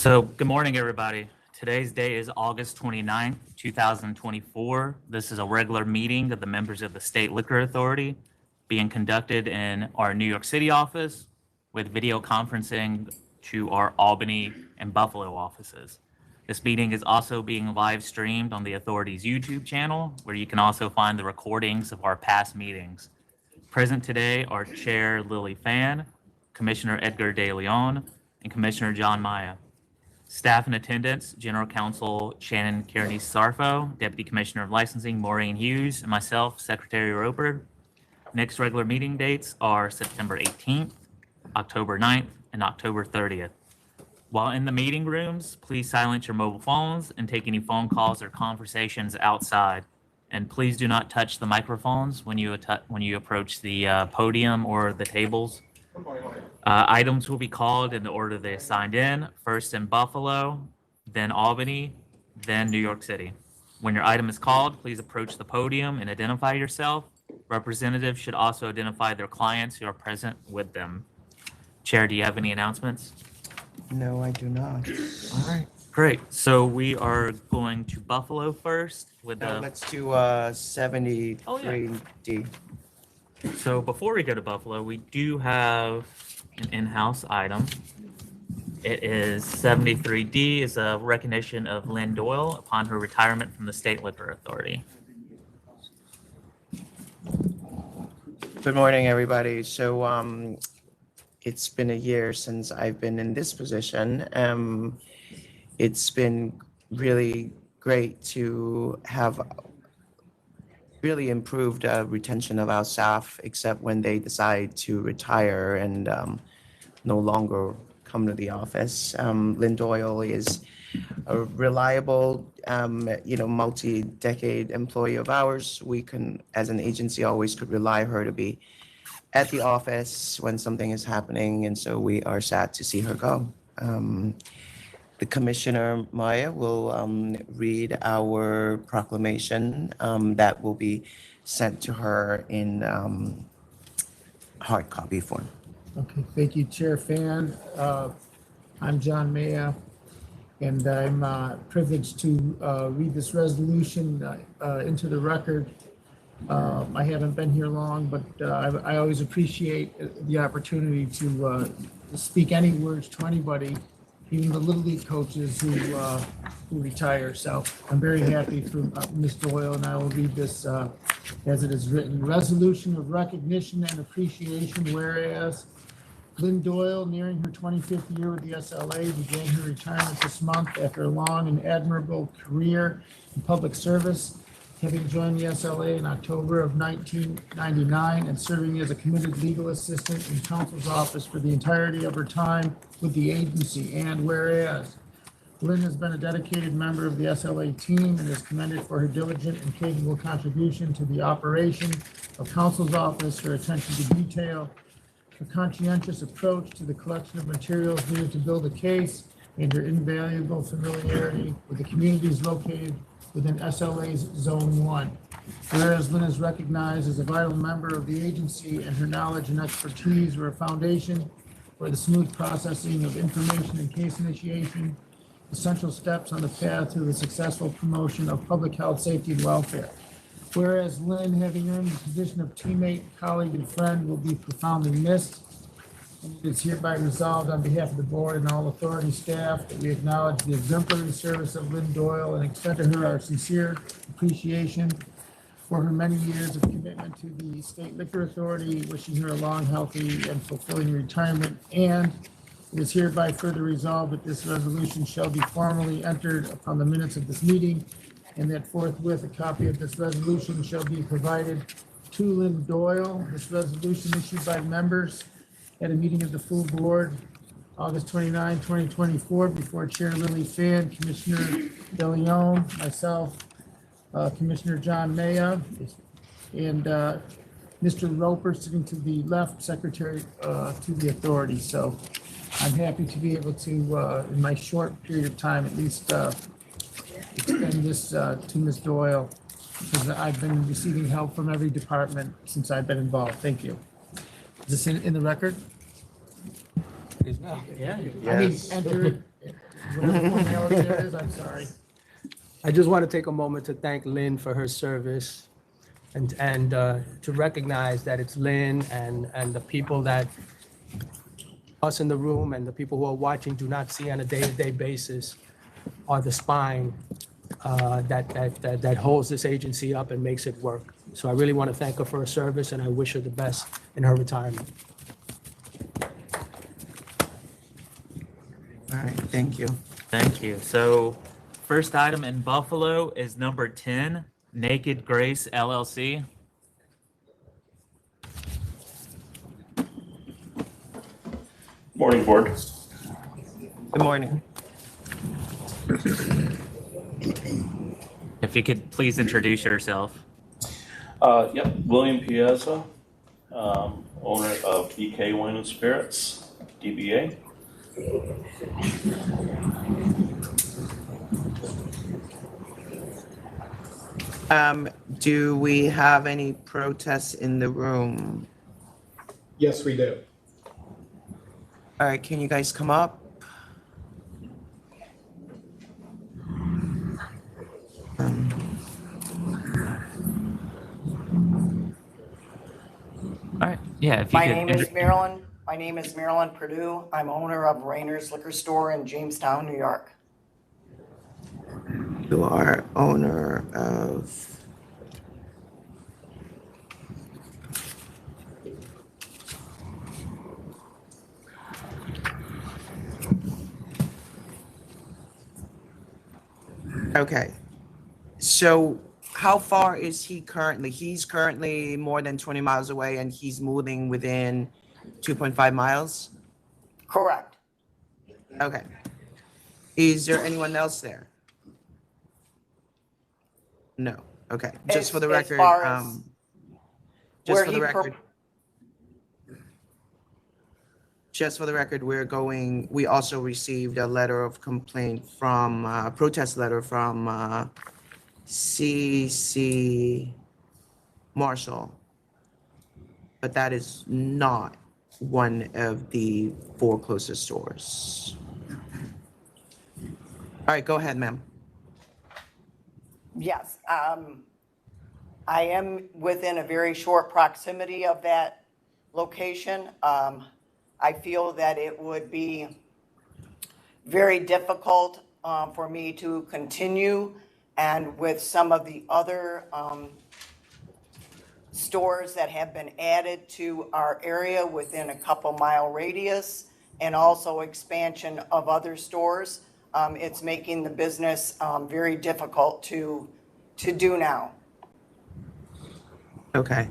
So good morning, everybody. Today's day is August 29th, 2024. This is a regular meeting of the members of the State Liquor Authority being conducted in our New York City office with video conferencing to our Albany and Buffalo offices. This meeting is also being live streamed on the authority's YouTube channel, where you can also find the recordings of our past meetings. Present today are Chair Lily Fan, Commissioner Edgar De Leon, and Commissioner John Maya. Staff in attendance, General Counsel Shannon Kearney-Sarfo, Deputy Commissioner of Licensing Maureen Hughes, and myself, Secretary Roper. Next regular meeting dates are September 18th, October 9th, and October 30th. While in the meeting rooms, please silence your mobile phones and take any phone calls or conversations outside. And please do not touch the microphones when you approach the podium or the tables. Items will be called in the order they assigned in, first in Buffalo, then Albany, then New York City. When your item is called, please approach the podium and identify yourself. Representatives should also identify their clients who are present with them. Chair, do you have any announcements? No, I do not. All right, great. So we are going to Buffalo first with the... Let's do 73D. So before we go to Buffalo, we do have an in-house item. It is 73D, is a recognition of Lynn Doyle upon her retirement from the State Liquor Authority. Good morning, everybody. So it's been a year since I've been in this position. It's been really great to have really improved retention of our staff, except when they decide to retire and no longer come to the office. Lynn Doyle is a reliable, multi-decade employee of ours. We can, as an agency, always could rely on her to be at the office when something is happening, and so we are sad to see her go. The Commissioner Maya will read our proclamation that will be sent to her in hard copy form. Okay, thank you, Chair Fan. I'm John Maya, and I'm privileged to read this resolution into the record. I haven't been here long, but I always appreciate the opportunity to speak any words to anybody, even the Little League coaches who retire. So I'm very happy for Ms. Doyle, and I will read this as it is written. Resolution of recognition and appreciation, whereas Lynn Doyle, nearing her 25th year with the SLA, began her retirement this month after a long and admirable career in public service, having joined the SLA in October of 1999 and serving as a committed legal assistant in counsel's office for the entirety of her time with the agency. And whereas Lynn has been a dedicated member of the SLA team and is commended for her diligent and capable contribution to the operation of counsel's office, her attention to detail, her conscientious approach to the collection of materials needed to build a case, and her invaluable familiarity with the communities located within SLA's Zone 1. Whereas Lynn is recognized as a vital member of the agency, and her knowledge and expertise were a foundation for the smooth processing of information and case initiation, essential steps on the path to the successful promotion of public health, safety, and welfare. Whereas Lynn, having earned the position of teammate, colleague, and friend, will be profoundly missed. And it is hereby resolved on behalf of the board and all authority staff that we acknowledge the exemplary service of Lynn Doyle and extend to her our sincere appreciation for her many years of commitment to the State Liquor Authority, wishing her a long, healthy, and fulfilling retirement. And it is hereby further resolved that this resolution shall be formally entered upon the minutes of this meeting, and that forthwith a copy of this resolution shall be provided to Lynn Doyle. This resolution issued by members at a meeting of the full board, August 29, 2024, before Chair Lily Fan, Commissioner De Leon, myself, Commissioner John Maya, and Mr. Roper sitting to the left, Secretary to the authority. So I'm happy to be able to, in my short period of time, at least extend this to Ms. Doyle, because I've been receiving help from every department since I've been involved. Thank you. Is this in the record? Yeah. I mean, enter it. Whatever formality there is, I'm sorry. I just want to take a moment to thank Lynn for her service and to recognize that it's Lynn and the people that us in the room and the people who are watching do not see on a day-to-day basis are the spine that holds this agency up and makes it work. So I really want to thank her for her service, and I wish her the best in her retirement. All right, thank you. Thank you. So first item in Buffalo is number 10, Naked Grace LLC. Morning, Board. Good morning. If you could please introduce yourself. Yep, William Piazza, owner of DK Wine and Spirits, DBA. Do we have any protests in the room? Yes, we do. All right, can you guys come up? All right, yeah, if you My could. name is Marilyn. My name is Marilyn Perdue. I'm owner of Rainer's Liquor Store in Jamestown, New York. You are owner of... Okay, so how far is he currently? He's currently more than 20 miles away and he's moving within 2.5 miles? Correct. Okay. Is there anyone else there? No, okay, just for the As record, far as just where for the he record. Just for the record, we also received a letter of complaint from, protest letter from CC Marshall. But that is not one of the 4 closest stores. All right, go ahead, ma'am. Yes, I am within a very short proximity of that location. I feel that it would be very difficult for me to continue, and with some of the other stores that have been added to our area within a couple-mile radius, and also expansion of other stores, it's making the business very difficult to do now. Okay.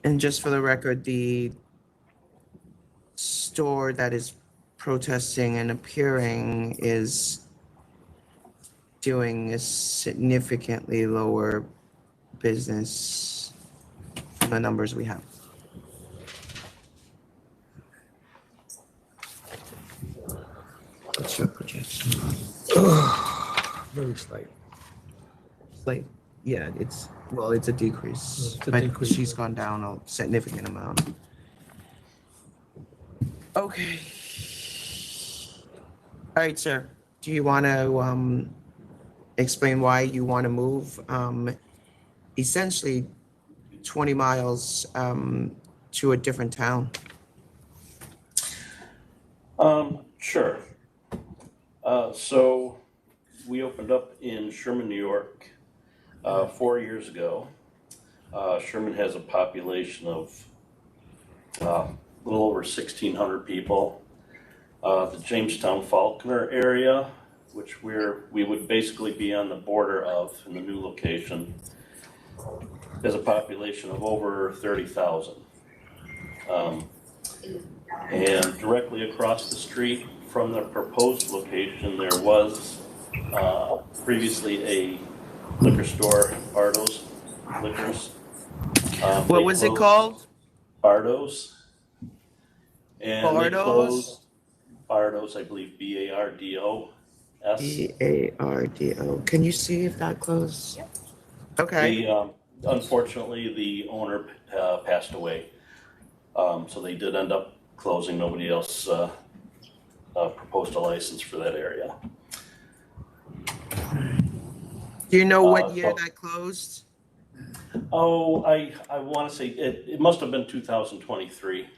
And just for the record, the store that is protesting and appearing is doing a significantly lower business than the numbers we have. What's your projection? Very slight. Like, yeah, it's a decrease. It's a But decrease. she's gone down a significant amount. Okay. All right, sir. Do you want to explain why you want to move essentially 20 miles to a different town? Sure. So we opened up in Sherman, New York, 4 years ago. Sherman has a population of a little over 1,600 people. The Jamestown Faulkner area, which we would basically be on the border of in the new location, has a population of over 30,000. And directly across the street from the proposed location, there was previously a liquor store, Bardo's Liquors. What was it called? Bardo's. And they Bardo's? closed Bardo's, I believe, B-A-R-D-O-S. B-A-R-D-O. Can you see if that closed? Okay. Unfortunately, the owner passed away. So they did end up closing. Nobody else proposed a license for that area. Do you know what year so- that closed? Oh, I want to say it must have been 2023.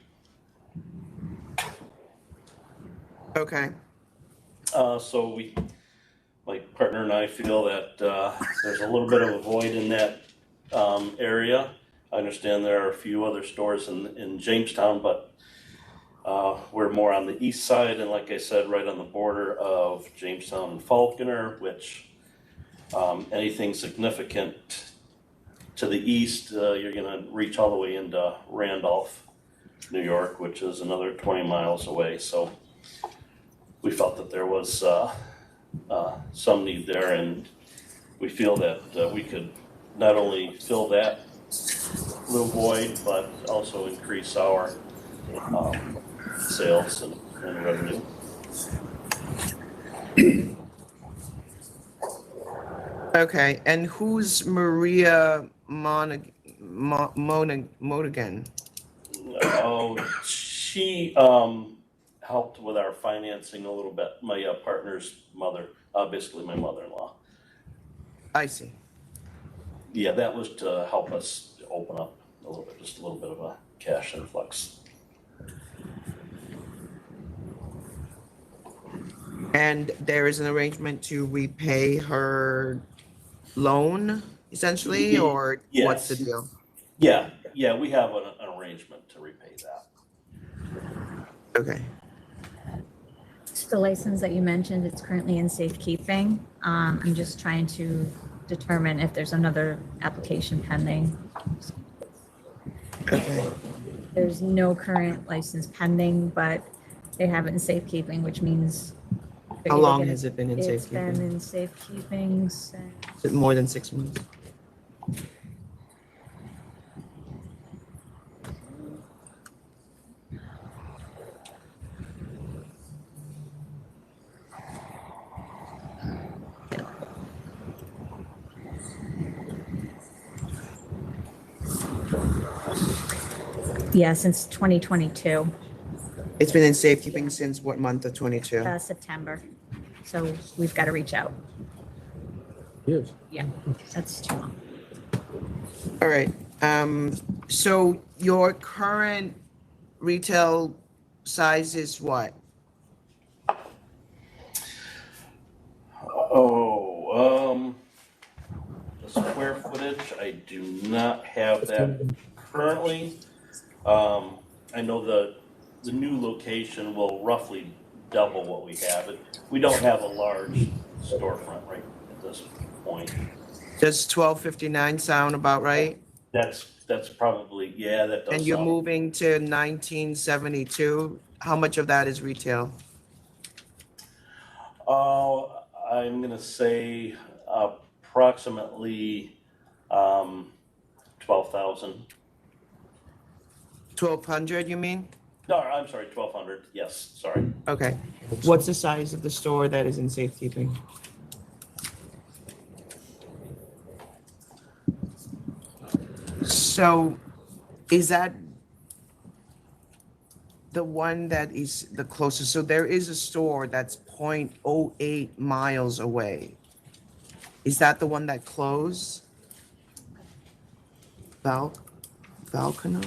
Okay. So my partner and I feel that there's a little bit of a void in that area. I understand there are a few other stores in Jamestown, but we're more on the east side, and like I said, right on the border of Jamestown and Falconer, which anything significant to the east, you're gonna reach all the way into Randolph, New York, which is another 20 miles away. So we felt that there was some need there, and we feel that we could not only fill that little void, but also increase our sales and revenue. Okay, and who's Maria Monaghan? Oh, she helped with our financing a little bit. My partner's mother, basically my mother-in-law. I see. Yeah, that was to help us open up a little bit, just a little bit of a cash influx. And there is an arrangement to repay her loan, essentially, or what's the Yes. deal? Yeah, we have an arrangement to repay that. Okay. The license that you mentioned, it's currently in safekeeping. I'm just trying to determine if there's another application pending. Okay. There's no current license pending, but they have it in safekeeping, which means. they're How either long gonna- has it been in It's safekeeping? been in safekeeping since, Is it more than 6 months? yeah, since 2022, It's been in safekeeping since what month of 22? September. So we've got to reach out. Yes. Yeah, that's too long. All right. So your current retail size is what? The square footage, I do not have that currently. I know the new location will roughly double what we have. We don't have a large storefront right at this point. Does 1259 sound about right? That's probably, yeah, that does And you're sound. moving to 1972. How much of that is retail? I'm gonna say approximately 12,000. 1,200, you mean? No, I'm sorry, 1,200. Yes, sorry. Okay. What's the size of the store that is in safekeeping? So is that the one that is the closest? So there is a store that's 0.08 miles away. Is that the one that closed? Falconer?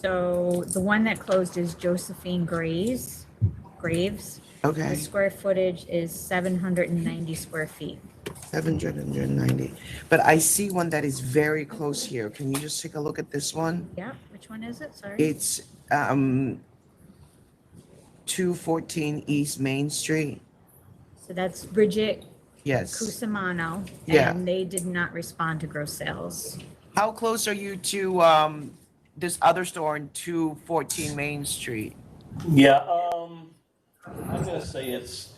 So the one that closed is Josephine Graves. The Okay, square footage is 790 square feet. 790. But I see one that is very close here. Can you just take a look at this one? Yeah, which one is it? Sorry. It's 214 East Main Street. So that's Bridget Yes. Cusimano. Yeah. And they did not respond to gross sales. How close are you to this other store in 214 Main Street? Yeah, I'm gonna say it's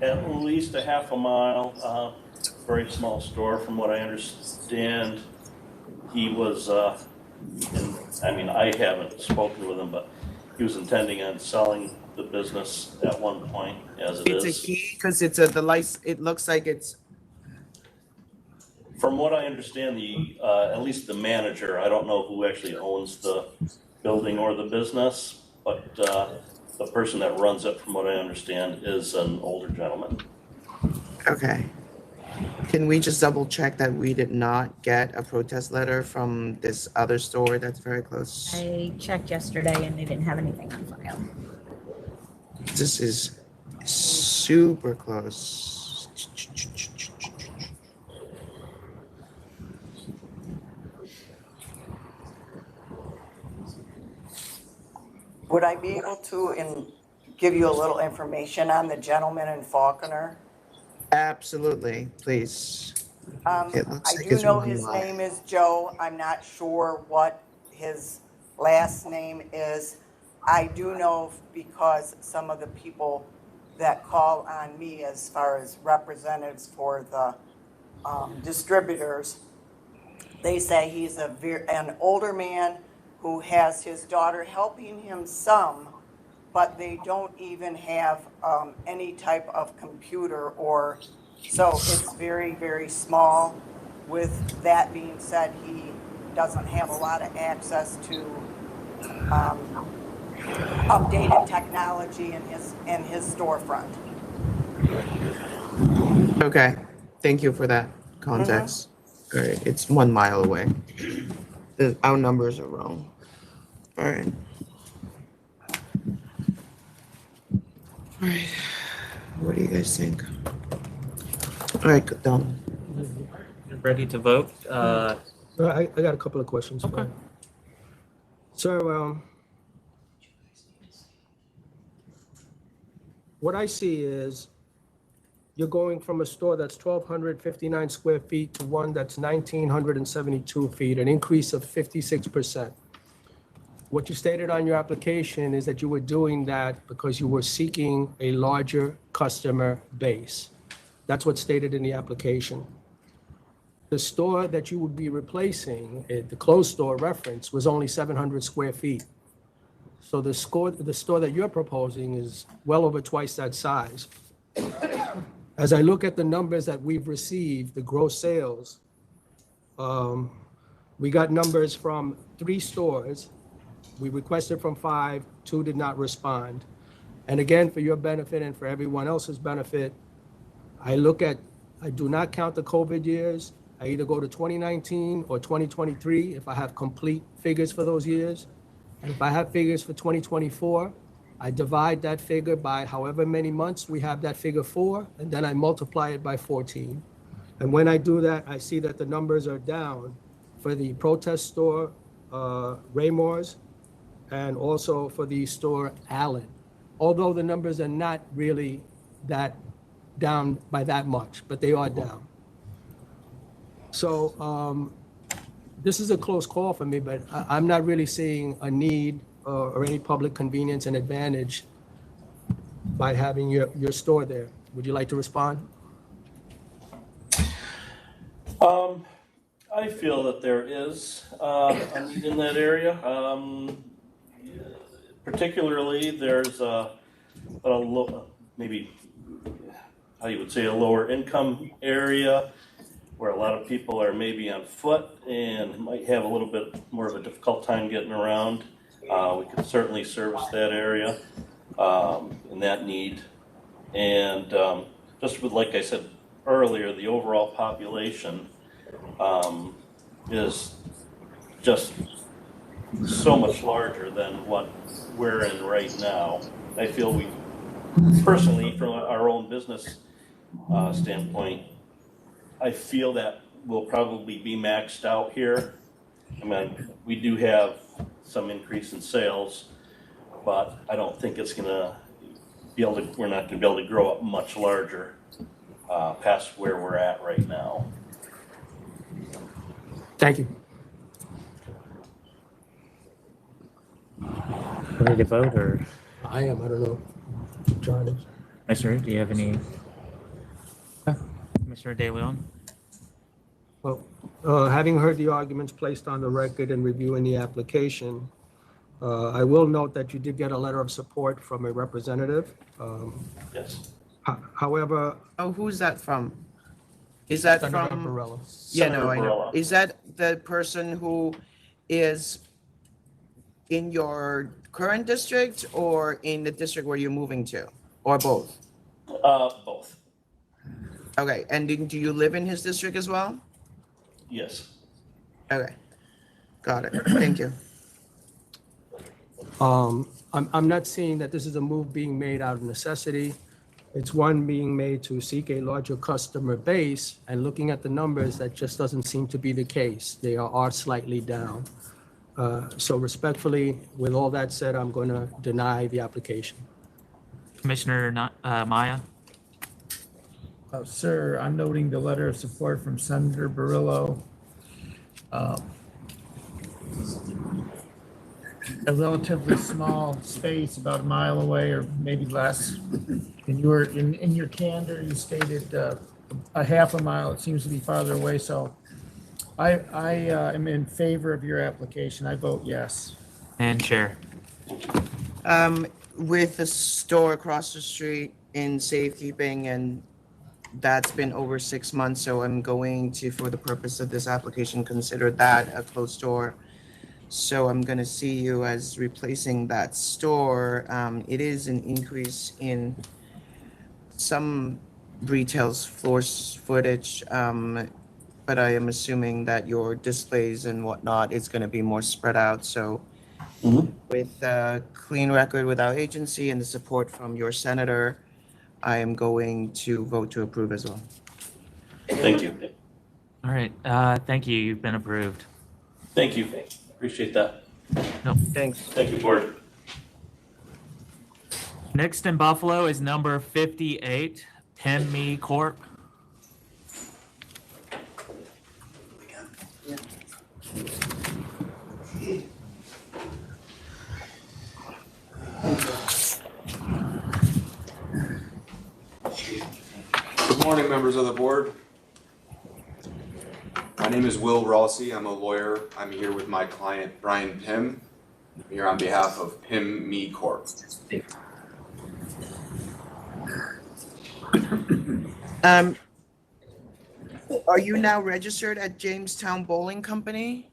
at least a half a mile, very small store from what I understand. He was, I haven't spoken with him, but he was intending on selling the business at one point as it It's a is. key because it looks like it's, From what I understand, at least the manager, I don't know who actually owns the building or the business, but the person that runs it, from what I understand, is an older gentleman. Okay. Can we just double check that we did not get a protest letter from this other store that's very close? I checked yesterday and they didn't have anything on file. This is super close. Would I be able to give you a little information on the gentleman in Faulkner? Absolutely, please. It looks I like do it's know one his lot. name is Joe. I'm not sure what his last name is. I do know because some of the people that call on me as far as representatives for the distributors, they say he's an older man who has his daughter helping him some, but they don't even have any type of computer or, so it's very, very small. With that being said, he doesn't have a lot of access to updated technology in his storefront. Okay, thank you for that context. All right, it's 1 mile away. Our numbers are wrong. All right. All right, what do you guys think? All right, done. Ready to vote? I got a couple of questions. Okay. So, what I see is you're going from a store that's 1,259 square feet to one that's 1,972 feet, an increase of 56%. What you stated on your application is that you were doing that because you were seeking a larger customer base. That's what's stated in the application. The store that you would be replacing, the closed store reference, was only 700 square feet. So the store that you're proposing is well over twice that size. As I look at the numbers that we've received, the gross sales, we got numbers from 3 stores. We requested from 5, 2 did not respond. And again, for your benefit and for everyone else's benefit, I do not count the COVID years. I either go to 2019 or 2023 if I have complete figures for those years. And if I have figures for 2024, I divide that figure by however many months we have that figure for, and then I multiply it by 14. And when I do that, I see that the numbers are down for the protest store, Raymores, and also for the store Allen. Although the numbers are not really that down by that much, but they are down. So this is a close call for me, but I'm not really seeing a need or any public convenience and advantage by having your store there. Would you like to respond? I feel that there is a need in that area. Particularly, there's maybe how you would say a lower income area where a lot of people are maybe on foot and might have a little bit more of a difficult time getting around. We could certainly service that area and that need. And just with, like I said earlier, the overall population is just so much larger than what we're in right now. I feel we, personally, from our own business standpoint, I feel that we'll probably be maxed out here. I mean, we do have some increase in sales, but I don't think it's gonna be able to, we're not gonna be able to grow up much larger past where we're at right now. Thank you. Ready to vote, or I am, I don't know. John is. Commissioner, do you have any? Commissioner DeLeon? Well, having heard the arguments placed on the record and reviewing the application, I will note that you did get a letter of support from a representative. Yes. However, Oh, who's that from? Is that Senator from? Barella. Yeah, no, I know. Barella. Is that the person who is in your current district or in the district where you're moving to, or both? Both, Okay, and do you live in his district as well? yes. Okay, got it. Thank you. I'm not seeing that this is a move being made out of necessity. It's one being made to seek a larger customer base, and looking at the numbers, that just doesn't seem to be the case. They are slightly down. So respectfully, with all that said, I'm going to deny the application. Commissioner Maya? Sir, I'm noting the letter of support from Senator Barillo. A relatively small space, about a mile away or maybe less. In your candor, you stated a half a mile. It seems to be farther away. So I am in favor of your application. I vote yes. And Chair? With the store across the street in safekeeping, and that's been over 6 months, so I'm going to, for the purpose of this application, consider that a closed store. So I'm gonna see you as replacing that store. It is an increase in some retail's floor footage, but I am assuming that your displays and whatnot is gonna be more spread out, so with a clean record without agency and the support from your senator, I am going to vote to approve as well. Thank you. All right, thank you. You've been approved. Thank you. Appreciate that. Thanks. Thank you, Board. Next in Buffalo is number 58, PIMM Corp. Good morning, members of the board. My name is Will Rossi. I'm a lawyer. I'm here with my client, Brian PIMM. I'm here on behalf of PIMM Corp. Are you now registered at Jamestown Bowling Company?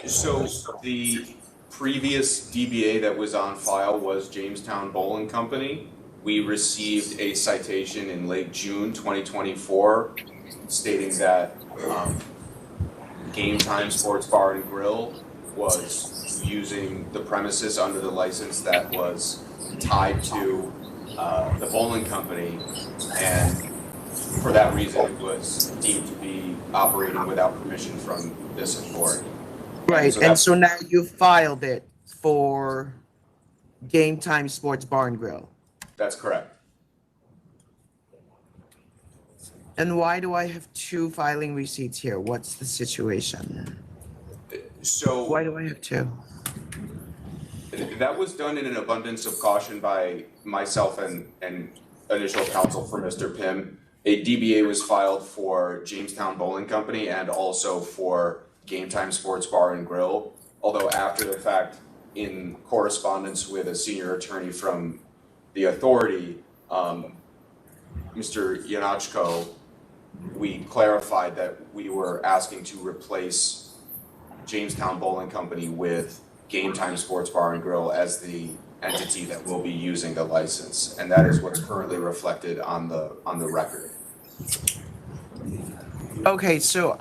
So the previous DBA that was on file was Jamestown Bowling Company. We received a citation in late June 2024 stating that Game Time Sports Bar and Grill was using the premises under the license that was tied to the bowling company, and for that reason it was deemed to be operating without permission from this authority. Right, So and so now you filed it for Game Time Sports Bar and Grill. That's correct. And why do I have 2 filing receipts here? What's the situation? So Why do I have 2? that was done in an abundance of caution by myself and initial counsel for Mr. PIMM. A DBA was filed for Jamestown Bowling Company and also for Game Time Sports Bar and Grill. Although after the fact, in correspondence with a senior attorney from the authority, Mr. Yanachko, we clarified that we were asking to replace Jamestown Bowling Company with Game Time Sports Bar and Grill as the entity that will be using the license, and that is what's currently reflected on the record. Okay, so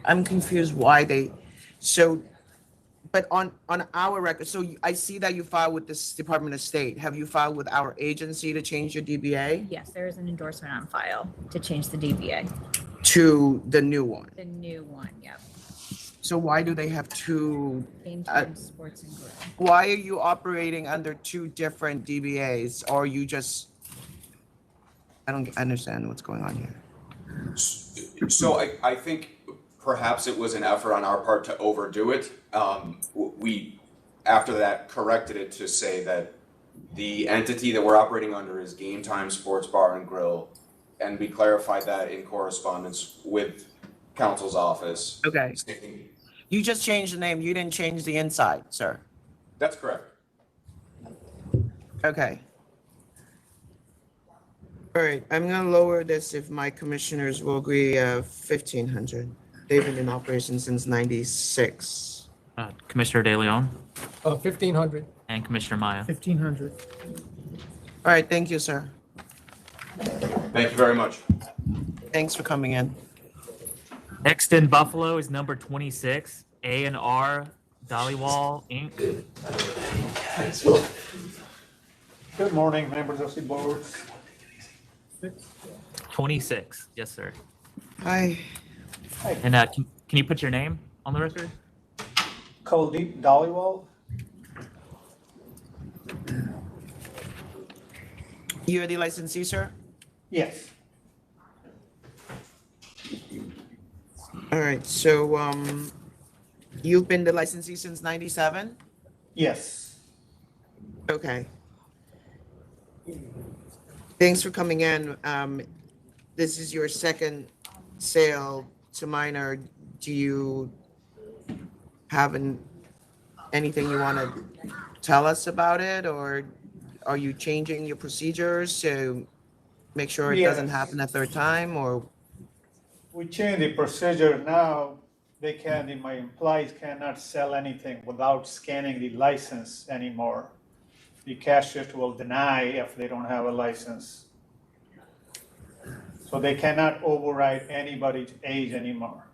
I'm confused why they, so, but on our record, so I see that you filed with this Department of State. Have you filed with our agency to change your DBA Yes, there is an endorsement on file to change the DBA. to the new one? The new one, yep. So why do they have 2? Game Time Sports and Grill. Why are you operating under 2 different DBAs? Or you just, I don't understand what's going on here. So I think perhaps it was an effort on our part to overdo it. We, after that, corrected it to say that the entity that we're operating under is Game Time Sports Bar and Grill, and we clarified that in correspondence with counsel's office. Okay. You just changed the name. You didn't change the inside, sir. That's correct. Okay. All right, I'm gonna lower this if my commissioners will agree, 1,500. They've been in operation since 96. Commissioner De Leon 1,500. and Commissioner Maya. 1,500. All right, thank you, sir. Thank you very much. Thanks for coming in. Next in Buffalo is number 26, A&R DHALIWAL Inc. Good morning, members of the board. 26, yes, sir. Hi. And can you put your name on the record? Kuldeep Dhaliwal. You're the licensee, sir? Yes. All right, so you've been the licensee since 97? Yes. Okay. Thanks for coming in. This is your second sale to minor. Do you have anything you want to tell us about it, or are you changing your procedures to make sure it doesn't Yes. happen a third time, or? We changed the procedure now. My employees cannot sell anything without scanning the license anymore. The cashier will deny if they don't have a license. So they cannot override anybody's age anymore.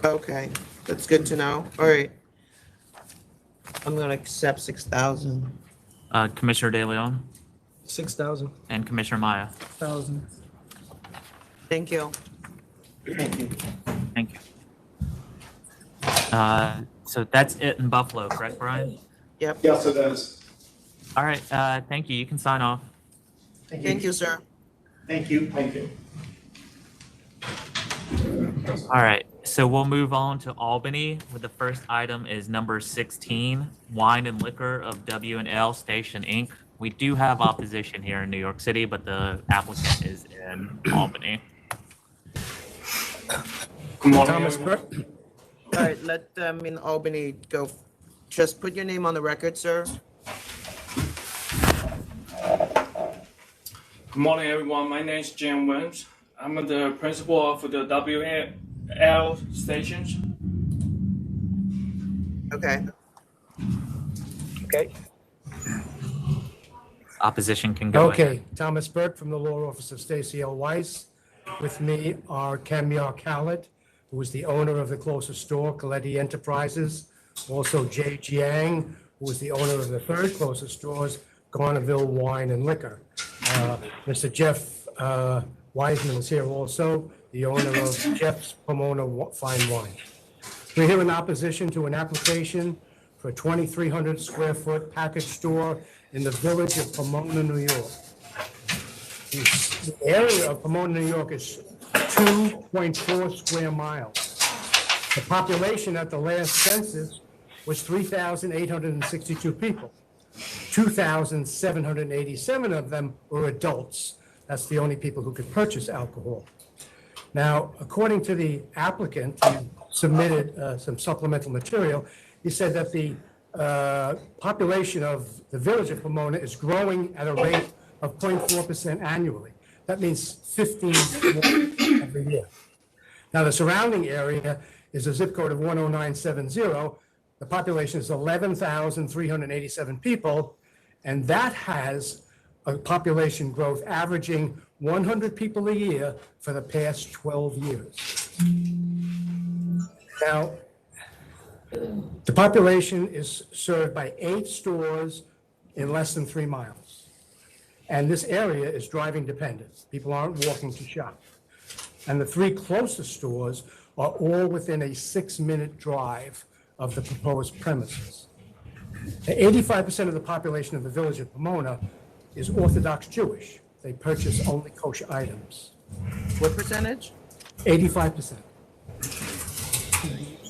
Okay, that's good to know. All right. I'm gonna accept 6,000. Commissioner De Leon 6,000. and Commissioner Maya. 1,000. Thank you. Thank you. Thank you. So that's it in Buffalo, correct, Brian? Yep. Yes, it is. All right, thank you. You can sign off. Thank you, sir. Thank you. Thank you. All right, so we'll move on to Albany with the first item is number 16, Wine and Liquor of W&L Station Inc. We do have opposition here in New York City, but the applicant is in Albany. Good morning, Thomas everyone. Burke. All right, let them in Albany go. Just put your name on the record, sir. Good morning, everyone. My name is Jim Williams. I'm the principal of the WL stations. Okay. Okay. Opposition can go ahead. Okay, Thomas Burke from the Law Office of Stacy L. Weiss. With me are Kamyar Khaled, who is the owner of the closest store, Coletti Enterprises. Also Jay Jiang, who is the owner of the third closest stores, Garnerville Wine and Liquor. Mr. Jeff Wiseman is here also, the owner of Jeff's Pomona Fine Wine. We're here in opposition to an application for a 2,300 square foot package store in the village of Pomona, New York. The area of Pomona, New York is 2.4 square miles. The population at the last census was 3,862 people. 2,787 of them were adults. That's the only people who could purchase alcohol. Now, according to the applicant, who submitted some supplemental material, he said that the population of the village of Pomona is growing at a rate of 0.4% annually. That means 15 more every year. Now, the surrounding area is a zip code of 10970. The population is 11,387 people, and that has a population growth averaging 100 people a year for the past 12 years. Now, the population is served by 8 stores in less than 3 miles. And this area is driving dependent. People aren't walking to shop. And the 3 closest stores are all within a 6-minute drive of the proposed premises. 85% of the population of the village of Pomona is Orthodox Jewish. They purchase only kosher items. What percentage? 85%.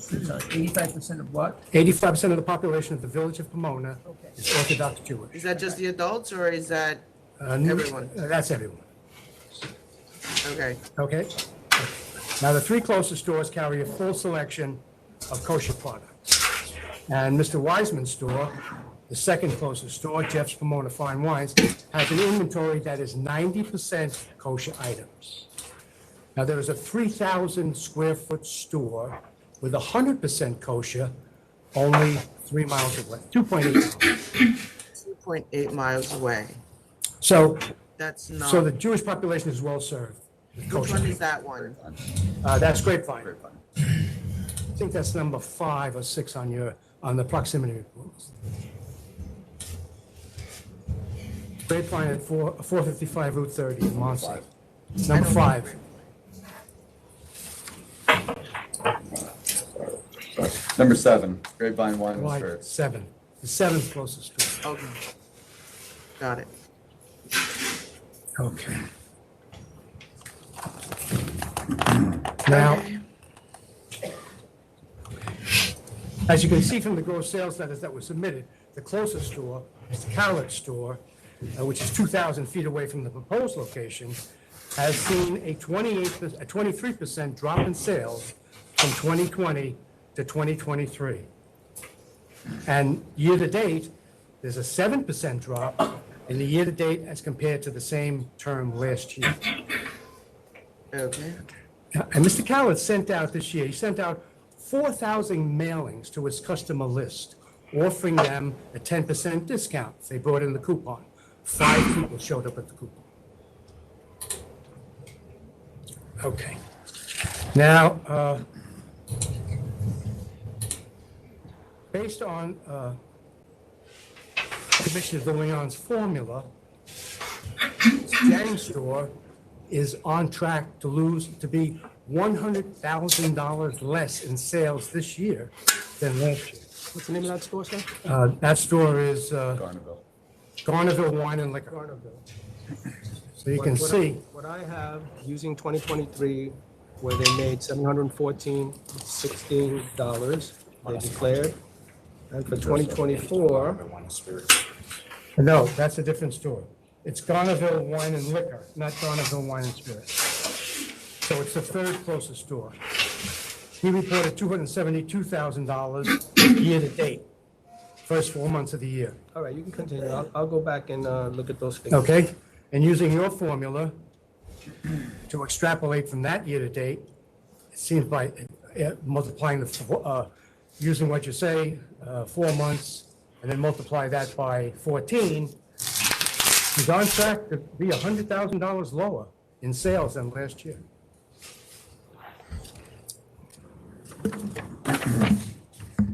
85% of what? 85% of the population of the village of Pomona is Orthodox Jewish. Is that just the adults, or is that New- everyone? That's everyone. Okay. Okay? Now, the 3 closest stores carry a full selection of kosher products. And Mr. Wiseman's store, the second closest store, Jeff's Pomona Fine Wines, has an inventory that is 90% kosher items. Now, there is a 3,000 square foot store with 100% kosher, only 3 miles away, 2.8 miles. 2.8 miles away. So, That's not. so the Jewish population is well served. with Which kosher. one is that one? That's Grapevine. I think that's number 5 or 6 on the proximity reports. Grapevine at 455 Route 30 in Monson. Number 5. Number 7, Grapevine Wine and Right, Spirits. 7. The 7th closest store. Okay. Got it. Okay. Now, as you can see from the gross sales letters that were submitted, the closest store is the CABARET store, which is 2,000 feet away from the proposed location, has seen a 23% drop in sales from 2020 to 2023. And year-to-date, there's a 7% drop in the year-to-date as compared to the same term last year. Okay. And Mr. Coward sent out this year, he sent out 4,000 mailings to his customer list, offering them a 10% discount if they brought in the coupon. 5 people showed up at the coupon. Okay. Now, based on Commissioner DeLeon's formula, Jang store is on track to be $100,000 less in sales this year than last year. What's the name of that store, sir? That store is Garnerville Wine and Liquor. Garnerville. So you can see, What I have, using 2023, where they made $716, they declared. And for 2024, no, that's a different store. It's Garnerville Wine and Liquor, not Garnerville Wine and Spirits. So it's the 3rd closest store. He reported $272,000 year-to-date, first 4 months of the year. All right, you can continue. I'll go back and look at those figures. Okay? And using your formula to extrapolate from that year-to-date, it seems by multiplying using what you say, 4 months, and then multiply that by 14, he's on track to be $100,000 lower in sales than last year.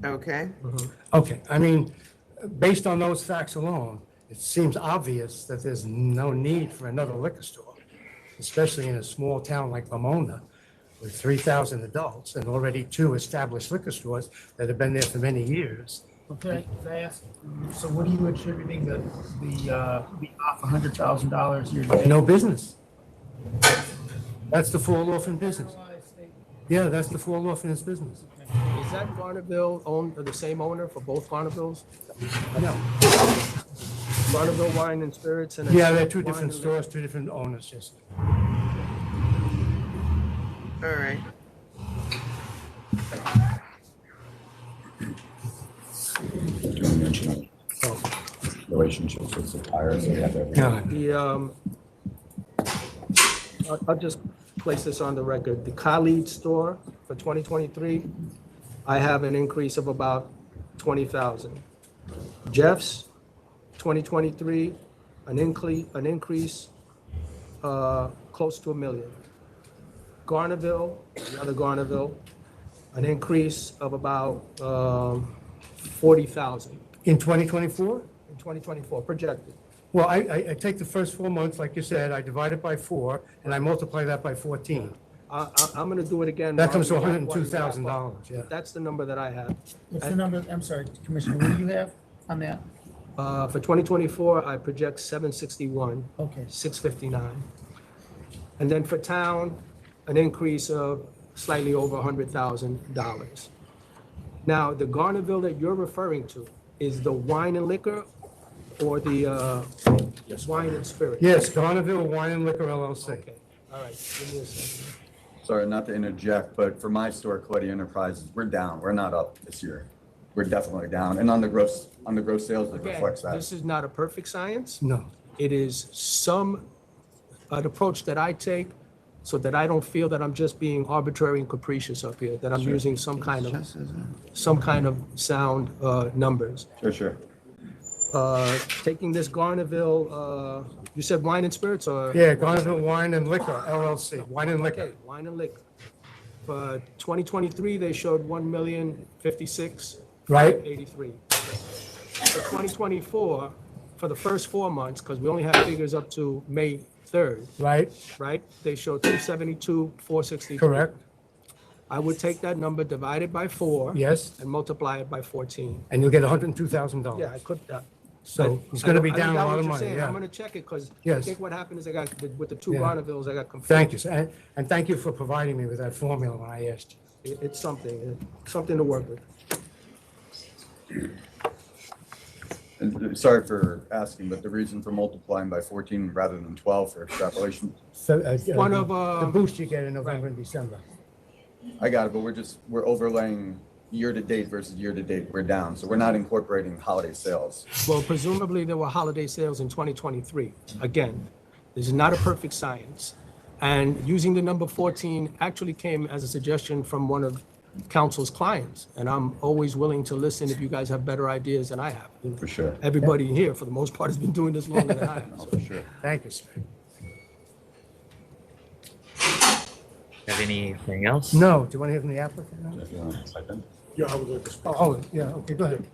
Okay. Okay, I mean, based on those facts alone, it seems obvious that there's no need for another liquor store, especially in a small town like Ramona with 3,000 adults and already 2 established liquor stores that have been there for many years. Okay, fast. So what are you attributing the off $100,000 year-to-date? No business. That's the fall off in business. Yeah, that's the fall off in his business. Is that Garnerville owned, or the same owner for both Garnervilles? No. Garnerville Wine and Spirits and. Yeah, they're 2 Wine different and- stores, 2 different owners, yes. All right. Relationships with suppliers, we have everything. Yeah. The, I'll just place this on the record. The Khalid store for 2023, I have an increase of about 20,000. Jeff's, 2023, an increase close to $1 million. Garnerville, the other Garnerville, an increase of about 40,000 In 2024? in 2024, projected. Well, I take the first 4 months, like you said, I divide it by 4, and I multiply that by 14. I'm going to do it again. That comes to While we- $102,000, yeah. That's the number that I have. What's the number, I'm sorry, Commissioner, what do you have on that? For 2024, I project 761, Okay. 659. And then for town, an increase of slightly over $100,000. Now, the Garnerville that you're referring to is the wine and liquor or the wine and spirit? Yes, Garnerville Wine and Liquor LLC. Okay, all right, give me a second. Sorry, not to interject, but for my store, Quality Enterprises, we're down. We're not up this year. We're definitely down. And on the gross sales, it Again, reflects that. this is not a perfect science. No. It is an approach that I take so that I don't feel that I'm just being arbitrary and capricious up here, that I'm using some kind of sound numbers. Sure. Taking this Garnerville, you said wine and spirits or? Yeah, Garnerville Wine and Liquor, LLC, wine and liquor. Okay, wine and liquor. For 2023, they showed 1,056,583. Right. For 2024, for the first 4 months, because we only have figures up to May 3rd, Right, they show 272,463. correct, I would take that number, divide it by 4. yes, And multiply it by 14. and you'll get $102,000. Yeah, I could, So it's gonna be down a lot of money, I'm yeah. gonna check it, because I Yes. think what happened is I got, with the two Yeah. Garnervilles, I got confused. Thank you, sir. And thank you for providing me with that formula when I asked you. It's something to work with. And sorry for asking, but the reason for multiplying by 14 rather than 12 for extrapolation? So, One of, the boost you get in November and December. I got it, but we're overlaying year-to-date versus year-to-date, we're down. So we're not incorporating holiday sales. Well, presumably there were holiday sales in 2023. Again, this is not a perfect science. And using the number 14 actually came as a suggestion from one of council's clients. And I'm always willing to listen if you guys have better ideas than I have. For sure. Everybody here, for the most part, has been doing this longer than I have. For sure. Thank you, sir. Have anything else? No, do you want to hear from the applicant? now? If you want a second. Yeah, I would like to speak. Oh, yeah, okay, go ahead.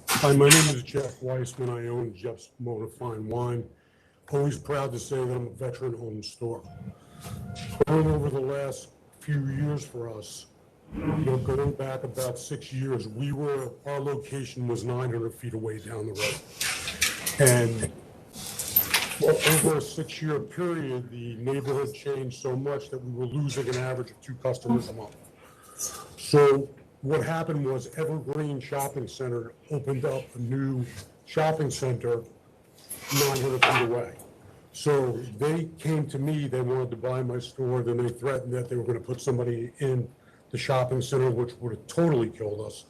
Hi, my name is Jeff Weissman. I own Jeff's Motor Fine Wine. Always proud to say that I'm a veteran-owned store. Going over the last few years for us, going back about 6 years, our location was 900 feet away down the road. And over a 6-year period, the neighborhood changed so much that we were losing an average of 2 customers a month. So what happened was Evergreen Shopping Center opened up a new shopping center 900 feet away. So they came to me, they wanted to buy my store, then they threatened that they were going to put somebody in the shopping center, which would have totally killed us.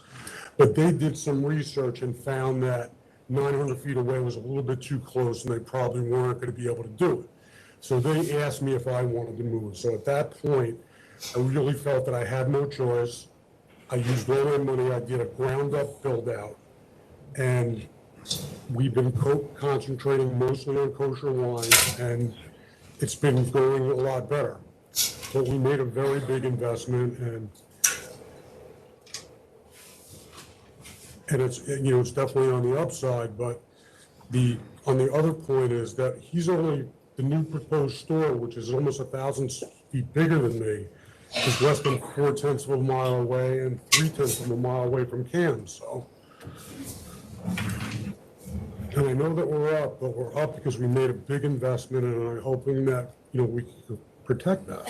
But they did some research and found that 900 feet away was a little bit too close and they probably weren't going to be able to do it. So they asked me if I wanted to move. So at that point, I really felt that I had no choice. I used all my money. I did a ground up build out. And we've been concentrating mostly on kosher wine, and it's been going a lot better. But we made a very big investment, and it's, it's definitely on the upside, but on the other point is that he's only, the new proposed store, which is almost 1,000 feet bigger than me, is less than 0.4 of a mile away and 0.3 of a mile away from Cam, so. And I know that we're up, but we're up because we made a big investment, and I'm hoping that, we can protect that.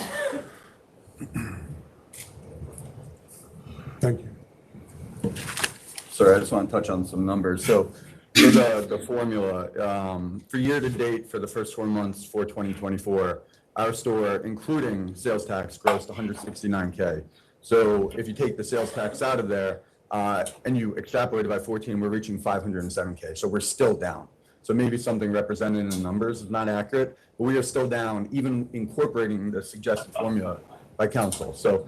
Thank you. Sorry, I just want to touch on some numbers. So for the formula, for year-to-date, for the first 4 months for 2024, our store, including sales tax, grossed 169K. So if you take the sales tax out of there, and you extrapolate it by 14, we're reaching 507K. So we're still down. So maybe something represented in the numbers is not accurate, but we are still down, even incorporating the suggested formula by council. So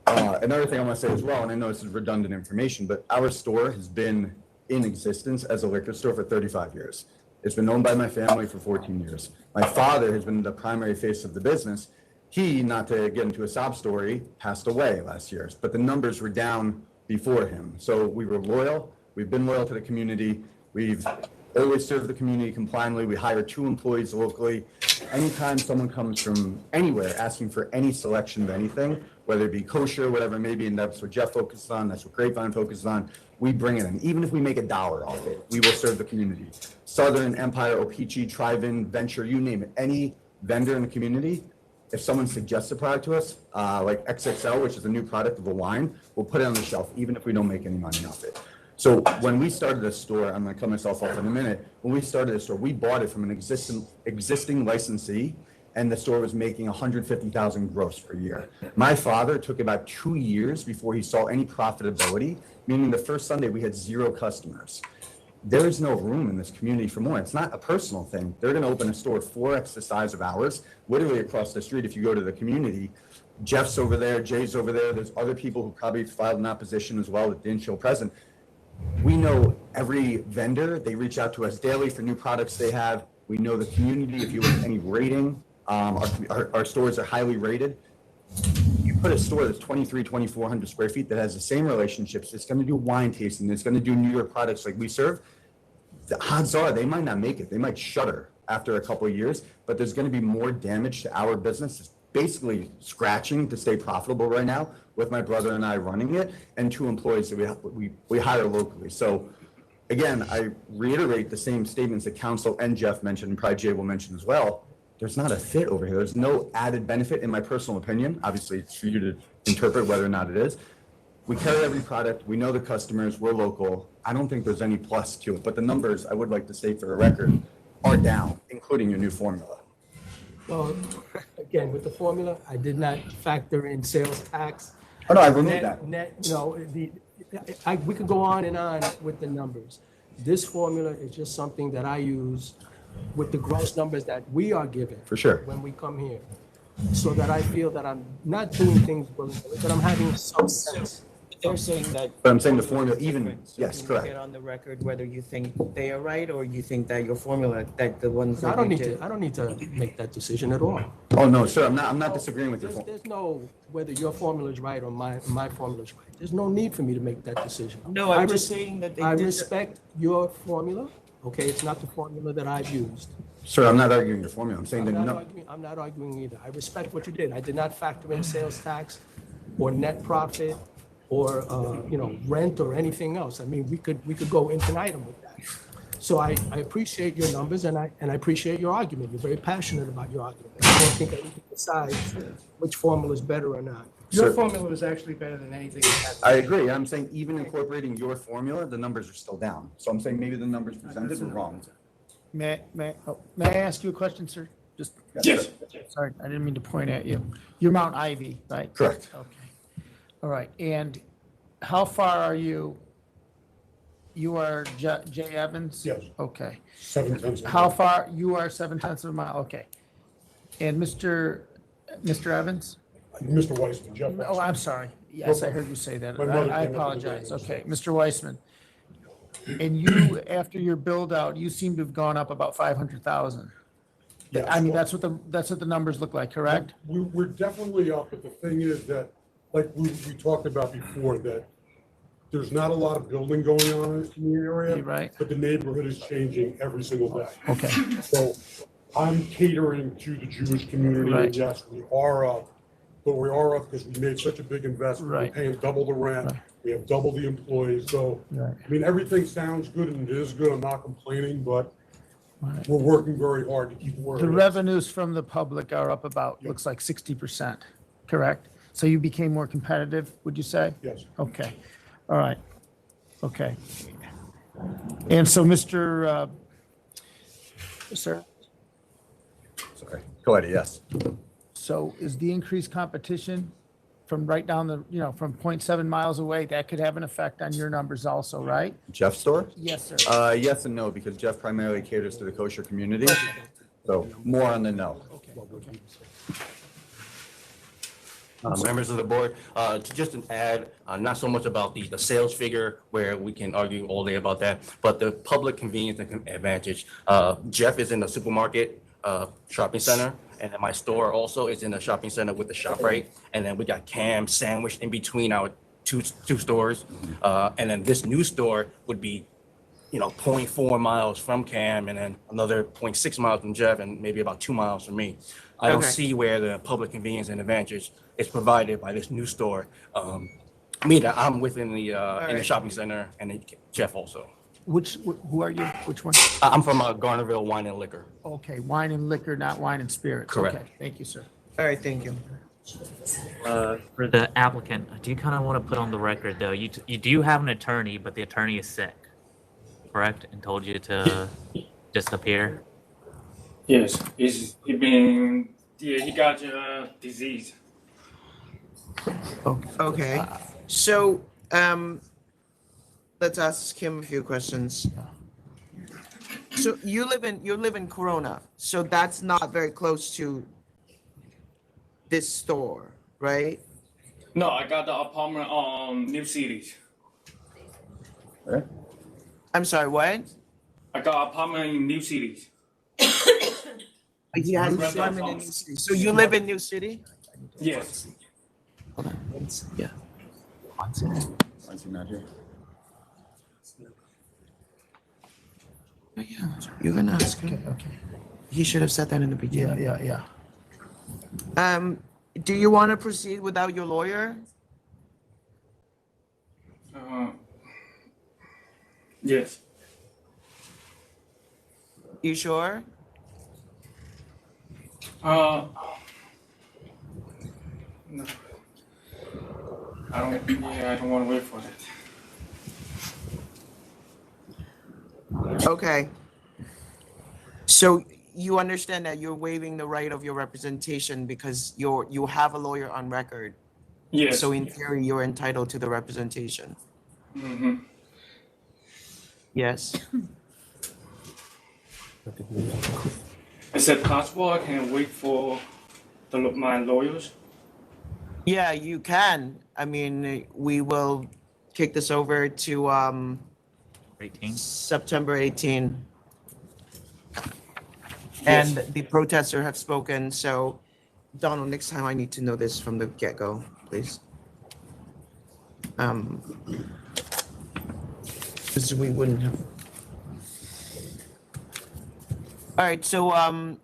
another thing I want to say as well, and I know this is redundant information, but our store has been in existence as a liquor store for 35 years. It's been owned by my family for 14 years. My father has been the primary face of the business. He, not to get into a sob story, passed away last year, but the numbers were down before him. So we were loyal. We've been loyal to the community. We've always served the community compliantly. We hire 2 employees locally. Anytime someone comes from anywhere asking for any selection of anything, whether it be kosher, whatever it may be, and that's what Jeff focuses on, that's what Grapevine focuses on, we bring it in. Even if we make $1 off it, we will serve the community. Southern, Empire, Opeachy, Trivan, Venture, you name it, any vendor in the community, if someone suggests a product to us, like XXL, which is a new product of a wine, we'll put it on the shelf, even if we don't make any money off it. So when we started this store, I'm gonna cut myself off in a minute, when we started this store, we bought it from an existing licensee, and the store was making 150,000 gross per year. My father took about 2 years before he saw any profitability, meaning the first Sunday we had 0 customers. there is no room in this community for more. It's not a personal thing. They're gonna open a store 4x the size of ours, literally across the street if you go to the community. Jeff's over there, Jay's over there, there's other people who probably filed an opposition as well that didn't show present. We know every vendor, they reach out to us daily for new products they have. We know the community, if you look at any rating, our stores are highly rated. You put a store that's 2,400 square feet that has the same relationships, it's gonna do wine tasting, it's gonna do New York products like we serve. The odds are they might not make it, they might shutter after a couple of years, but there's gonna be more damage to our business. It's basically scratching to stay profitable right now with my brother and I running it and 2 employees that we hire locally. So again, I reiterate the same statements that Council and Jeff mentioned, and probably Jay will mention as well. There's not a fit over here. There's no added benefit in my personal opinion. Obviously, it's for you to interpret whether or not it is. We carry every product. We know the customers. We're local. I don't think there's any plus to it. But the numbers, I would like to state for the record, are down, including your new formula. Well, again, with the formula, I did not factor in sales tax. Oh, no, I removed that. Net, you know, we could go on and on with the numbers. This formula is just something that I use with the gross numbers that we are given. For sure. When we come here. So that I feel that I'm not doing things, but I'm having some sense. They're saying that. But I'm saying the formula even, yes, Can you correct. get on the record whether you think they are right or you think that your formula, that the ones that I don't you need did. to, I don't need to make that decision at all. Oh, no, sir, I'm not disagreeing with your formula. There's no, whether your formula is right or my formula is right. There's no need for me to make that decision. No, I'm just saying that they I did. respect your formula, okay? It's not the formula that I've used. Sir, I'm not arguing your formula. I'm saying that I'm not arguing either. I respect what you did. I did not factor in sales tax or net profit or, you know, rent or anything else. I mean, we could go infinitum with that. So I appreciate your numbers and I appreciate your argument. You're very passionate about your argument. I don't think I need to decide which formula is better or not. Your Sir. formula was actually better than anything. I agree. I'm saying even incorporating your formula, the numbers are still down. So I'm saying maybe the numbers presented are wrong. May I ask you a question, sir? Just. Yes. Sorry, I didn't mean to point at you. You're Mount Ivy, right? Correct. Okay. All right. And how far are you? You are Jay Evans? Yes. Okay. 7/10. How far? You are 7/10 of a mile. Okay. And Mr. Evans? Mr. Weissman, Jeff. Oh, I'm sorry. Yes, I heard you say that. My mother I came up with the apologize. name. Okay, Mr. Weissman. And you, after your build out, you seem to have gone up about 500,000. Yes. I mean, that's what the numbers look like, correct? We're definitely up, but the thing is that, like we talked about before, that there's not a lot of building going on in the area. Right. But the neighborhood is changing every single day. Okay. So I'm catering to the Jewish community, Right. and yes, we are up, but we are up because we made such a big investment. We're Right. paying double the rent, Right. we have double the employees, so, Right. I mean, everything sounds good and it is good, I'm not complaining, but Right. we're working very hard to keep working. The revenues from the public are up about, looks like 60%, correct? So you became more competitive, would you say? Yes. Okay, all right, okay. And so, Mr. Sir, Sorry. Go ahead, yes. so is the increased competition from right down the, from 0.7 miles away, that could have an effect on your numbers also, right? Jeff's store? Yes, sir. Yes and no, because Jeff primarily caters to the kosher community. So more on the no. Members of the board, just an add, not so much about the sales figure where we can argue all day about that, but the public convenience and advantage. Jeff is in the supermarket, shopping center, and then my store also is in the shopping center with the ShopRite. And then we got Cam sandwiched in between our two stores. And then this new store would be 0.4 miles from Cam and then another 0.6 miles from Jeff and maybe about 2 miles from me. I don't Okay. see where the public convenience and advantage is provided by this new store. I'm within the in the shopping center and then Jeff also. Who are you? Which one? I'm from Garnerville Wine and Liquor. Okay, wine and liquor, not wine and spirits. Correct. Okay, thank you, sir. All right, thank you. For the applicant, I do kind of want to put on the record, though, you do have an attorney, but the attorney is sick, correct? And told you to disappear? Yes, he got a disease. Okay, so, let's ask him a few questions. So you live in Corona, so that's not very close to this store, right? No, I got the apartment on New Cities. I'm sorry, what? I got apartment in New Cities. He has Rental apartment in house. New City. So you live in New City? Yes. Hold on. Yeah. Why is he not here? Oh, yeah, you're gonna ask him. Okay. He should have said that in the beginning. Yeah. Do you want to proceed without your lawyer? Yes. You sure? No. I don't want to wait for that. Okay. So you understand that you're waiving the right of your representation because you have a lawyer on record. Yes. So in theory, you're entitled to the representation. Mm-hmm. Yes. Is it possible I can wait for my lawyers? Yeah, you can. I mean, we will kick this over to 18. September 18. And the protester have spoken, so Donald, next time I need to know this from the get-go, please. Because we wouldn't have. All right, so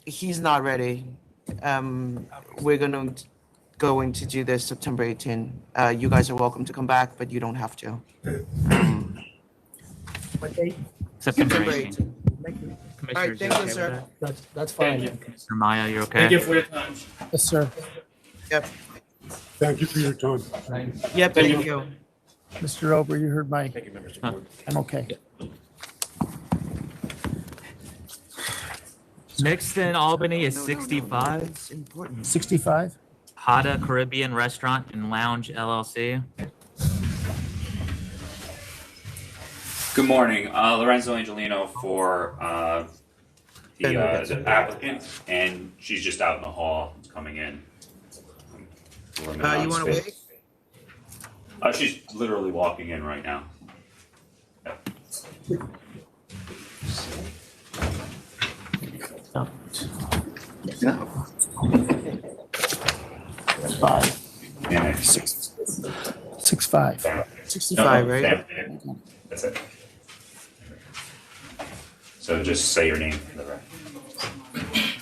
he's not ready. We're gonna going to do this September 18. You guys are welcome to come back, but you don't have to. What date? September September 18. 18. All right, Commissioners, thank you, okay sir. with That's Thank fine. you. that? Mr. Maya, you're okay? Thank you for your time. Yes, sir. Yep. Thank you for your time. Yep, thank you. Mr. Ober, you heard my, Thank you, members of the board. I'm okay. Next in Albany is No, 65. it's important. 65? HATTA Caribbean Restaurant and Lounge LLC. Good morning, Lorenzo Angelino for the applicant, and she's just out in the hall coming in. You want to wait? She's literally walking in right now. No. 5. Yeah. 65. 65, right? That's it. So just say your name for the record.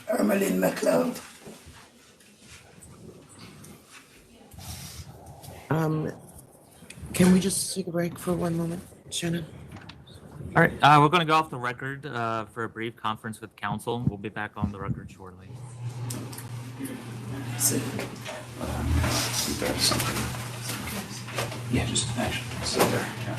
Ermeline McLeod. Can we just take a break for 1 moment, Shannon? All right, we're going to go off the record for a brief conference with council. We'll be back on the record shortly. There's something. Yeah, just actually sit there. Yeah.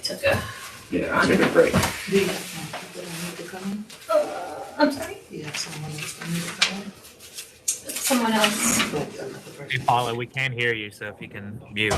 took a. Yeah, take a break. Do you have some people that need to come in? I'm sorry? Do you have someone else that need to come in? Someone else. Hey, Paula, we can't hear you, so if you can mute.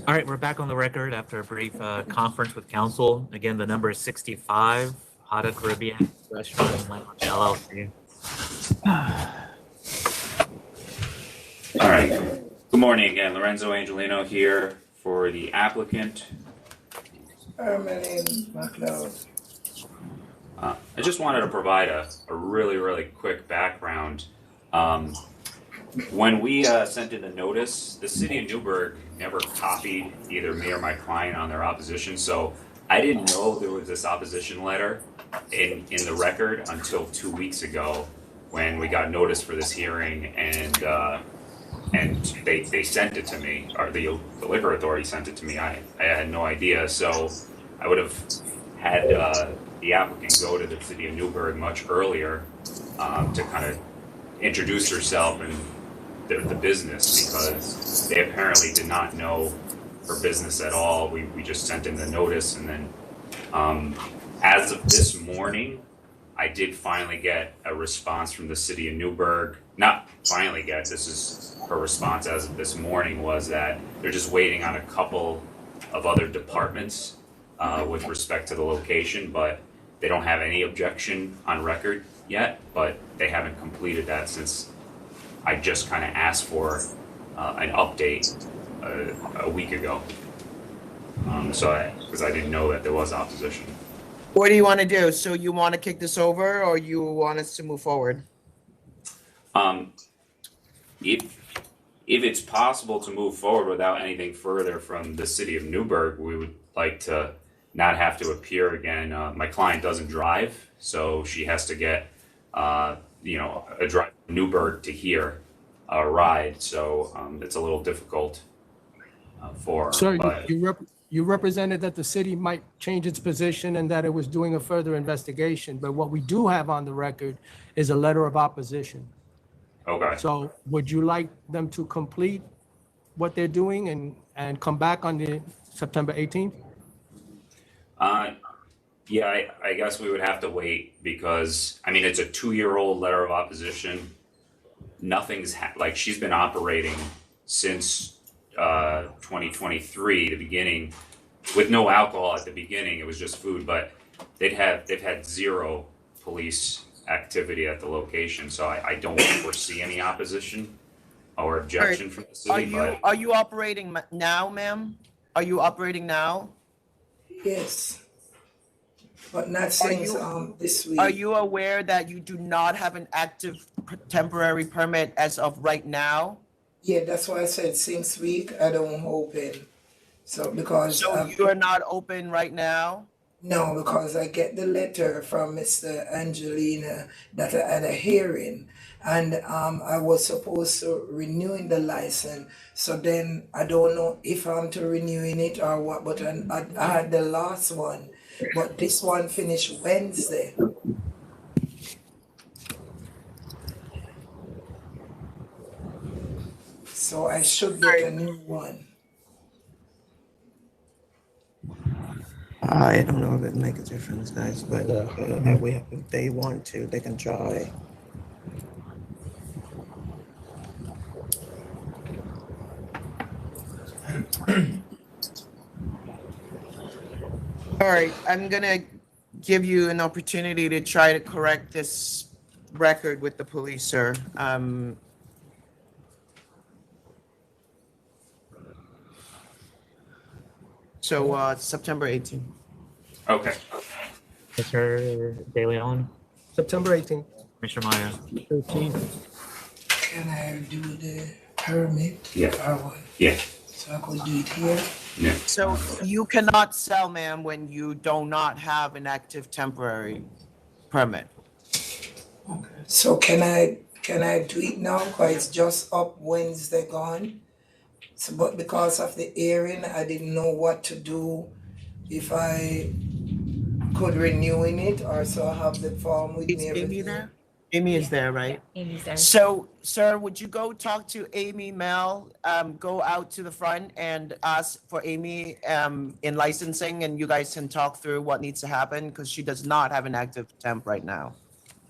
All right, we're back on the record after a brief conference with council. Again, the number is 65, HATTA Caribbean Restaurant and Lounge LLC. All right. Good morning again. Lorenzo Angelino here for the applicant. My name is McLeod. I just wanted to provide a really quick background. When we sent in the notice, the city of Newburgh never copied either me or my client on their opposition, so I didn't know there was this opposition letter in the record until 2 weeks ago when we got notice for this hearing, and they sent it to me, or the liquor authority sent it to me. I had no idea, so I would have had the applicant go to the city of Newburgh much earlier to kind of introduce herself and the business, because they apparently did not know her business at all. We just sent in the notice, and then as of this morning, I did finally get a response from the city of Newburgh. Not finally get, this is her response as of this morning, was that they're just waiting on a couple of other departments with respect to the location, but they don't have any objection on record yet, but they haven't completed that since I just kind of asked for an update a week ago. Because I didn't know that there was opposition. What do you want to do? So you want to kick this over, or you want us to move forward? If it's possible to move forward without anything further from the city of Newburgh, we would like to not have to appear again. My client doesn't drive, so she has to get, a drive from Newburgh to here, a ride. So it's a little difficult for her. Sir, but- you represented that the city might change its position and that it was doing a further investigation, but what we do have on the record is a letter of opposition. Okay. So would you like them to complete what they're doing and come back on the September 18th? Yeah, I guess we would have to wait, because, I mean, it's a 2-year-old letter of opposition. Nothing's, like, she's been operating since 2023, the beginning, with no alcohol at the beginning. It was just food, but they've had zero police activity at the location, so I don't foresee any opposition or objection from the city. Are you operating now, ma'am? Are you operating now? Yes. But not since this week. Are you aware that you do not have an active temporary permit as of right now? Yeah, that's why I said since week I don't open. So because you are not open right now? No, because I get the letter from Mr. Angelina that I had a hearing, and I was supposed to renewing the license. So then I don't know if I'm to renewing it or what, but I had the last one, but this one finished Wednesday. So I should get a new one. I don't know if it makes a difference, guys, but if they want to, they can try. All right, I'm gonna give you an opportunity to try to correct this record with the police, sir. So September 18th. Okay. Mr. DeLeon, September 18th. Commissioner Maya. 13th. Can I do the permit? Yeah. Or what? Yeah. So I could do it here? Yeah. So you cannot sell, ma'am, when you do not have an active temporary permit. So can I do it now? Because it's just up Wednesday gone. So, but because of the hearing, I didn't know what to do, if I could renewing it or so I have the form with me. Is Amy there? Amy is there, right? Amy's there. So, sir, would you go talk to Amy Mel, go out to the front and ask for Amy in licensing, and you guys can talk through what needs to happen, because she does not have an active temp right now.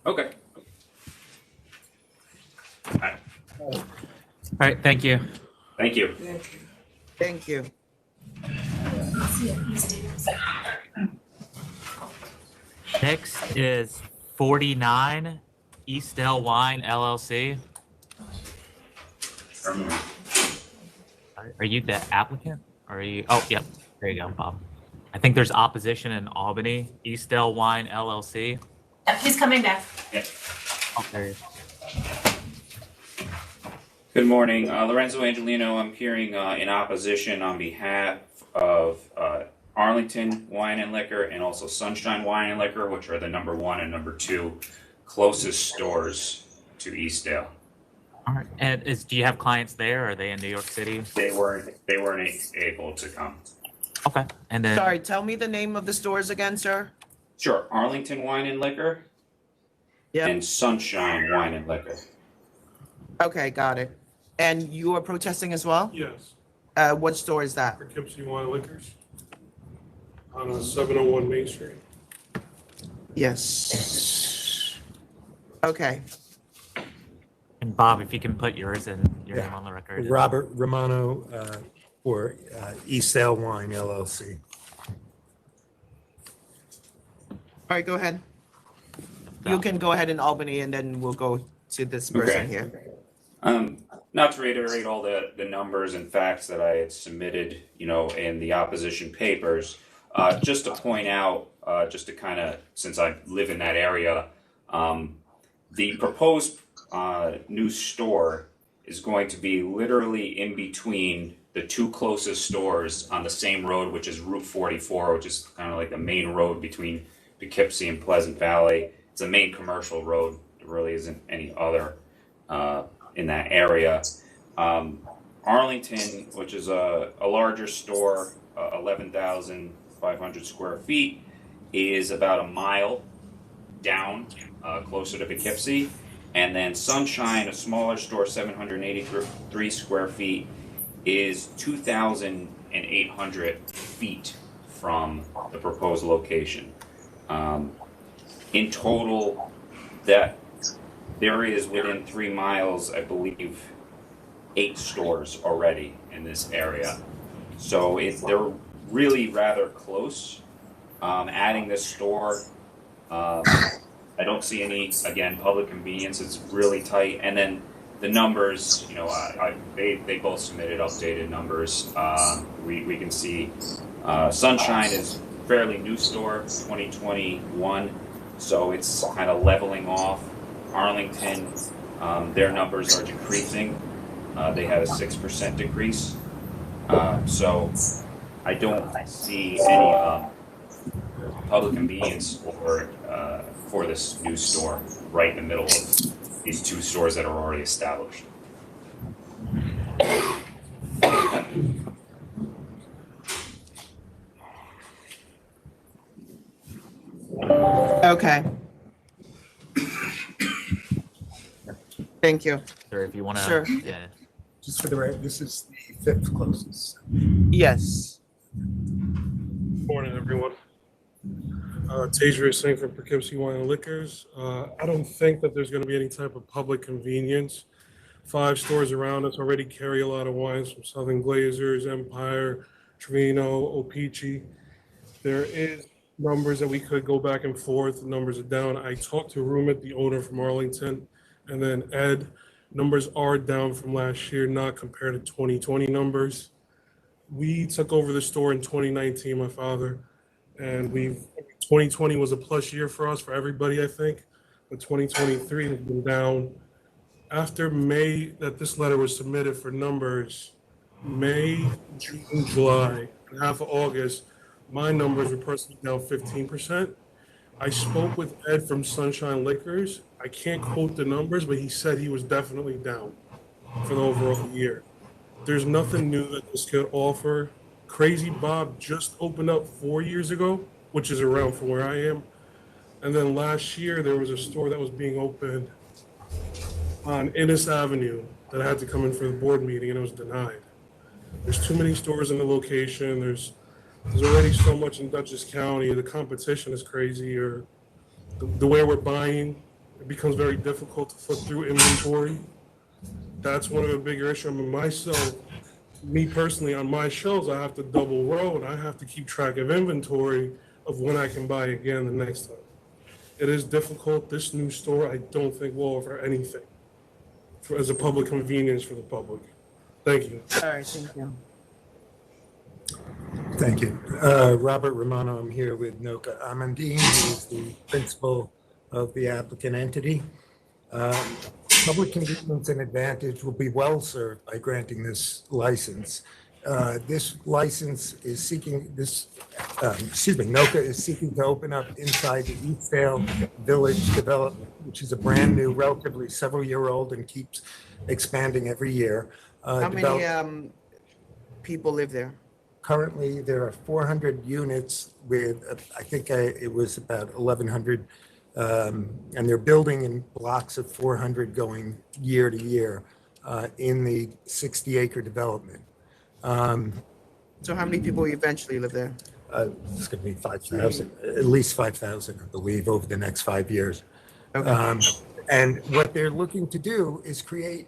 Okay. All right, thank you. Thank you. Thank you. Thank you. Next is 49 EASTDALEWINE LLC. Are you the applicant? Or are you? Oh, yep. There you go, Bob. I think there's opposition in Albany. EASTDALEWINE LLC. Yep, he's coming back. Yeah. Oh, there he is. Good morning, Lorenzo Angelino. I'm appearing in opposition on behalf of Arlington Wine and Liquor and also Sunshine Wine and Liquor, which are the number 1 and number 2 closest stores to Eastdale. All right. And do you have clients there? Are they in New York City? They weren't able to come. Okay. And then Sorry, tell me the name of the stores again, sir. Sure, Arlington Wine and Liquor. Yep. And Sunshine Wine and Liquor. Okay, got it. And you are protesting as well? Yes, What store is that? Poughkeepsie Wine Liquors on 701 Main Street. Yes. Okay. and Bob, if you can put yours and your name on the record. Robert Romano for EASTDALEWINE LLC. All right, go ahead. You can go ahead in Albany and then we'll go to this person Okay. here. Not to reiterate all the numbers and facts that I had submitted, in the opposition papers, just to point out, just to kind of, since I live in that area, the proposed new store is going to be literally in between the two closest stores on the same road, which is Route 44, which is kind of like the main road between Poughkeepsie and Pleasant Valley. It's a main commercial road. There really isn't any other in that area. Arlington, which is a larger store, 11,500 square feet, is about a mile down, closer to Poughkeepsie. And then Sunshine, a smaller store, 783 square feet, is 2,800 feet from the proposed location. In total, that there is within 3 miles, I believe, 8 stores already in this area. So they're really rather close. Adding this store, I don't see any, again, public convenience. It's really tight. And then the numbers, they both submitted updated numbers. We can see Sunshine is fairly new store, 2021. So it's kind of leveling off. Arlington, their numbers are decreasing. They had a 6% decrease. So I don't see any public convenience for this new store right in the middle of these two stores that are already established. Okay. Thank you. Sir, if you want to. Sure. Yeah. Just for the record, this is the 5th closest. Yes. Morning, everyone. Taser is saying from Poughkeepsie Wine and Liquors. I don't think that there's going to be any type of public convenience. 5 stores around us already carry a lot of wines from Southern Glazers, Empire, Trevino, O-Pee-Chee. There is numbers that we could go back and forth. The numbers are down. I talked to Rumit, the owner from Arlington, and then Ed. Numbers are down from last year, not compared to 2020 numbers. We took over the store in 2019, my father, and 2020 was a plus year for us, for everybody, I think. But 2023 has been down. After May, that this letter was submitted for numbers, May, June, July, and half of August, my numbers were personally down 15%. I spoke with Ed from Sunshine Liquors. I can't quote the numbers, but he said he was definitely down for the overall year. There's nothing new that this could offer. Crazy Bob just opened up 4 years ago, which is around from where I am. And then last year, there was a store that was being opened on Innis Avenue that I had to come in for the board meeting, and it was denied. There's too many stores in the location. There's already so much in Dutchess County. The competition is crazy, or the way we're buying, it becomes very difficult to flip through inventory. That's one of the bigger issues. I mean, me personally, on my shelves, I have to double row, and I have to keep track of inventory of when I can buy again the next time. It is difficult. This new store, I don't think will offer anything as a public convenience for the public. Thank you. All right, thank you. Thank you. Robert Romano, I'm here with Noka Amandine, who is the principal of the applicant entity. Public convenience and advantage will be well served by granting this license. This license is seeking NOCA is seeking to open up inside the Eastdale Village development, which is a brand new, relatively several-year-old and keeps expanding every year. How many people live there? Currently, there are 400 units with, I think it was about 1,100, and they're building in blocks of 400 going year to year in the 60-acre development. So how many people eventually live there? It's going to be 5,000, at least 5,000, I believe, over the next 5 years. Okay. And what they're looking to do is create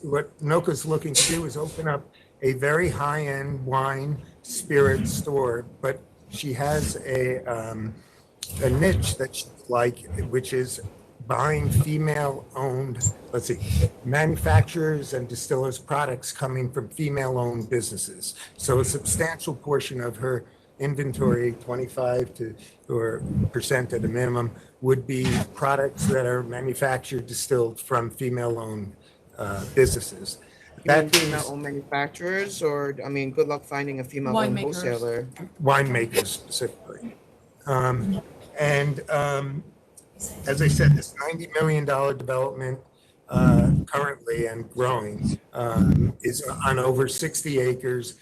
what NOCA's looking to do is open up a very high-end wine spirit store, but she has a niche that she like, which is buying female-owned, manufacturers and distillers products coming from female-owned businesses. So a substantial portion of her inventory, 25% at a minimum, would be products that are manufactured, distilled from female-owned businesses. That female-owned manufacturers, or good luck finding a female-owned wholesaler. Winemakers specifically. As I said, this $90 million development currently and growing is on over 60 acres.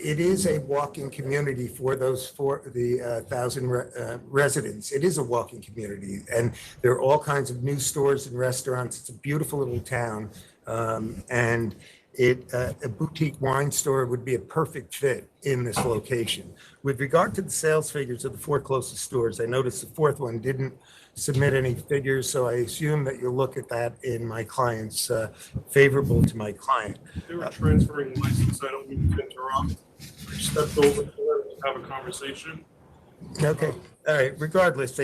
It is a walking community for the 1,000 residents. It is a walking community, and there are all kinds of new stores and restaurants. It's a beautiful little town, and a boutique wine store would be a perfect fit in this location. With regard to the sales figures of the 4 closest stores, I noticed the 4th one didn't submit any figures, so I assume that you'll look at that in my client's favorable to my client. They were transferring license. I don't mean to interrupt. I stepped over to have a conversation. Okay, all right. Regardless,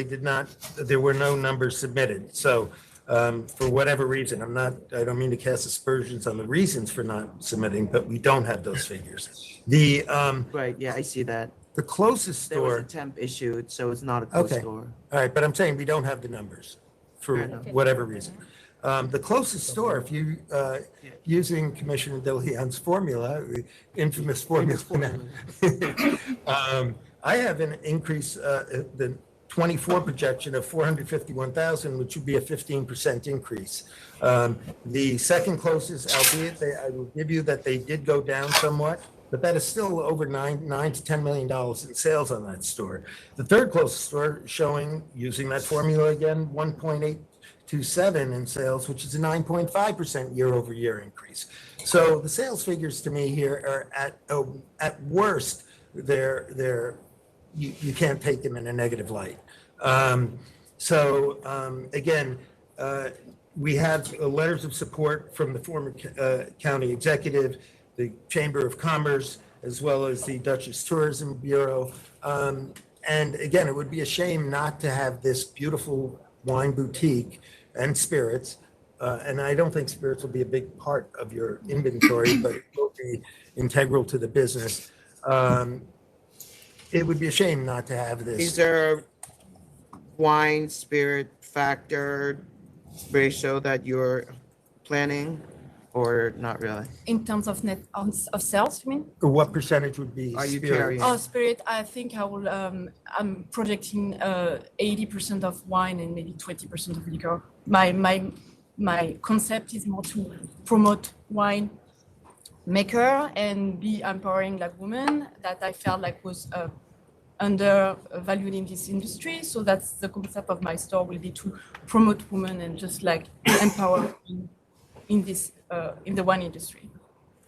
there were no numbers submitted. So for whatever reason, I don't mean to cast aspersions on the reasons for not submitting, but we don't have those figures. Right, yeah, I see that. The closest There was store. a temp issued, so it's not a closed Okay. store. All right, but I'm saying we don't have the numbers for Fair enough. whatever reason. The closest store, if you, using Commissioner DeLeon's formula, the infamous formula, I have an increase, the 24 projection of 451,000, which would be a 15% increase. The second closest, albeit I will give you that they did go down somewhat, but that is still over $9 to $10 million in sales on that store. The third closest store showing, using that formula again, 1.827 in sales, which is a 9.5% year-over-year increase. So the sales figures to me here are at worst, you can't take them in a negative light. Again, we have letters of support from the former county executive, the Chamber of Commerce, as well as the Dutchess Tourism Bureau. And again, it would be a shame not to have this beautiful wine boutique and spirits. And I don't think spirits will be a big part of your inventory, but it will be integral to the business. It would be a shame not to have this. Is there wine spirit factor ratio that you're planning, or not really? In terms of of sales, you mean? What percentage would be Are you spirit? carrying? Oh, spirit, I think I will, I'm projecting 80% of wine and maybe 20% of liquor. My concept is more to promote wine maker and be empowering like women that I felt like was undervalued in this industry. So that's the concept of my store, will be to promote women and just like empower in this in the wine industry.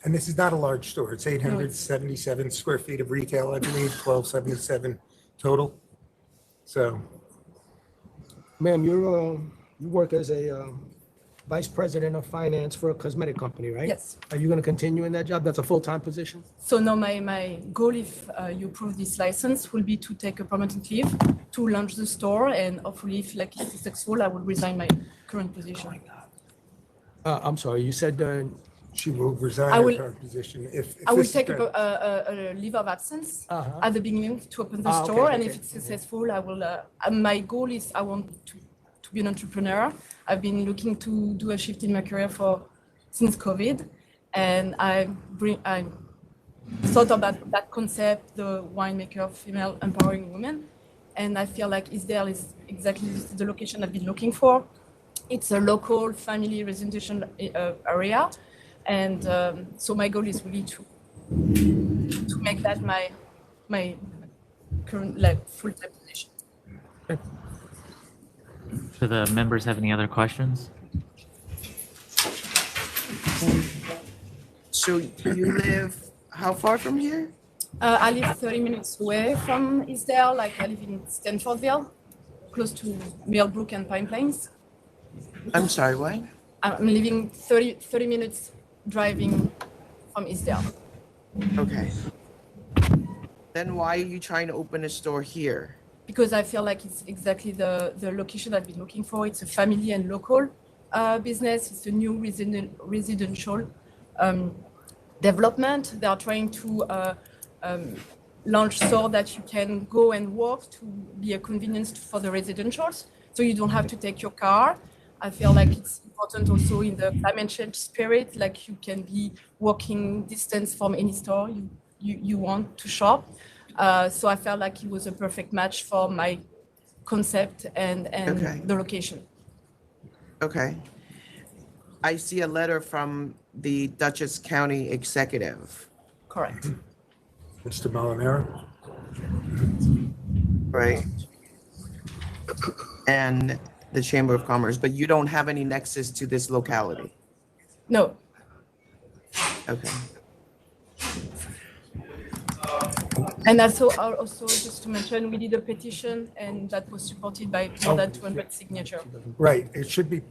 And this is not a large store. It's 877 square feet of retail, I believe, 1277 total. So, Ma'am, you work as a vice president of finance for a cosmetic company, right? Yes. Are you going to continue in that job? That's a full-time position? So now my goal, if you approve this license, will be to take a permanent leave to launch the store, and hopefully, if like it's successful, I will resign my current position. I'm sorry, you said she will resign I will- her position if I will this is take good. a leave of absence at the beginning to open the store, and if it's successful, I will. My goal is I want to be an entrepreneur. I've been looking to do a shift in my career since COVID, and I thought about that concept, the winemaker, female empowering women. And I feel like ISDALE is exactly the location I've been looking for. It's a local family residential area. And so my goal is really to make that my current full-time position. Do the members have any other questions? So you live how far from here? I live 30 minutes away from ISDALE. Like I live in Stanfordville, close to Millbrook and Pine Plains. I'm sorry, what? I'm living 30 minutes driving from ISDALE. Okay. Then why are you trying to open a store here? Because I feel like it's exactly the location I've been looking for. It's a family and local business. It's a new residential development. They are trying to launch store that you can go and walk to be a convenience for the residentials. So you don't have to take your car. I feel like it's important also in the climate change spirit, like you can be walking distance from any store you want to shop. So I felt like it was a perfect match for my concept and Okay. the location. Okay. I see a letter from the Dutchess County Executive. Correct. Mr. Molinaro? Right. And the Chamber of Commerce, but you don't have any nexus to this locality? No. Okay. And also just to mention, we did a petition and that was supported by more than 200 signatures. Right, it should be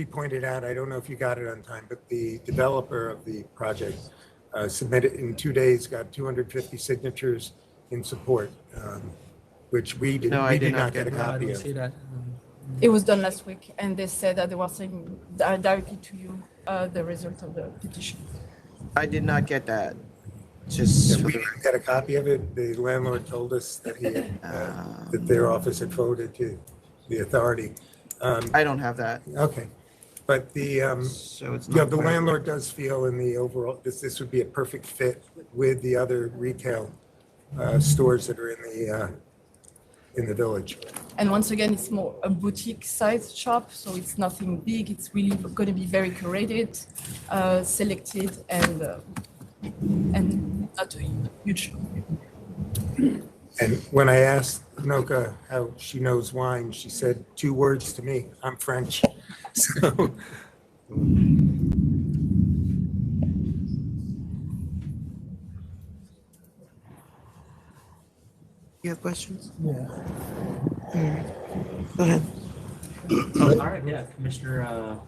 pointed out, I don't know if you got it on time, but the developer of the project submitted in 2 days, got 250 signatures in support, which we did not get a copy of. It was done last week and they said that they were saying directly to you the result of the petition. I did not get that. We didn't get a copy of it. The landlord told us that that their office had forwarded to the authority. I don't have that. Okay, but So it's yeah, not the part of- landlord does feel in the overall, this would be a perfect fit with the other retail stores that are in the village. And once again, it's more a boutique size shop, so it's nothing big. It's really going to be very curated, selected, and not a huge shop. And when I asked Noka how she knows wine, she said 2 words to me, I'm French. So, You have questions? Yeah. Go ahead. All right, yeah, Commissioner,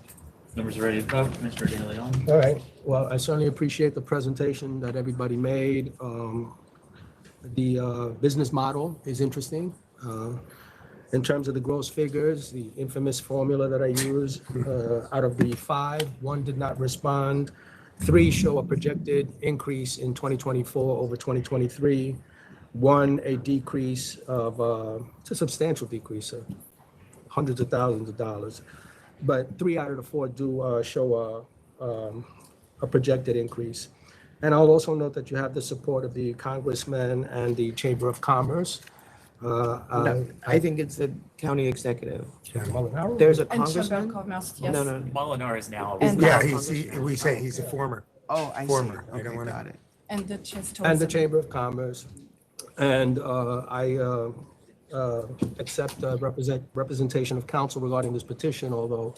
members are ready to vote. Commissioner De Leon. All right, well, I certainly appreciate the presentation that everybody made. The business model is interesting. In terms of the gross figures, the infamous formula that I use, out of the 5, 1 did not respond. 3 show a projected increase in 2024 over 2023. 1, a decrease of, it's a substantial decrease of hundreds of thousands of dollars. But 3 out of the 4 do show a projected increase. And I'll also note that you have the support of the congressman and the Chamber of Commerce. No, I think it's the county executive. Molinaro? There's a And Chamber of congressman? Commerce, yes. No. Molinar is now. And- yeah, we say he's a former. Oh, I see. Former. I Okay, don't wanna- got it. And the Chester. And the Chamber of Commerce. And I accept representation of counsel regarding this petition, although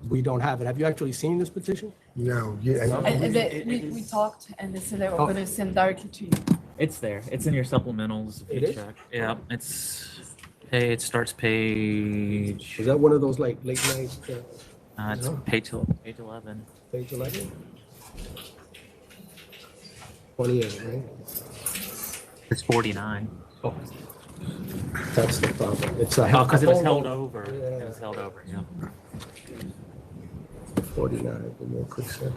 we don't have it. Have you actually seen this petition? No, We talked and they said they were Oh. going to send directly to you. It's there. It's in your supplementals. If It you is? check. Yeah, it starts page. Is that one of those like late night? It's No. page 11. Page 11? 28, right? It's 49. Oh, that's the problem. It's a Oh, because it was held holdover. over. It Yeah. was held over, yeah. 49, give me a quick second.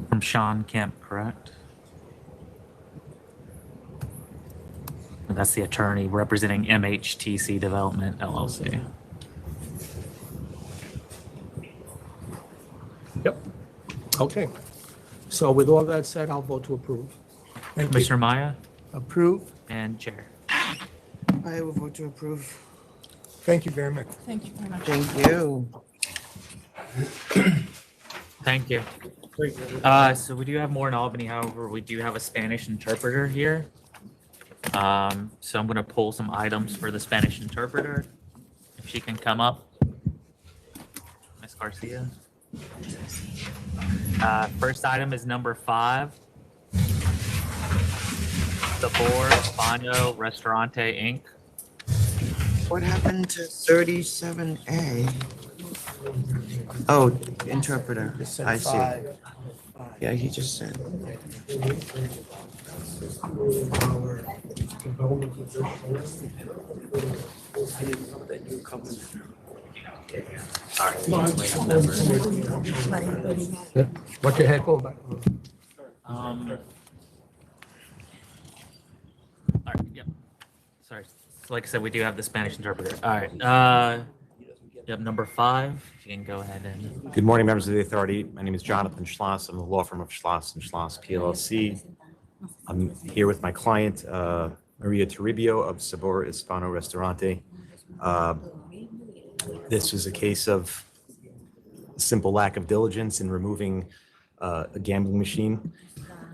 From Sean Kemp, correct? And that's the attorney representing MHTC Development LLC. Okay. So with all that said, I'll vote to approve. Commissioner Maya Approve. and Chair. I will vote to approve. Thank you very much. Thank you very much. Thank you. Thank you. So we do have more in Albany, however, we do have a Spanish interpreter here. So I'm gonna pull some items for the Spanish interpreter. If she can come up. Ms. Garcia. First item is number 5. SABOR ISPANO Restaurante Inc. What happened to 37A? Oh, interpreter. I see. Yeah, he just said. Sorry. What's your head going back? All right, yep. Sorry. So like I said, we do have the Spanish interpreter. All right. Yep, number 5. You can go ahead and. Good morning, members of the authority. My name is Jonathan Schloss. I'm the law firm of Schloss and Schloss PLLC. I'm here with my client, Maria Toribio of SABOR ISPANO Restaurante. This was a case of simple lack of diligence in removing a gambling machine.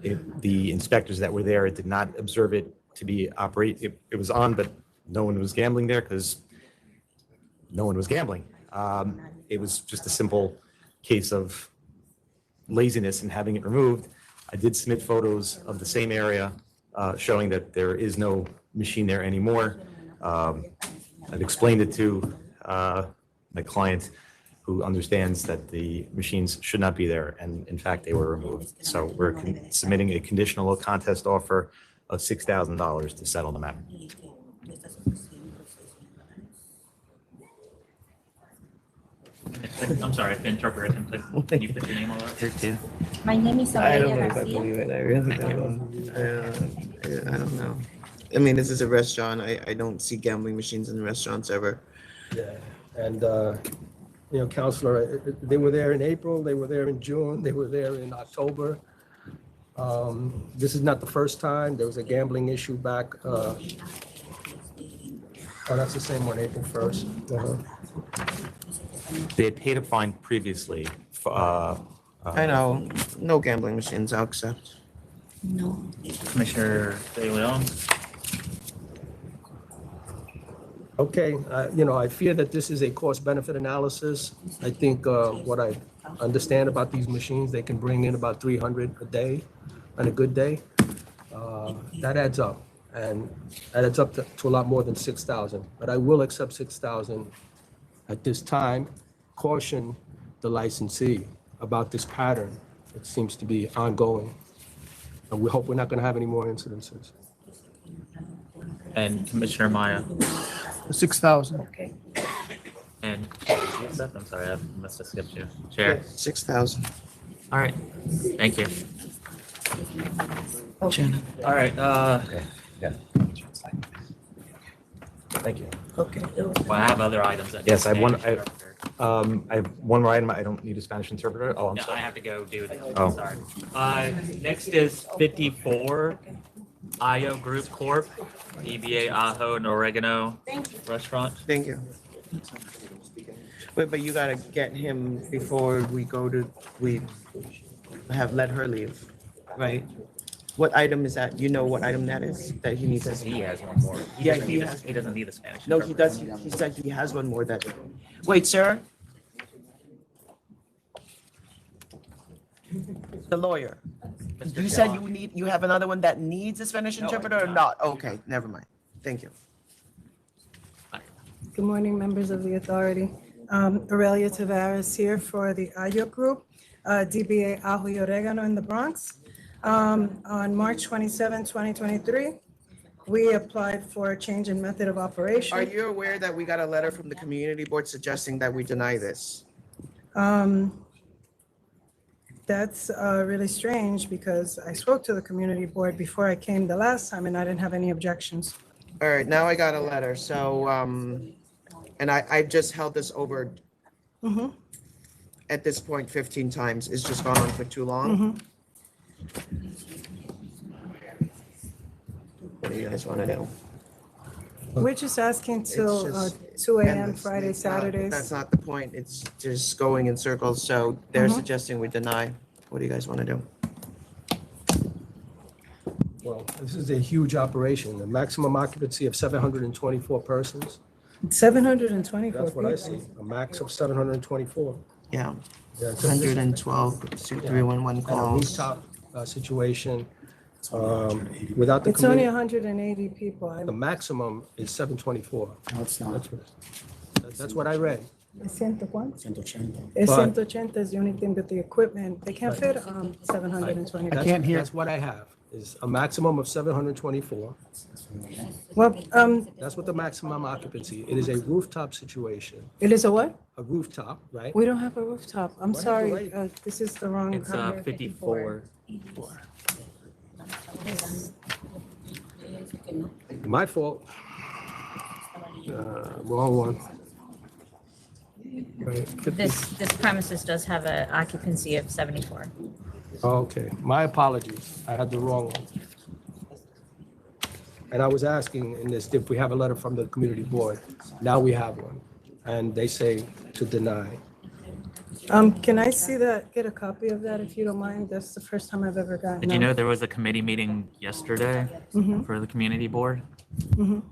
The inspectors that were there did not observe it to be it was on, but no one was gambling there because no one was gambling. It was just a simple case of laziness in having it removed. I did submit photos of the same area showing that there is no machine there anymore. I've explained it to my client, who understands that the machines should not be there, and in fact, they were removed. So we're submitting a conditional contest offer of $6,000 to settle the matter. I'm sorry, if the interpreter can you put your name on there too? My name is I don't Amelia know if I Garcia. believe it. I really don't. I don't know. I mean, this is a restaurant. I don't see gambling machines in restaurants ever. Yeah, and, you know, Counselor, they were there in April, they were there in June, they were there in October. This is not the first time. There was a gambling issue back, oh, that's the same one, April 1st. They had paid a fine previously. I know. No gambling machines, I'll accept. No. Commissioner De Leon. Okay, you know, I fear that this is a cost-benefit analysis. I think what I understand about these machines, they can bring in about 300 a day on a good day. That adds up, and that adds up to a lot more than 6,000. But I will accept 6,000 at this time. Caution the licensee about this pattern. It seems to be ongoing. And we hope we're not going to have any more incidences. And Commissioner Maya. 6,000. Okay. And I'm sorry, I must have skipped you. Chair. 6,000. All right. Thank you. Shannon. All right. Yeah. Thank you. Okay. Well, I have other items. That Yes, I have one. Spanish interpreter. I have one more item. I don't need a Spanish interpreter. Oh, I'm No, I sorry. have to go do it. Oh. Sorry. Next is 54, IO Group Corp., DBA Ajo and Oregano Restaurant. Thank you. Wait, but you gotta get him before we let her leave, right? What item is that? You know what item that is that he needs? Says he has one more. Yeah, He doesn't need the Spanish. No, he does. He said he has one more that. Wait, sir. The lawyer. Mr. You said John. you have another one that needs a Spanish interpreter or not? Okay, never mind. Thank you. Good morning, members of the authority. Aurelia Tavares here for the IO Group, DBA Ajo y Oregano in the Bronx. On March 27, 2023, we applied for a change in method of operation. Are you aware that we got a letter from the community board suggesting that we deny this? That's really strange because I spoke to the community board before I came the last time and I didn't have any objections. All right, now I got a letter, so, and I just held this over. at this point 15 times. It's just gone on for too long. What do you guys want to do? We're just asking till It's just 2 a.m. endless. Friday, It's not- Saturdays. That's not the point. It's just going in circles. So they're Mhm. suggesting we deny. What do you guys want to do? Well, this is a huge operation, the maximum occupancy of 724 persons. 724 That's what I people. see, a max of 724. Yeah. Yeah, it's 112 311 And a calls. rooftop situation, without the It's only community, 180 people. the maximum is 724. No, it's not. That's what I read. ¿Es 100 180. Es But- 180 is the only thing with the equipment. They can't fit 720. I can't hear. That's what I have, is a maximum of 724. Well, That's what the maximum occupancy, it is a rooftop situation, it is a what? a rooftop, right? We don't have a rooftop. I'm What sorry, happened, right? this is the wrong. It's 54. My fault. Wrong one. Right, 50 This premises does have an occupancy of 74. Okay, my apologies. I had the wrong one. And I was asking in this, if we have a letter from the community board. Now we have one. And they say to deny. Can I see that, get a copy of that if you don't mind? That's the first time I've ever gotten. Did you know there was a committee meeting yesterday Mhm. for the community board? Mhm.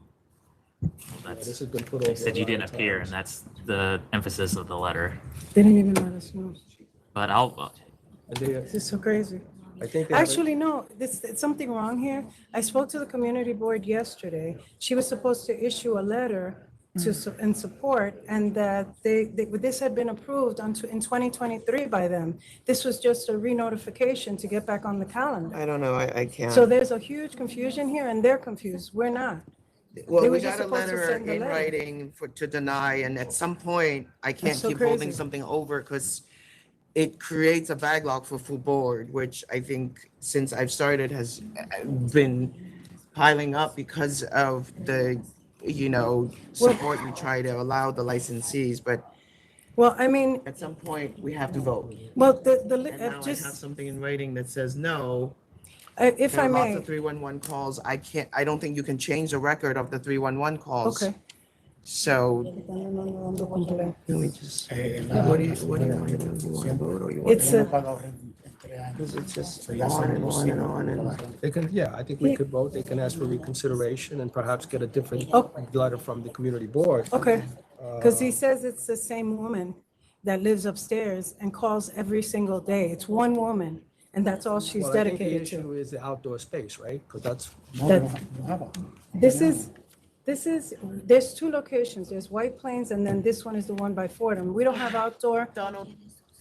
That's, This has been put they over said a you lot didn't of appear, times. and that's the emphasis of the letter. They didn't even let us know. But I'll, And they- This is so crazy. I think they have a- Actually, no, it's something wrong here. I spoke to the community board yesterday. She was supposed to issue a letter to, in support, and that this had been approved in 2023 by them. This was just a re-notification to get back on the calendar. I don't know. I can't. So there's a huge confusion here, and they're confused. We're not. Well, They we were just got a supposed to letter send the in letter. writing to deny, and at some point, I can't so keep holding crazy. something over because it creates a backlog for full board, which I think since I've started has been piling up because of the, support we try to allow the licensees, but Well, I mean, at some point, we have to vote. well, And now I have just, something in writing that says no. if There I are lots may, of 311 calls. I don't think you can change the record of the 311 calls. okay. So let me just, what do you want to do? You want to vote or you want It's to? a, Because it's just on and on and on and. They can, yeah, I think we could vote. They can ask for reconsideration and perhaps get a different letter from the community board. okay, because he says it's the same woman that lives upstairs and calls every single day. It's one woman, and that's all she's Well, I think dedicated the to. issue is the outdoor space, right? Because that's, This is, there's two locations. There's White Plains, and then this one is the one by Fordham. We don't have outdoor. Donald,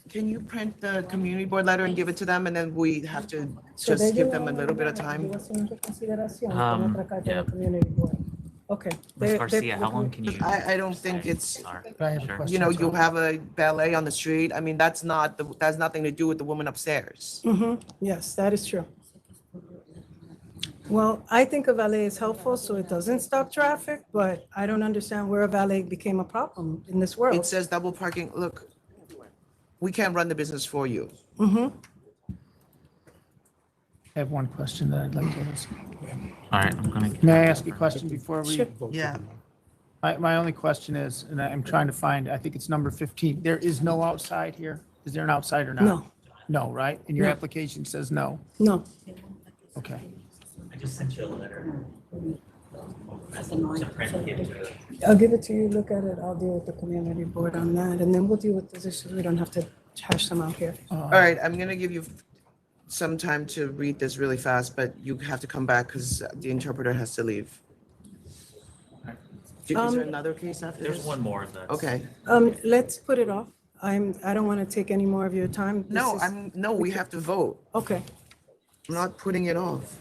can you print the community board letter and give it to them, and then we have to So they just give do them a want little bit of to time? give us una reconsideración con Um, otra carta del yeah. community board. Okay. Ms. They're- Garcia, how long can you? I don't think it's, Sorry. Sure. you have a ballet on the street. I mean, that's nothing to do with the woman upstairs. Yes, that is true. Well, I think a valet is helpful, so it doesn't stop traffic, but I don't understand where a valet became a problem in this world. It says double parking. Look, we can't run the business for you. Mhm. I have one question that I'd like to ask. All right, I'm gonna. May I ask a question before we? Sure. Yeah. My only question is, and I'm trying to find, I think it's number 15. There is no outside here? Is there an outside or not? No. No, right? And your No. application says no? No. Okay. I just sent you a letter. I'll give it to you, look at it, I'll deal with the community board on that, and then we'll deal with those issues. We don't have to hash them out here. All right, I'm gonna give you some time to read this really fast, but you have to come back because the interpreter has to leave. Is there another case after this? There's one more that's. Okay. Let's put it off. I don't want to take any more of your time. No, This is- we have to vote. Okay. I'm not putting it off.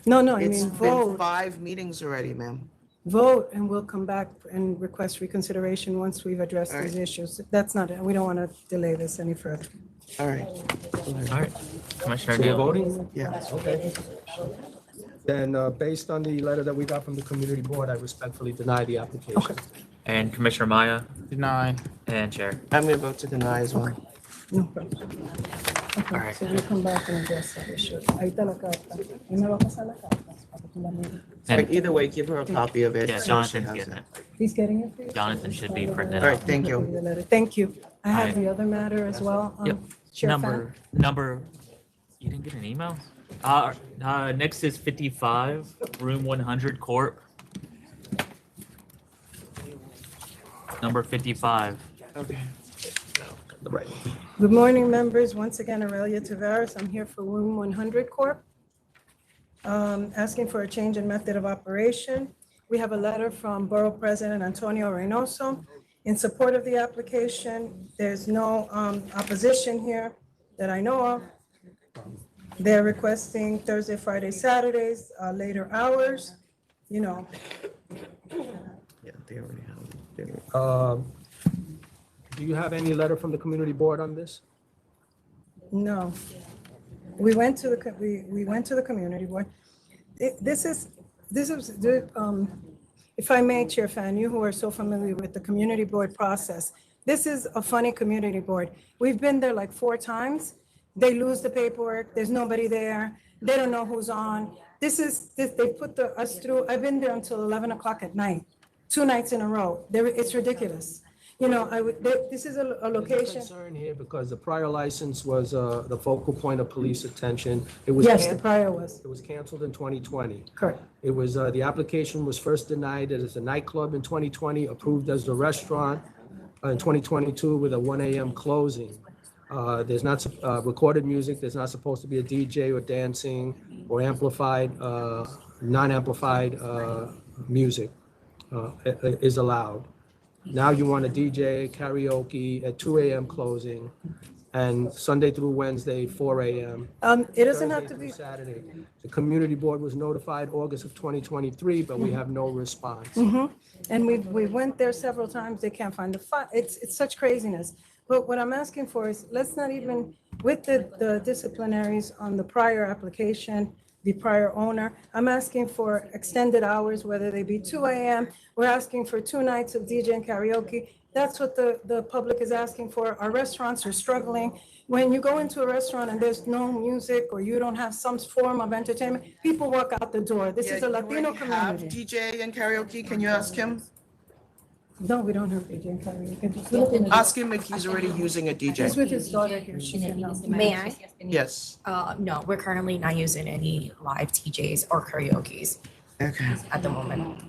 No, I It's mean, been vote, 5 meetings already, ma'am. vote, and we'll come back and request reconsideration once we've addressed All these right. issues. That's not, we don't want to delay this any further. All right. All right, Commissioner so you're Neal. voting? Yeah. Okay. Then, based on the letter that we got from the community board, I respectfully deny the application. And Commissioner Maya Deny. and Chair. I'm gonna vote to deny as well. No problem. Okay, All right. so we'll come back and address that issue. Ahí está la carta. Y me va a pasar la carta para que tú la mires. But either way, give her a copy of it. Yeah, so she Jonathan's has getting it. it. He's getting it for you? Jonathan should be printing it All out. right, thank you. Thank you. I have Alright. the other matter as well. Yep. Chair Fan? Number, you didn't get an email? Next is 55, room 100 Corp. Number 55. Okay. Right. Good morning, members. Once again, Aurelia Tavares. I'm here for Room 100 Corp. Asking for a change in method of operation. We have a letter from Borough President Antonio Reynoso in support of the application. There's no opposition here that I know of. They're requesting Thursday, Friday, Saturdays, later hours, you know. Yeah, they already have it. Do you have any letter from the community board on this? No. We went to the, we went to the community board. This is, if I may, Chair Fan, you who are so familiar with the community board process, this is a funny community board. We've been there like 4 times. They lose the paperwork. There's nobody there. They don't know who's on. They put us through, I've been there until 11 o'clock at night, 2 nights in a row. It's ridiculous. You know, this is a location. Concern here because the prior license was the focal point of police attention. It was Yes, the prior was. It was canceled in 2020. Correct. It was, the application was first denied as a nightclub in 2020, approved as the restaurant in 2022 with a 1 a.m. closing. There's not recorded music. There's not supposed to be a DJ or dancing or amplified, non-amplified music is allowed. Now you want a DJ, karaoke at 2 a.m. closing, and Sunday through Wednesday, 4 a.m. It doesn't have Thursday to be. through Saturday. The community board was notified August of 2023, but we have no response. And we went there several times. They can't find the file. It's such craziness. But what I'm asking for is, let's not even, with the disciplinaries on the prior application, the prior owner, I'm asking for extended hours, whether they be 2 a.m. We're asking for 2 nights of DJ and karaoke. That's what the public is asking for. Our restaurants are struggling. When you go into a restaurant and there's no music or you don't have some form of entertainment, people walk out the door. This is a Latino community. DJ and karaoke, can you ask him? No, we don't have DJ and karaoke. Ask him if he's already using a DJ. He's with his daughter here. She can know. May I? Yes. No, we're currently not using any live TJs or karaoke's Okay. at the moment.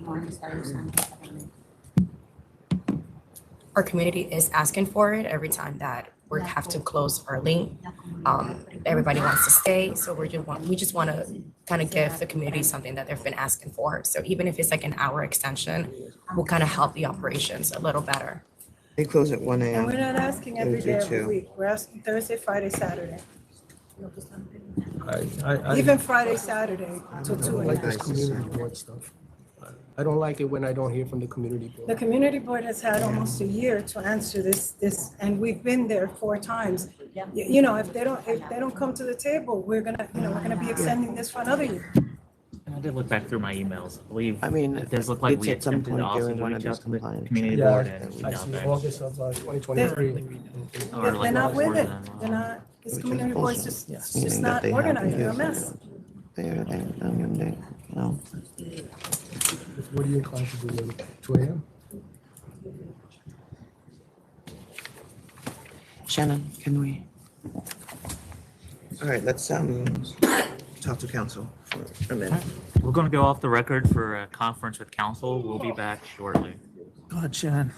Our community is asking for it every time that we have to close early. Everybody wants to stay, so we just want to kind of give the community something that they've been asking for. So even if it's like an hour extension, we'll kind of help the operations a little better. They close at 1 And a.m. we're not asking every They do day of the too. week. We're asking Thursday, Friday, Saturday. I Even Friday, Saturday till 2 don't like this a.m. community board stuff. I don't like it when I don't hear from the community board. The community board has had almost a year to answer this, and we've been there 4 times. You know, if they don't come to the table, we're gonna be extending this for another year. I did look back through my emails. I believe I mean, it does look like it's we at some attempted point also during to one of reach these out to the compliance community Yeah, board and we I got see back. August of 2023. Or like They're not before with it. then. They're not, this Which is community board's bullshit. just Meaning that not they have organized. They're a to mess. No. What are you inclined to do, Lynn? 2 a.m.? Shannon, can we? All right, let's talk to council for a minute. We're going to go off the record for a conference with council. We'll be back shortly. Go ahead, Shannon.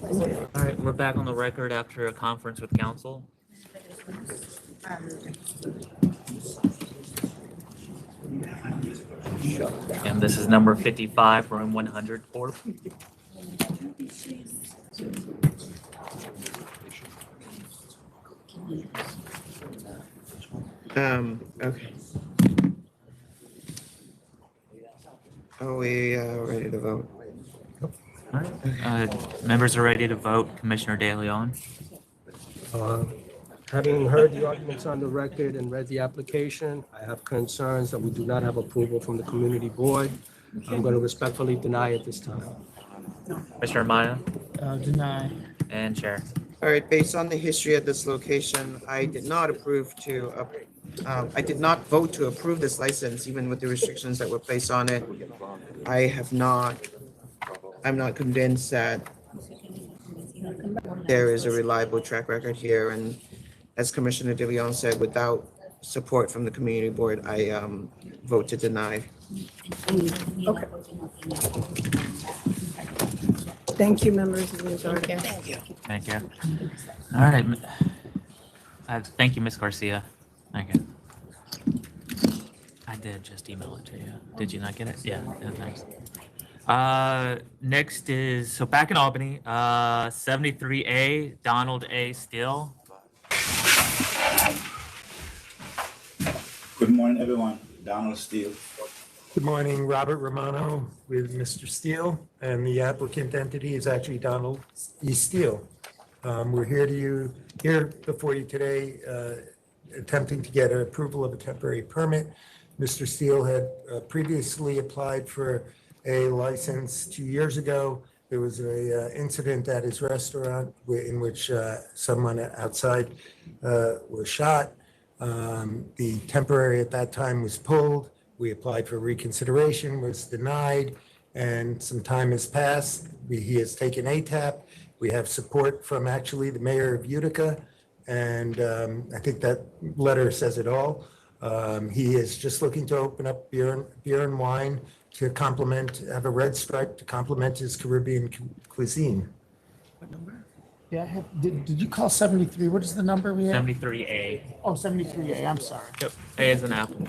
All right, we're back on the record after a conference with council. And this is number 55, room 100, CORP. Okay. Are we ready to vote? All right, members are ready to vote. Commissioner De Leon. Having heard the arguments on the record and read the application, I have concerns that we do not have approval from the community board. I'm going to respectfully deny it this time. Commissioner Maya Deny. and Chair. All right, based on the history of this location, I did not I did not vote to approve this license, even with the restrictions that were placed on it. I'm not convinced that there is a reliable track record here, and as Commissioner De Leon said, without support from the community board, I vote to deny. Okay. Thank you, members of the majority. Thank you. All right. Thank you, Ms. Garcia. Thank you. I did just email it to you. Did you not get it? Yeah, thanks. Next is, so back in Albany, 73A, Donald A. Steele. Good morning, everyone. Donald Steele. Good morning, Robert Romano with Mr. Steele, and the applicant entity is actually Donald E. Steele. We're here before you today, attempting to get an approval of a temporary permit. Mr. Steele had previously applied for a license 2 years ago. There was an incident at his restaurant in which someone outside was shot. The temporary at that time was pulled. We applied for reconsideration, was denied, and some time has passed. He has taken ATAP. We have support from actually the mayor of Utica, and I think that letter says it all. He is just looking to open up beer and wine to have a red stripe to complement his Caribbean cuisine. What number? Yeah, did you call 73? What is the number we have? 73A. Oh, 73A, I'm sorry. Yep, A is an apple.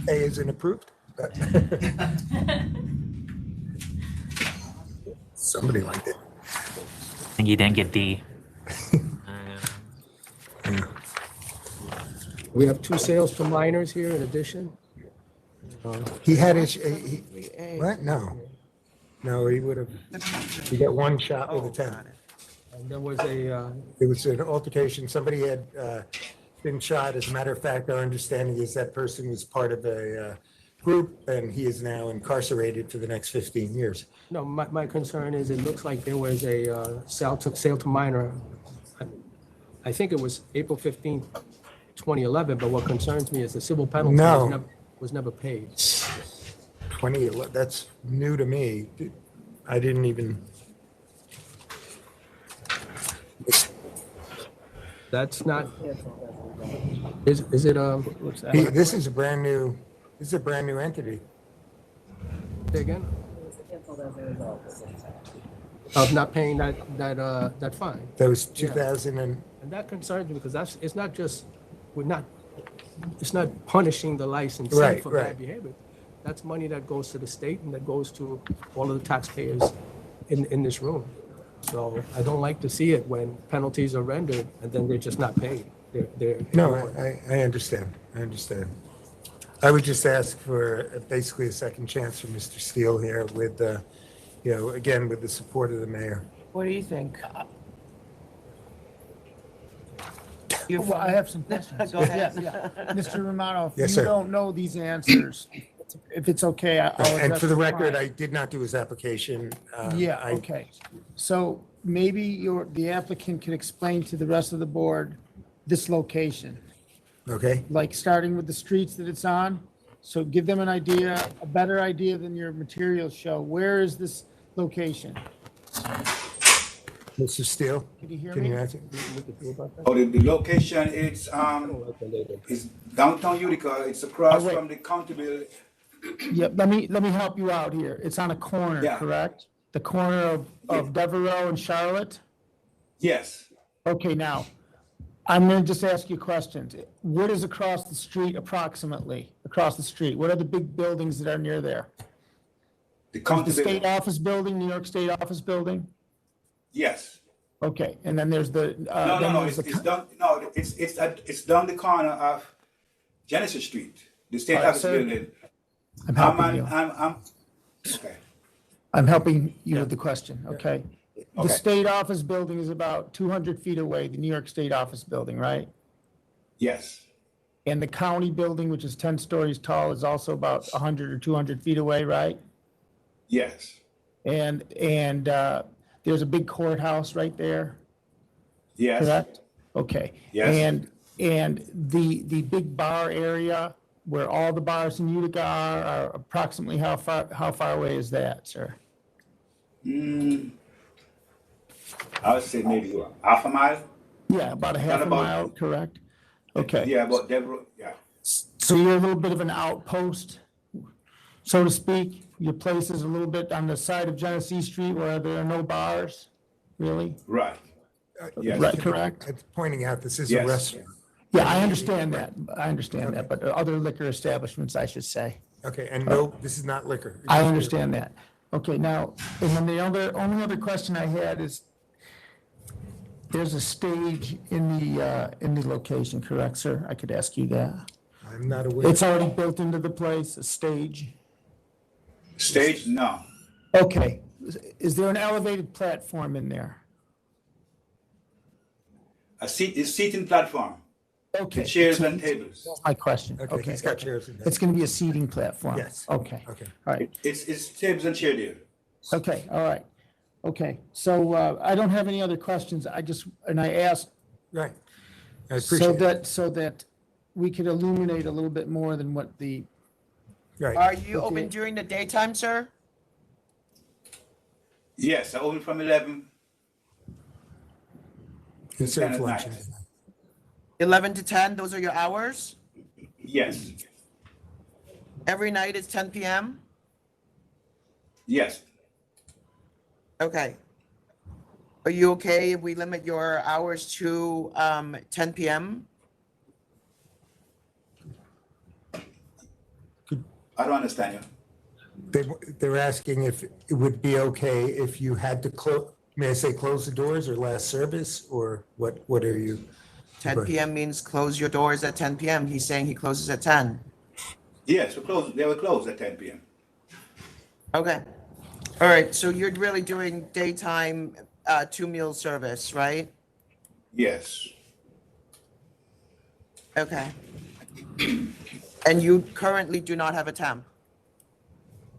A is in approved? Somebody liked it. I think you didn't get D. We have 2 sales to minors here in addition. He had what? No, he would have, he got 1 shot with a 10. And there was a, It was an altercation. Somebody had been shot. As a matter of fact, our understanding is that person was part of a group, and he is now incarcerated for the next 15 years. no, my concern is it looks like there was a sale to minor. I think it was April 15th, 2011, but what concerns me is the civil penalty was never paid. 2011, that's new to me. I didn't even. That's not, is it, what's that? This is a brand new entity. Say again? Of not paying that fine. That was 2000 And that concerns me because it's not just, it's not punishing the licensee Right, for right. bad behavior. That's money that goes to the state and that goes to all of the taxpayers in this room. So I don't like to see it when penalties are rendered and then they're just not paid. They're No, I understand. I would just ask for basically a second chance for Mr. Steele here with, again, with the support of the mayor. What do you think? Well, I have some questions. Go ahead. Yeah. Mr. Romano, if Yes, you sir. don't know these answers, if it's okay, I'll And address for the the record, client. I did not do his application. Yeah, okay. So maybe the applicant can explain to the rest of the board this location, Okay, like starting with the streets that it's on. So give them an idea, a better idea than your materials show. Where is this location? Mr. Steele, Can you hear can me? you answer? Oh, the location, it's downtown Utica. It's across from the county building. Yeah, let me help you out here. It's on a corner, Yeah. correct? the corner of Devereux and Charlotte? Yes. Okay, now, I'm gonna just ask you questions. What is across the street approximately, across the street? What are the big buildings that are near there? The Is county the state building. office building, New York State office building? Yes. Okay, and then there's the. No, it's down the corner of Genesis Street, the state All right, office sir. building. I'm helping you. Okay. I'm helping you with the question, okay? The Okay. state office building is about 200 feet away, the New York State office building, right? Yes. And the county building, which is 10 stories tall, is also about 100 or 200 feet away, right? Yes. And there's a big courthouse right there, Yes. correct? Okay. Yes. And the big bar area where all the bars in Utica are approximately how far away is that, sir? I would say maybe half a mile. Yeah, about a half a about- mile, correct? Okay. Yeah, about Devereux, yeah. So you're a little bit of an outpost, so to speak? Your place is a little bit on the side of Genesee Street where there are no bars, really? Right. Yes. Right, correct? It's pointing out this is a Yes. restaurant. Yeah, I understand that, but other liquor establishments, I should say. Okay, and no, this is not liquor. I understand that. Okay, now, and then the only other question I had is, there's a stage in the location, correct, sir? I could ask you that. I'm not aware. It's already built into the place, a stage? Stage? No. Okay. Is there an elevated platform in there? A seating platform. Okay. The chairs and tables. That's my question. Okay, he's got chairs and It's going to be a seating platform? Yes. Okay. Okay. All right. It's tables and chair there. Okay, all right. Okay, so I don't have any other questions. I asked Right. I so appreciate it. that we could illuminate a little bit more than what the. Right. Are you open during the daytime, sir? Yes, I open from 11. You serve 10 at lunch. night. 11 to 10, those are your hours? Yes. Every night is 10 p.m.? Yes. Okay. Are you okay if we limit your hours to 10 p.m.? I don't understand you. They're asking if it would be okay if you had to close, may I say close the doors or last service, or what are you? 10 p.m. means close your doors at 10 p.m. He's saying he closes at 10. Yes, they were closed at 10 p.m. Okay. All right, so you're really doing daytime 2-meal service, right? Yes. Okay. And you currently do not have a temp?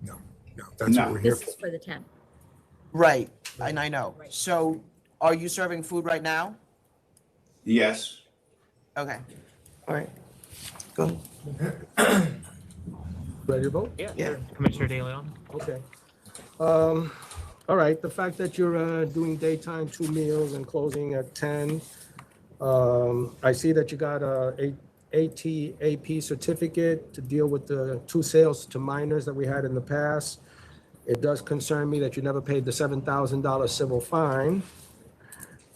No, that's what we're here This for. is for the 10. Right, and I know. So are you serving food right now? Yes. Okay. All right. Go. Ready to vote? Yeah. Commissioner De Leon? Okay. All right, the fact that you're doing daytime 2 meals and closing at 10, I see that you got a ATAP certificate to deal with the 2 sales to minors that we had in the past. It does concern me that you never paid the $7,000 civil fine.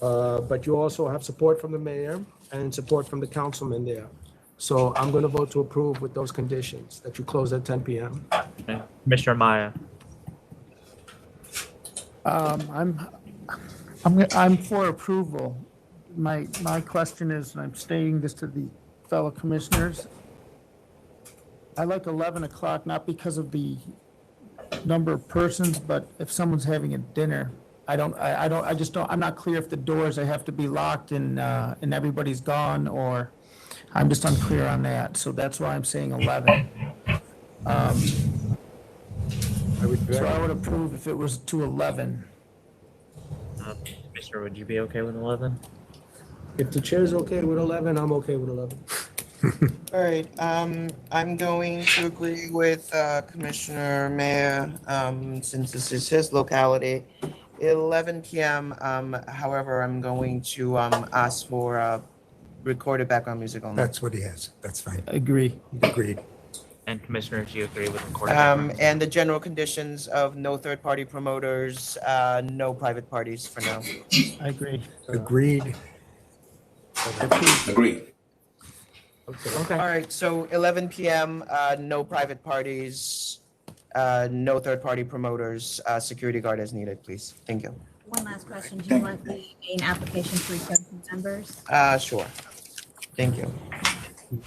But you also have support from the mayor and support from the councilman there. So I'm going to vote to approve with those conditions, that you close at 10 p.m. Okay. Commissioner Maya? I'm for approval. My question is, and I'm stating this to the fellow commissioners, I like 11 o'clock, not because of the number of persons, but if someone's having a dinner, I'm not clear if the doors, they have to be locked and everybody's gone, or I'm just unclear on that. So that's why I'm saying 11. So I would approve if it was to 11. Commissioner, would you be okay with 11? If the chair's okay with 11, I'm okay with 11. All right, I'm going to agree with Commissioner Mayor, since this is his locality. 11 p.m., however, I'm going to ask for recorded background music only. That's what he has. That's fine. Agree. Agreed. And commissioners, you agree with recording? And the general conditions of no third-party promoters, no private parties for now. I agree. Agreed. Agreed. All right, so 11 p.m., no private parties, no third-party promoters, security guard as needed, please. Thank you. One last question. Do you want the main application to return to members? Sure. Thank you.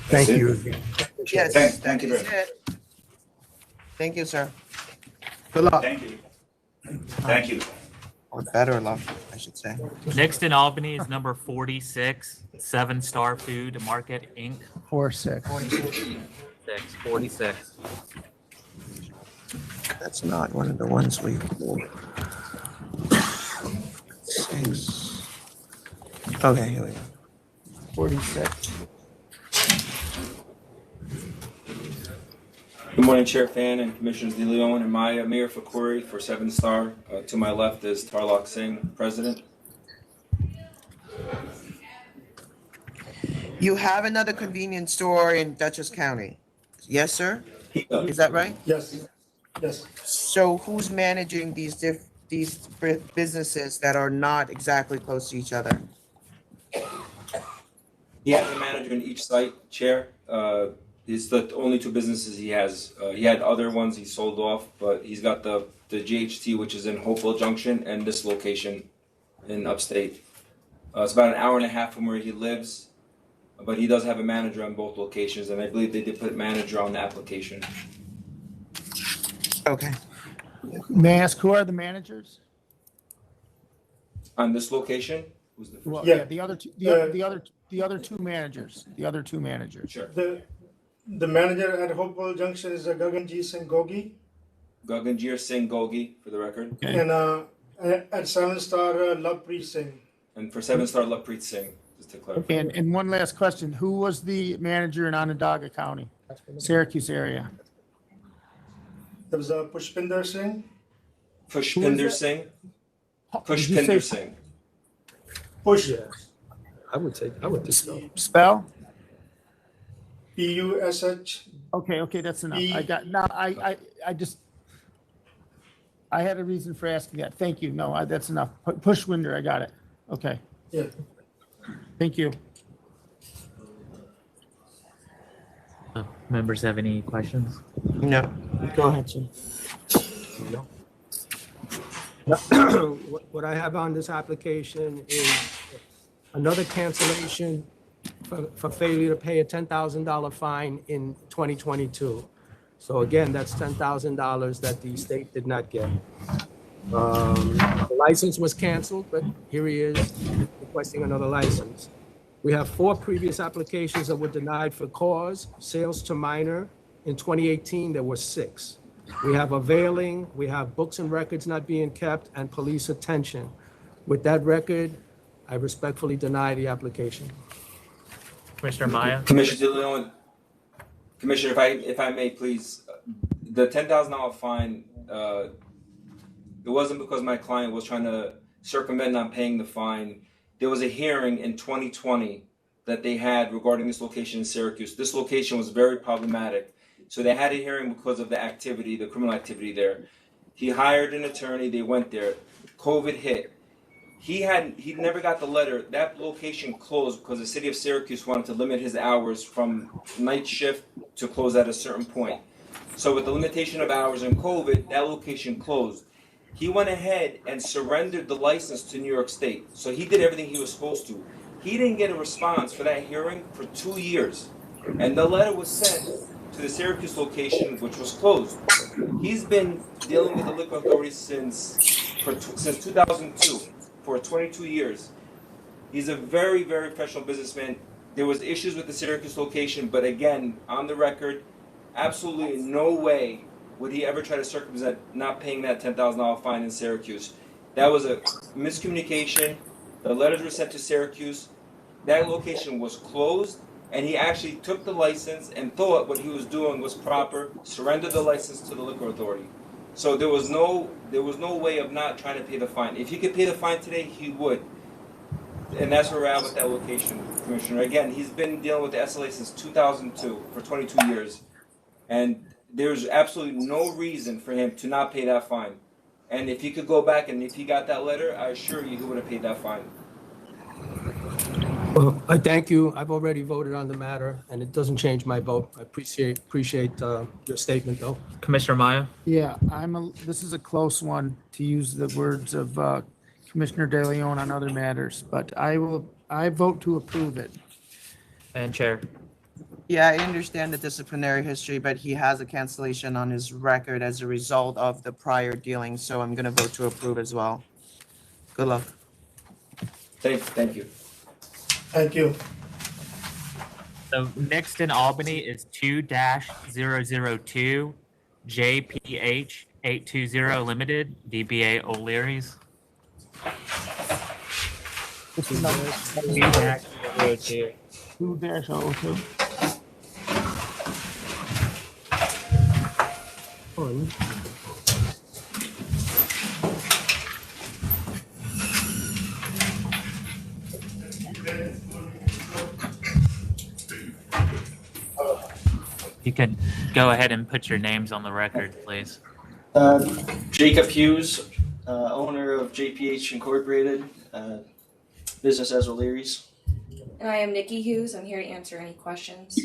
Thank you. Yes. Thank you very that's it. Thank you, sir. Good luck. Thank you. Thank you. Or better luck, I should say. Next in Albany is number 46, 7 Star Food Market, Inc. 4-6. 46. That's not one of the ones we. 6. Okay, here we go. 46. Good morning, Chair Fan and Commissioners DeLeon and Maya. Mayor Fakuri for 7 Star. To my left is Tarlok Singh, President. You have another convenience store in Dutchess County? Yes, sir? Is that right? Yes, yes. So who's managing these businesses that are not exactly close to each other? He has a manager in each site, Chair. It's the only 2 businesses he has. He had other ones he sold off, but he's got the GHT, which is in Hopewell Junction, and this location in upstate. It's about an hour and a half from where he lives, but he does have a manager on both locations, and I believe they did put manager on the application. Okay. May I ask, who are the managers? On this location? Who's the first? Well, yeah, the other two managers. The other 2 managers. Sure. The manager at Hopewell Junction is Gaganjit Singh Gogi. Gaganjit Singh Gogi, for the record. Okay. And at 7 Star, Lovepreet Singh. And for 7 Star, Lovepreet Singh, just to clarify. And one last question. Who was the manager in Onondaga County, Syracuse area? There was Pushpinder Singh. Pushpinder Singh? Pushpinder Singh. Push. I would just go. Spell? PUSH. Okay, that's enough. I had a reason for asking that. Thank you. No, that's enough. Pushwinder, I got it. Okay. Yeah. Thank you. Members have any questions? No. Go ahead, Jim. What I have on this application is another cancellation for failure to pay a $10,000 fine in 2022. So again, that's $10,000 that the state did not get. The license was canceled, but here he is requesting another license. We have 4 previous applications that were denied for cause, sales to minor. In 2018, there were 6. We have availing, we have books and records not being kept, and police attention. With that record, I respectfully deny the application. Commissioner Maya? Commissioner DeLeon, Commissioner, if I may, please, the $10,000 fine, it wasn't because my client was trying to circumvent not paying the fine. There was a hearing in 2020 that they had regarding this location in Syracuse. This location was very problematic. So they had a hearing because of the activity, the criminal activity there. He hired an attorney, they went there. COVID hit. He never got the letter. That location closed because the city of Syracuse wanted to limit his hours from night shift to close at a certain point. So with the limitation of hours and COVID, that location closed. He went ahead and surrendered the license to New York State. So he did everything he was supposed to. He didn't get a response for that hearing for 2 years. And the letter was sent to the Syracuse location, which was closed. He's been dealing with the liquor authority since 2002, for 22 years. He's a very, very professional businessman. There was issues with the Syracuse location, but again, on the record, absolutely no way would he ever try to circumvent not paying that $10,000 fine in Syracuse. That was a miscommunication. The letters were sent to Syracuse. That location was closed, and he actually took the license and thought what he was doing was proper, surrendered the license to the liquor authority. So there was no way of not trying to pay the fine. If he could pay the fine today, he would. And that's where we're at with that location, Commissioner. Again, he's been dealing with the SLA since 2002 for 22 years. And there's absolutely no reason for him to not pay that fine. And if he could go back and if he got that letter, I assure you he would have paid that fine. Well, I thank you. I've already voted on the matter, and it doesn't change my vote. I appreciate your statement, though. Commissioner Maya? Yeah, this is a close one, to use the words of Commissioner De Leon on other matters, but I vote to approve it. And Chair? Yeah, I understand the disciplinary history, but he has a cancellation on his record as a result of the prior dealing, so I'm gonna vote to approve as well. Good luck. Thank you. Thank you. So next in Albany is 2-002 JPH 820 Limited, DBA O'Leary's. This is number 2-002. 2-02. You can go ahead and put your names on the record, please. Jacob Hughes, owner of JPH Incorporated, business as O'Leary's. And I am Nikki Hughes. I'm here to answer any questions.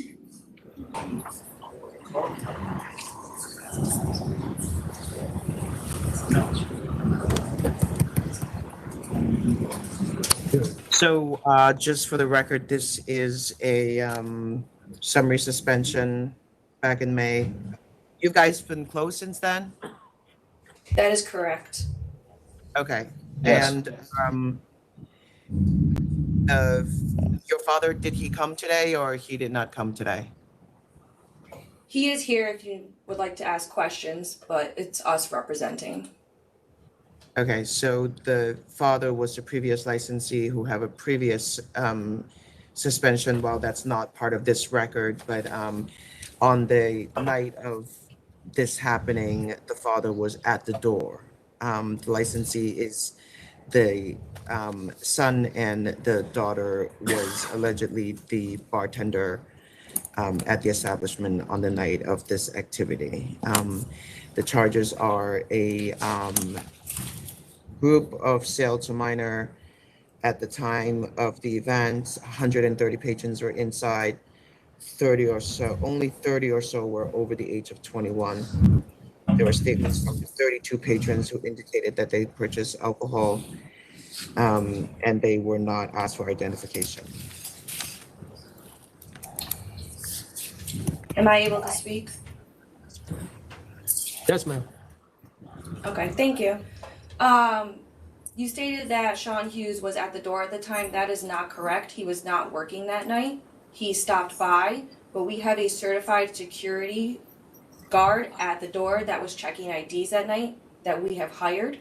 So, just for the record, this is a summary suspension back in May. You guys been closed since then? That is correct. Okay. Yes. And your father, did he come today or he did not come today? He is here if you would like to ask questions, but it's us representing. Okay, so the father was the previous licensee who have a previous suspension. While that's not part of this record, but on the night of this happening, the father was at the door. The licensee is the son, and the daughter was allegedly the bartender at the establishment on the night of this activity. The charges are a group of sale to minor. At the time of the event, 130 patrons were inside. 30 or so, only 30 or so were over the age of 21. There were statements from the 32 patrons who indicated that they purchased alcohol, and they were not asked for identification. Am I able to speak? Yes, ma'am. Okay, thank you. You stated that Sean Hughes was at the door at the time. That is not correct. He was not working that night. He stopped by, but we have a certified security guard at the door that was checking IDs that night that we have hired.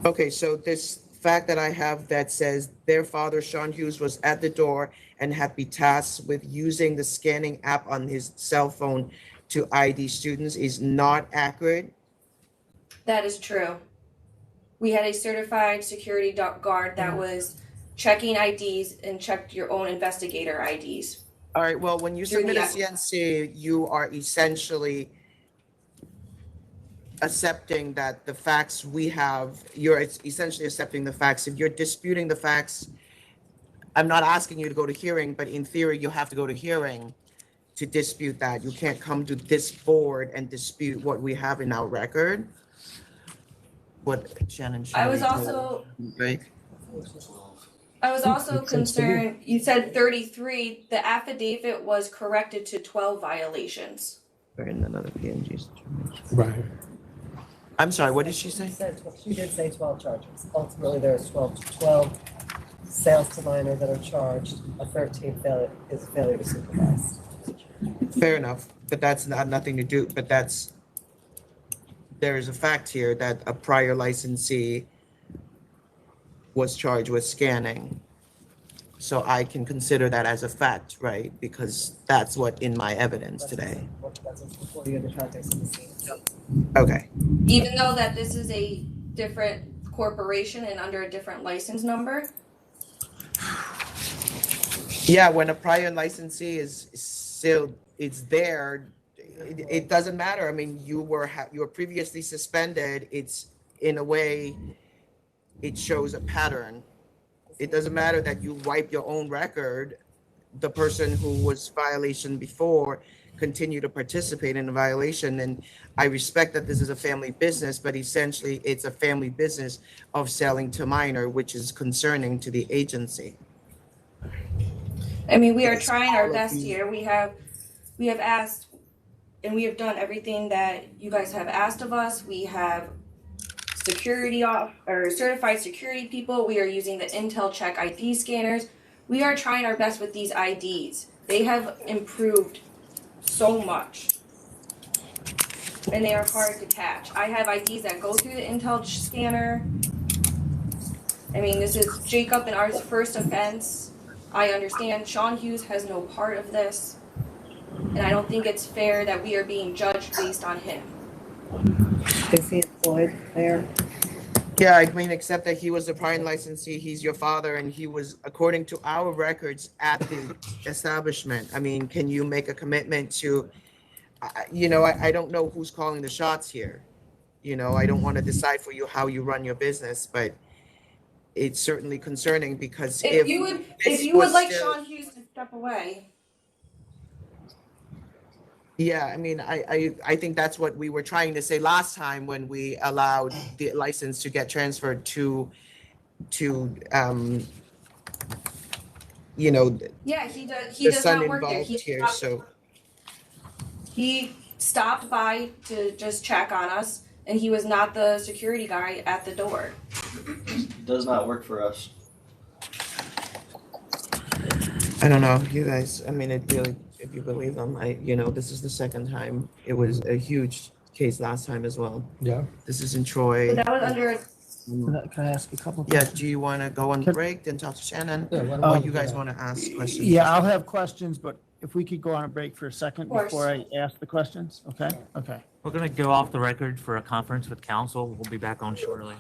Okay, so this fact that I have that says their father, Sean Hughes, was at the door and had been tasked with using the scanning app on his cell phone to ID students is not accurate? That is true. We had a certified security guard that was checking IDs and checked your own investigator IDs. All right, well, when you Through submit a the- CNC, you are essentially accepting that the facts we have, you're essentially accepting the facts. If you're disputing the facts, I'm not asking you to go to hearing, but in theory, you have to go to hearing to dispute that. You can't come to this board and dispute what we have in our record. What Shannon should I was we do? also Right? I was also concerned, you said 33, the affidavit was corrected to 12 violations. We're in another PNG. Right. I'm sorry, what did she say? She did say 12 charges. Ultimately, there's 12 sales to minor that are charged. A 13th failure is a failure to supervise. Fair enough, but that's not nothing to do, but that's, there is a fact here that a prior licensee was charged with scanning. So I can consider that as a fact, right? Because that's what in my evidence today. That's before you get the context of the scene. Okay. Even though that this is a different corporation and under a different license number, Yeah, when a prior licensee is still, it's there. It doesn't matter. I mean, you were previously suspended. It's, in a way, it shows a pattern. It doesn't matter that you wipe your own record. The person who was violation before continue to participate in the violation. And I respect that this is a family business, but essentially it's a family business of selling to minor, which is concerning to the agency. I mean, we are trying our best here. We have asked, and we have done everything that you guys have asked of us. We have security off or certified security people. We are using the Intel Check ID scanners. We are trying our best with these IDs. They have improved so much, and they are hard to catch. I have IDs that go through the Intel scanner. I mean, this is Jacob and our first offense. I understand Sean Hughes has no part of this, and I don't think it's fair that we are being judged based on him. Is he employed there? Yeah, I mean, except that he was the prime licensee, he's your father, and he was, according to our records, at the establishment. I mean, can you make a commitment to, I don't know who's calling the shots here. I don't want to decide for you how you run your business, but it's certainly concerning because If you would like Sean Hughes to step away. Yeah, I mean, I think that's what we were trying to say last time when we allowed the license to get transferred to Yeah, he does son not work there. involved here, so. He stopped by to just check on us, and he was not the security guy at the door. Does not work for us. I don't know, you guys, I mean, it really, if you believe them, this is the second time. It was a huge case last time as well. Yeah. This is in Troy. But that was under. Can I ask a couple? Yeah, do you want to go on break, then talk to Shannon? Yeah, why don't Or we you do guys that? want to ask questions? Yeah, I'll have questions, but if we could go on a break for a second Of course. before I ask the questions, okay? Okay. We're going to go off the record for a conference with council. We'll be back on shortly.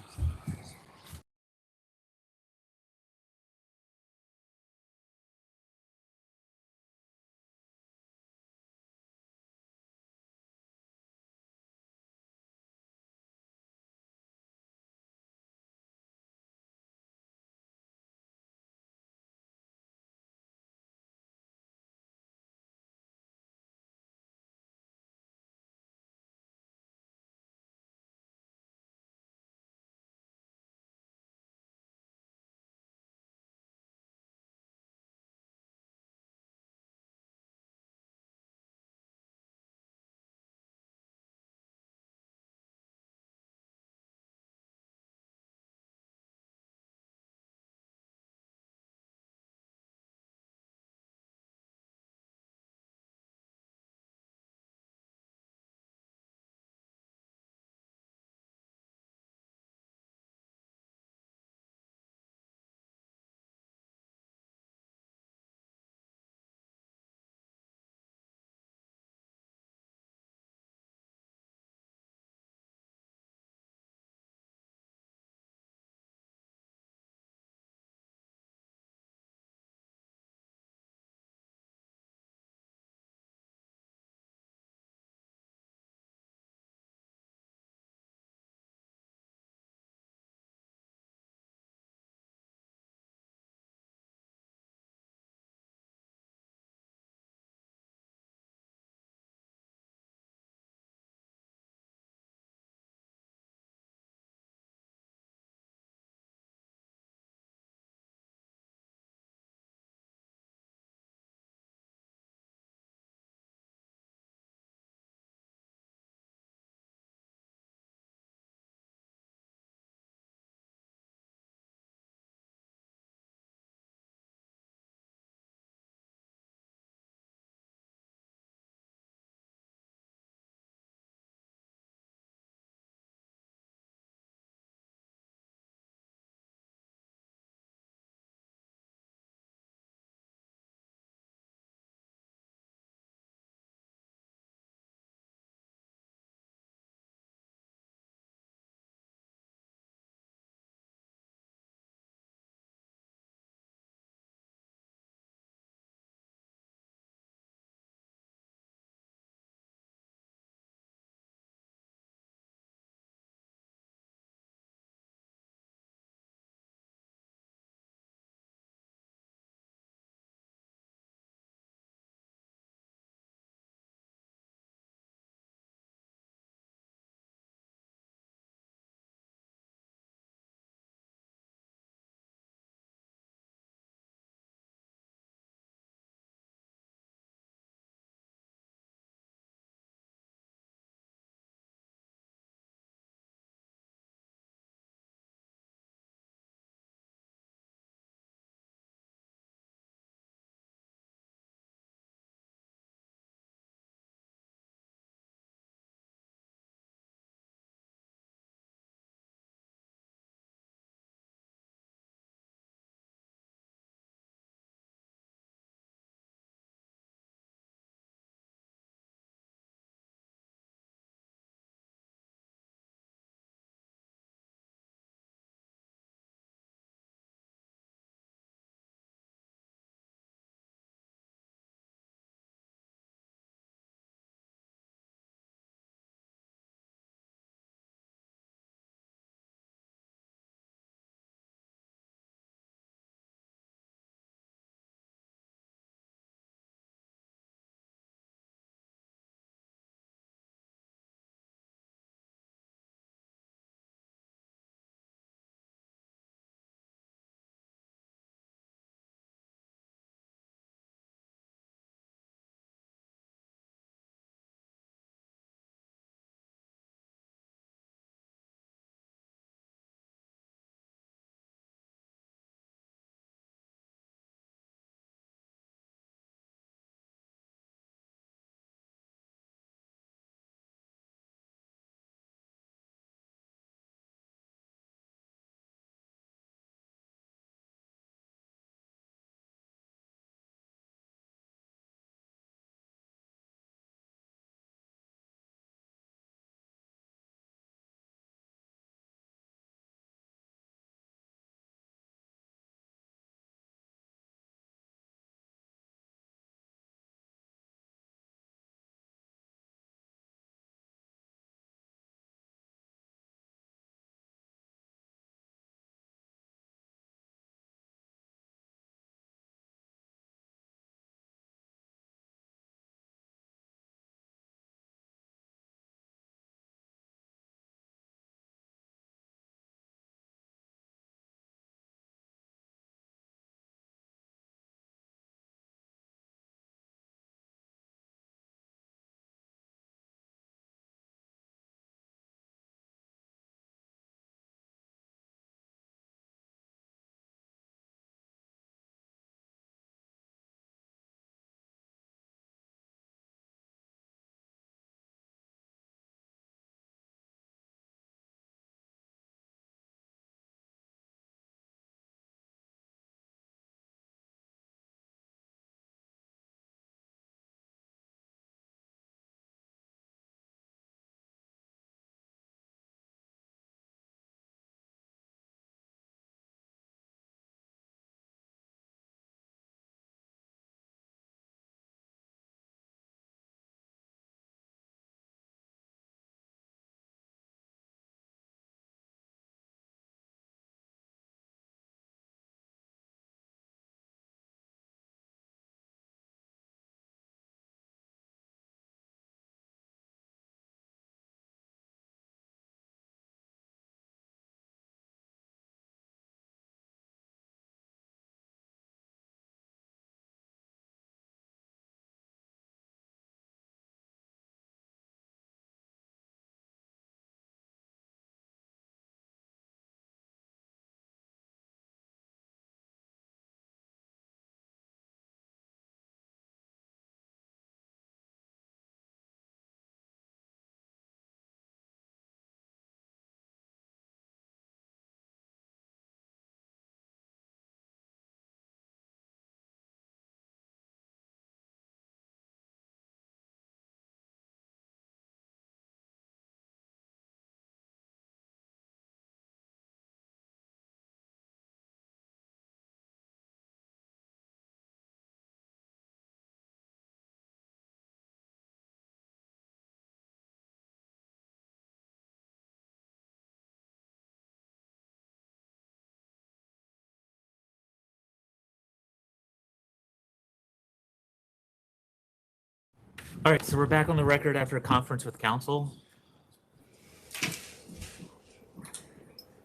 All right, so we're back on the record after a conference with council.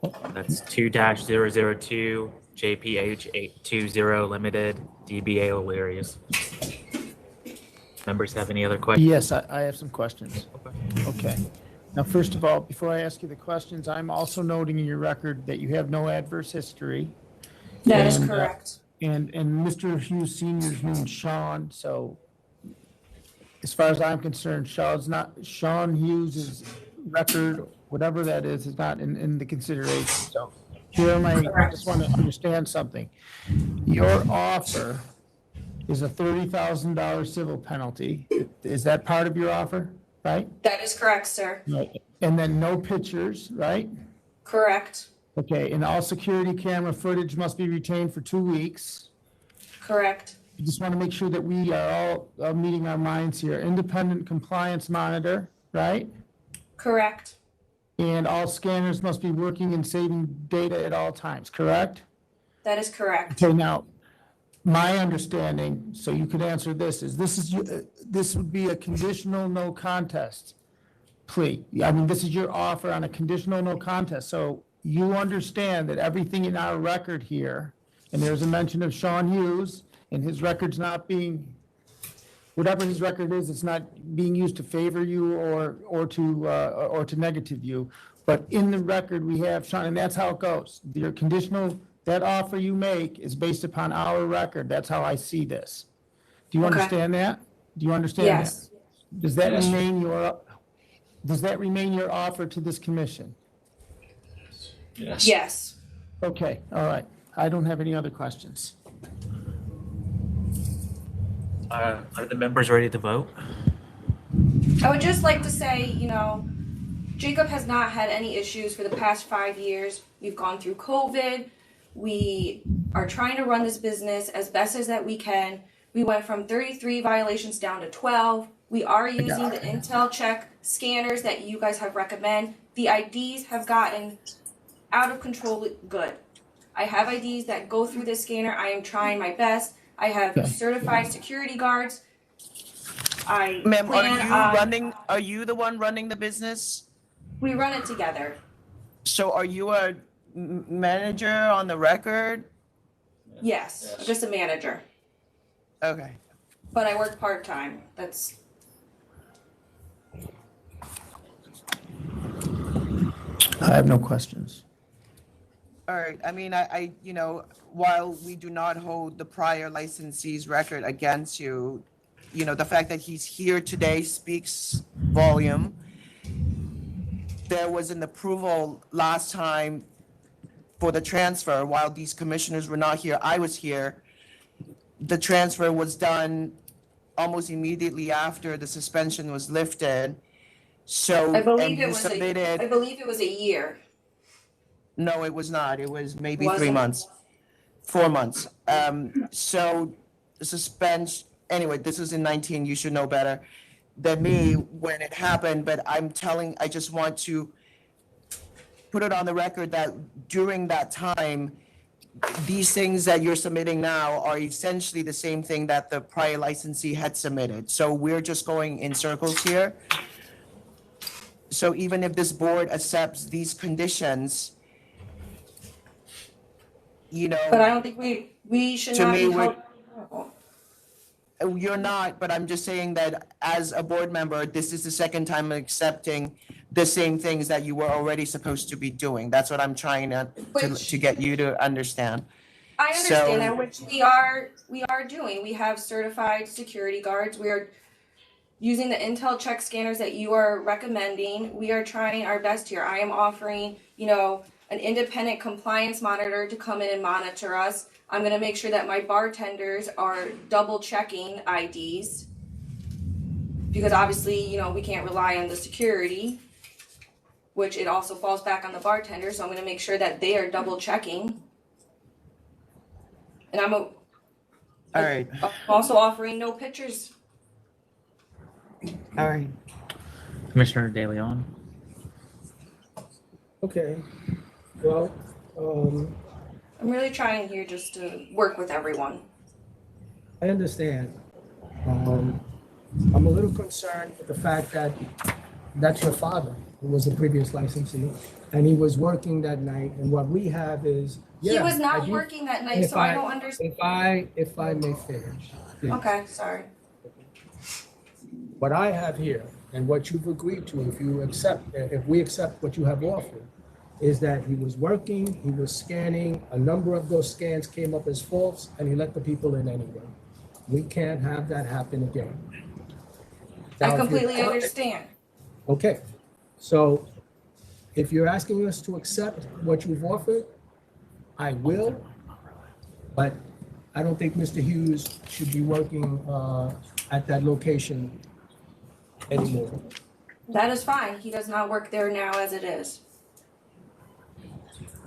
That's 2-002 JPH 820 Limited DBA O'Leary's. Members have any other questions? Yes, I have some questions. Okay. Now, first of all, before I ask you the questions, I'm also noting in your record that you have no adverse history. That is correct. And Mr. Hughes Senior's name is Sean, so as far as I'm concerned, Sean Hughes's record, whatever that is not in the consideration. So here I just want to understand something. Your offer is a $30,000 civil penalty. Is that part of your offer, right? That is correct, sir. Right. And then no pictures, right? Correct. Okay, and all security camera footage must be retained for 2 weeks. Correct. I just want to make sure that we are all meeting our minds here. Independent compliance monitor, right? Correct. And all scanners must be working and saving data at all times, correct? That is correct. Okay, now, my understanding, so you could answer this, is this would be a conditional no contest plea. I mean, this is your offer on a conditional no contest. So you understand that everything in our record here, and there's a mention of Sean Hughes, and his record's not being, whatever his record is, it's not being used to favor you or to negative you. But in the record, we have Sean, and that's how it goes. Your conditional, that offer you make is based upon our record. That's how I see this. Do you understand that? Do you understand that? Yes. Does that remain your offer to this commission? Yes. Yes. Okay, all right. I don't have any other questions. Are the members ready to vote? I would just like to say, Jacob has not had any issues for the past 5 years. We've gone through COVID. We are trying to run this business as best as that we can. We went from 33 violations down to 12. We are using the Intel check scanners that you guys have recommended. The IDs have gotten out of control good. I have IDs that go through this scanner. I am trying my best. I have certified security guards. Ma'am, are you the one running the business? We run it together. So are you a manager on the record? Yes, just a manager. Okay. But I work part-time. That's. I have no questions. All right. I mean, I while we do not hold the prior licensee's record against you, the fact that he's here today speaks volume. There was an approval last time for the transfer while these commissioners were not here. I was here. The transfer was done almost immediately after the suspension was lifted. So I believe it was a year. No, it was not. It was maybe Was 3 it? months, 4 months. So the suspension, anyway, this was in 19, you should know better than me when it happened, but I just want to put it on the record that during that time, these things that you're submitting now are essentially the same thing that the prior licensee had submitted. So we're just going in circles here. So even if this board accepts these conditions, But I don't think we should To not me, be we're- held. You're not, but I'm just saying that as a board member, this is the second time I'm accepting the same things that you were already supposed to be doing. That's what I'm trying to get you to understand. I understand So- that, which we are doing. We have certified security guards. We are using the Intel check scanners that you are recommending. We are trying our best here. I am offering, an independent compliance monitor to come in and monitor us. I'm gonna make sure that my bartenders are double checking IDs. Because obviously, we can't rely on the security, which it also falls back on the bartender, so I'm gonna make sure that they are double checking. And I'm All right, also offering no pictures. all right. Commissioner De Leon? Okay, well, I'm really trying here just to work with everyone. I understand. I'm a little concerned with the fact that that's your father, who was the previous licensee, and he was working that night, and what we have is, He yeah. was not I do- working that night, so I don't understand. If I may finish. please. Okay, sorry. What I have here, and what you've agreed to, if we accept what you have offered, is that he was working, he was scanning, a number of those scans came up as false, and he let the people in anyway. We can't have that happen again. Now, I if you're- completely understand. Okay, so if you're asking us to accept what you've offered, I will, but I don't think Mr. Hughes should be working at that location anymore. That is fine. He does not work there now as it is.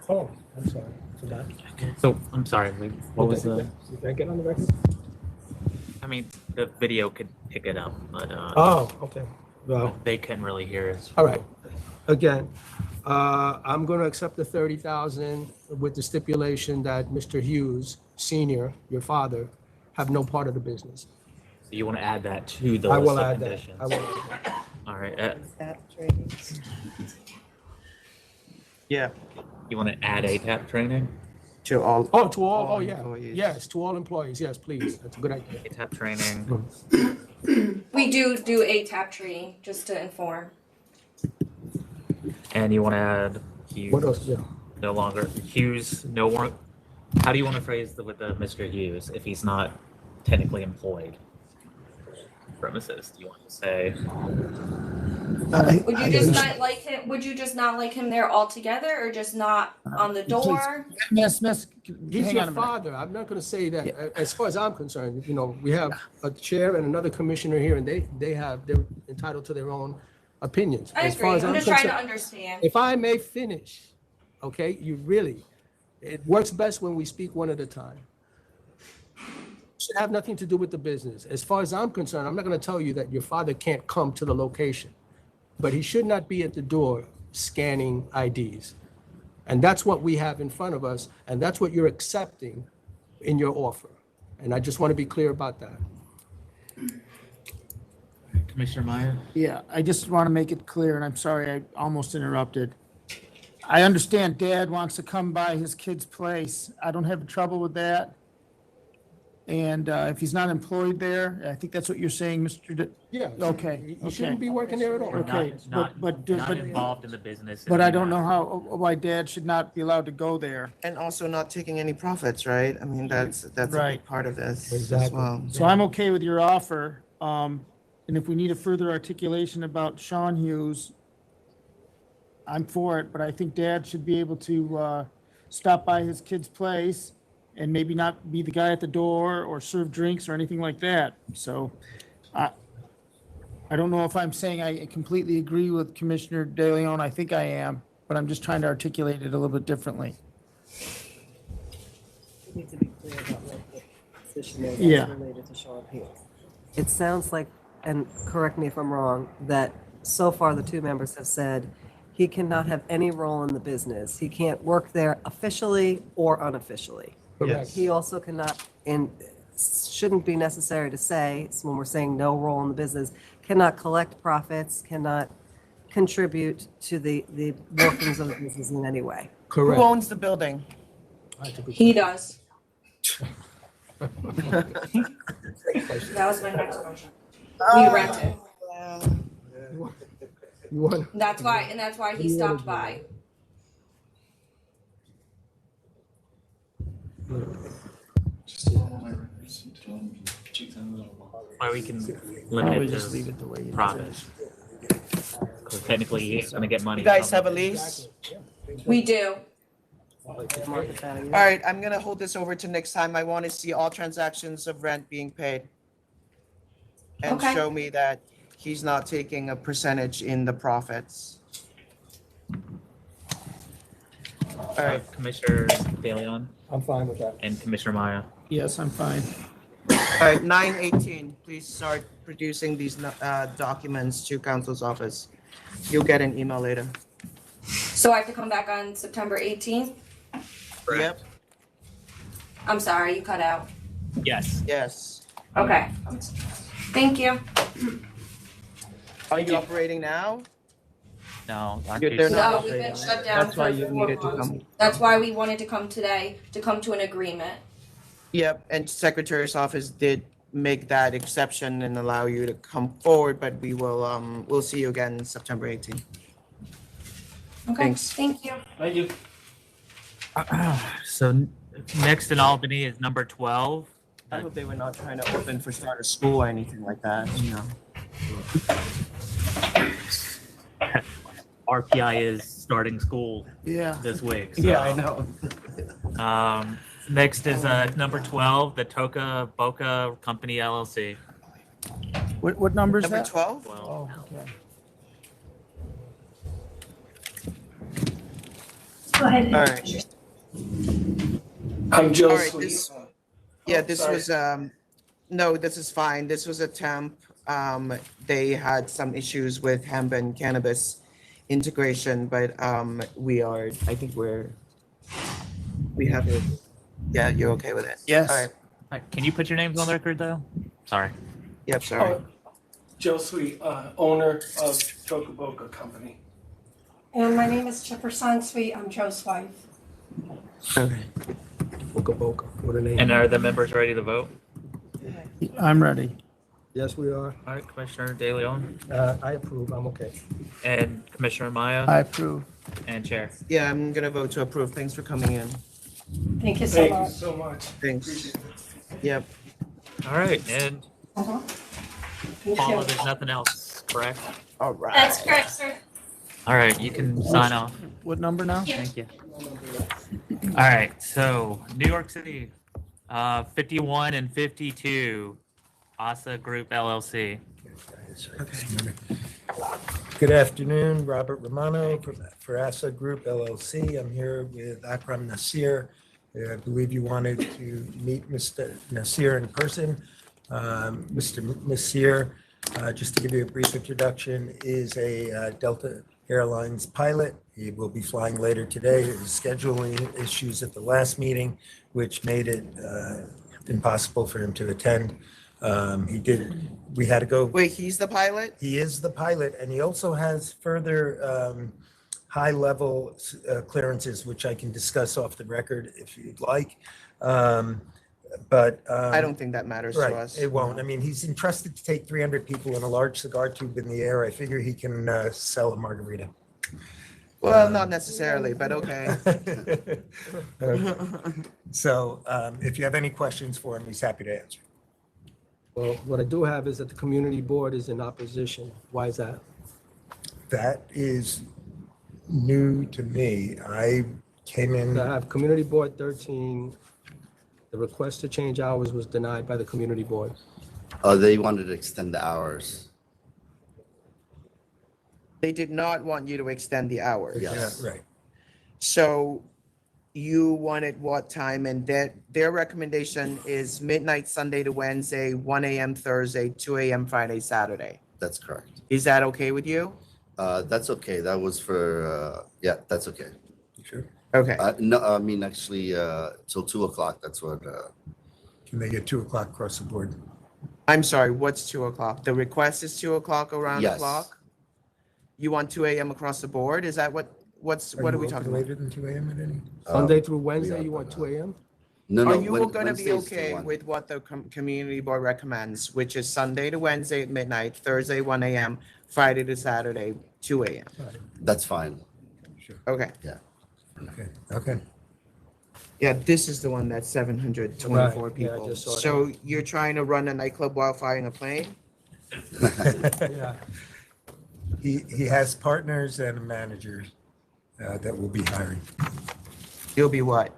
Oh, I'm sorry for that. So, I'm sorry, what was the, Did that get on the record? I mean, the video could pick it up, but, Oh, okay. Well, they couldn't really hear us. all right. Again, I'm going to accept the 30,000 with the stipulation that Mr. Hughes, Senior, your father, have no part of the business. So you want to add that to the I list will of add that. conditions? I will add that. All right, Staff training. Yeah, you want to add ATAP training? to all. Oh, to all, oh, yeah. employees. Yes, to all employees, yes, please. That's a good idea. ATAP training, We do ATAP training, just to inform. and you want to add Hughes? What else? Yeah. No longer, Hughes, no more, how do you want to phrase with the Mr. Hughes if he's not technically employed premises? Do you want to say? Would you just not like him, would you just not like him there altogether, or just not on the door? Miss, He's hang your on a minute. father. I'm not going to say that. As far as I'm concerned, we have a chair and another commissioner here, and they're entitled to their own opinions. I As agree. far as I'm just trying to concerned- understand. If I may finish, okay, it works best when we speak one at a time. Should have nothing to do with the business. As far as I'm concerned, I'm not going to tell you that your father can't come to the location, but he should not be at the door scanning IDs. And that's what we have in front of us, and that's what you're accepting in your offer. And I just want to be clear about that. Commissioner Meyer? Yeah, I just want to make it clear, and I'm sorry I almost interrupted. I understand Dad wants to come by his kid's place. I don't have trouble with that. And if he's not employed there, I think that's what you're saying, Mr. Yeah. Okay. You shouldn't be working there at all. Okay, Not but involved in the business. But I don't know why Dad should not be allowed to go there. And also not taking any profits, right? I mean, that's a Right. big part of this as Exactly. well. So I'm okay with your offer. And if we need a further articulation about Sean Hughes, I'm for it, but I think Dad should be able to stop by his kid's place and maybe not be the guy at the door or serve drinks or anything like that. So I don't know if I'm saying I completely agree with Commissioner De Leon. I think I am, but I'm just trying to articulate it a little bit differently. We need to be clear about what the position is Yeah. related to Sean Hughes. It sounds like, and correct me if I'm wrong, that so far the two members have said he cannot have any role in the business. He can't work there officially or unofficially. Correct. He also cannot, and shouldn't be necessary to say, so when we're saying no role in the business, cannot collect profits, cannot contribute to the workings of the business in any way. Correct. Who owns the building? He does. That was my next question. We rent it. You want? That's why he stopped by. Why we can Why don't limit we it just leave it the way to it is? profit. Because technically he's gonna get money. You guys from have a it. lease? We do. All right, I'm gonna hold this over to next time. I want to see all transactions of rent being paid. And Okay. show me that he's not taking a percentage in the profits. All right. Commissioner De Leon I'm fine with that. and Commissioner Maya. Yes, I'm fine. All right, 9:18, please start producing these documents to council's office. You'll get an email later. So I have to come back on September 18th? Yep. I'm sorry, you cut out. Yes. Yes. Okay. Thank you. Are you operating now? No. They're not No, we've been operating. shut down That's why for you 4 needed to months. come. That's why we wanted to come today, to come to an agreement. Yep, and Secretary's office did make that exception and allow you to come forward, but we'll see you again September 18th. Okay, Thanks. thank you. Thank you. So next in Albany is number 12. I hope they were not trying to open for start of school or anything like that, you know. RPI is starting school Yeah. this week. So. Yeah, I know. Next is number 12, the TOKABOCCA Company LLC. What number is Number that? 12? Oh, okay. Go ahead. All right. I'm Joe All right, Sweet. this sorry. was, no, this is fine. This was a temp. They had some issues with hemp and cannabis integration, but we have it. Yeah, you're okay with it? Yes. All right. Can you put your names on the record, though? Sorry. Yep, sorry. Joe Sweet, owner of TOKABOCCA Company. And my name is Chipper Sweet. I'm Joe's wife. Okay. Boca Boca, what a name. And are the members ready to vote? I'm ready. Yes, we are. All right, Commissioner De Leon I approve, I'm okay. and Commissioner Maya I approve. and Chair. Yeah, I'm gonna vote to approve. Thanks for coming in. Thank you so Thank you much. so much. Thanks. Yep. All right, and Thank Paula, you. there's nothing else, correct? All right. That's correct, sir. All right, you can sign off. What number now? Thank you. All right, so New York City, 51 and 52, AASA Group LLC. Good afternoon, Robert Romano for ASA Group LLC. I'm here with Akram Nasir. I believe you wanted to meet Mr. Nasir in person. Mr. Nasir, just to give you a brief introduction, is a Delta Airlines pilot. He will be flying later today. There was scheduling issues at the last meeting, which made it impossible for him to attend. We had to go. Wait, he's the pilot? He is the pilot, and he also has further high-level clearances, which I can discuss off the record if you'd like. But I don't think that matters to right, us. it won't. I mean, he's entrusted to take 300 people in a large cigar tube in the air. I figure he can sell a margarita. Well, not necessarily, but okay. So if you have any questions for him, he's happy to answer. Well, what I do have is that the community board is in opposition. Why is that? That is new to me. I came in. I have community board 13. The request to change hours was denied by the community board. They wanted to extend the hours. They did not want you to extend the hours. Yes. Yeah, right. So you wanted what time? And their recommendation is midnight Sunday to Wednesday, 1 a.m. Thursday, 2 a.m. Friday, Saturday. That's correct. Is that okay with you? That's okay. That was for, yeah, that's okay. Sure. Okay. No, I mean, actually, till 2 o'clock, that's what. Can they get 2 o'clock across the board? I'm sorry, what's 2 o'clock? The request is 2 o'clock around the Yes. clock? You want 2 a.m. across the board? Is that what are we talking about? Later than 2 a.m. at any? Sunday through Wednesday, you want 2 a.m.? No, Are no. you going to be Wednesday's till okay 1. with what the community board recommends, which is Sunday to Wednesday at midnight, Thursday 1 a.m., Friday to Saturday 2 a.m.? That's fine. Okay. Yeah. Okay. Okay. Yeah, this is the one that's 724 Right, yeah, I people. just saw that. So you're trying to run a nightclub while flying a plane? Yeah. He has partners and managers that will be hiring. You'll be what?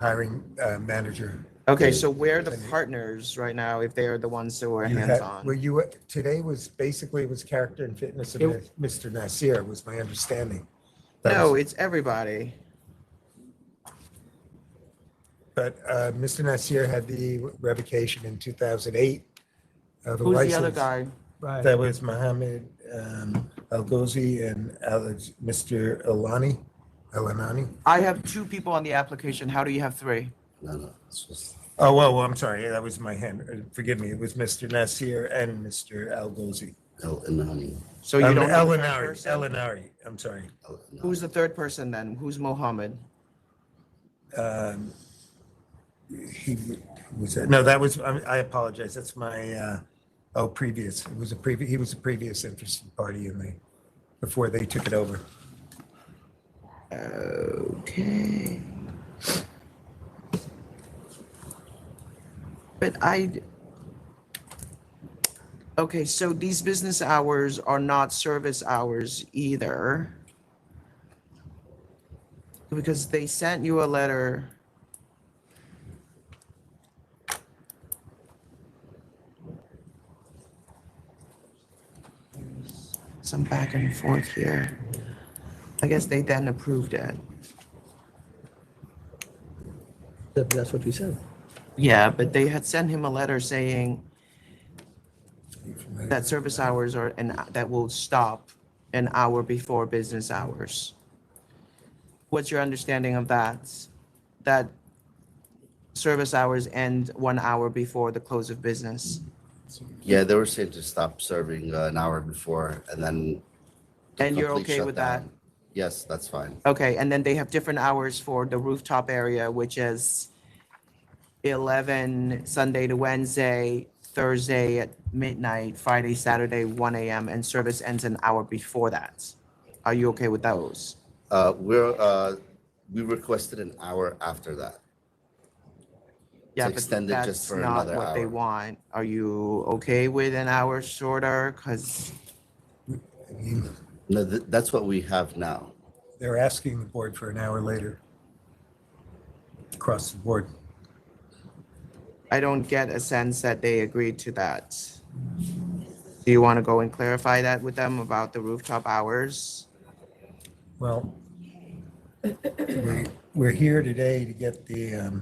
Hiring manager. Okay, so where are the partners right now if they are the ones that were hands-on? Well, today was character and fitness of Mr. Nasir, was my understanding. No, it's everybody. But Mr. Nasir had the revocation in 2008 of a Who's license. the other guy? Right. That was Mohammed Al-Ghozi and Mr. Elanani. I have 2 people on the application. How do you have 3? No, it's just. Oh, well, I'm sorry, that was my hand. Forgive me, it was Mr. Nasir and Mr. Algozi. So you don't have a third Elinari, person? Elinari, I'm sorry. Who's the third person then? Who's Mohammed? He was, no, that was, I apologize, that's my, previous, it was he was a previous interested party in the, before they took it over. Okay. But okay, so these business hours are not service hours either. Because they sent you a letter. Some back and forth here. I guess they then approved it. That's what you said. Yeah, but they had sent him a letter saying that service hours are, and that will stop an hour before business hours. What's your understanding of that? That service hours end 1 hour before the close of business? Yeah, they were saying to stop serving an hour before and then. And you're okay with that? Yes, that's fine. Okay, and then they have different hours for the rooftop area, which is 11 Sunday to Wednesday, Thursday at midnight, Friday, Saturday, 1 a.m., and service ends an hour before that. Are you okay with those? We requested an hour after that. Yeah, To but extend it just that's for not another what they hour. want. Are you okay with an hour shorter? Because No, that's what we have now. They're asking the board for an hour later. Across the board. I don't get a sense that they agreed to that. Do you want to go and clarify that with them about the rooftop hours? Well, we're here today to get the,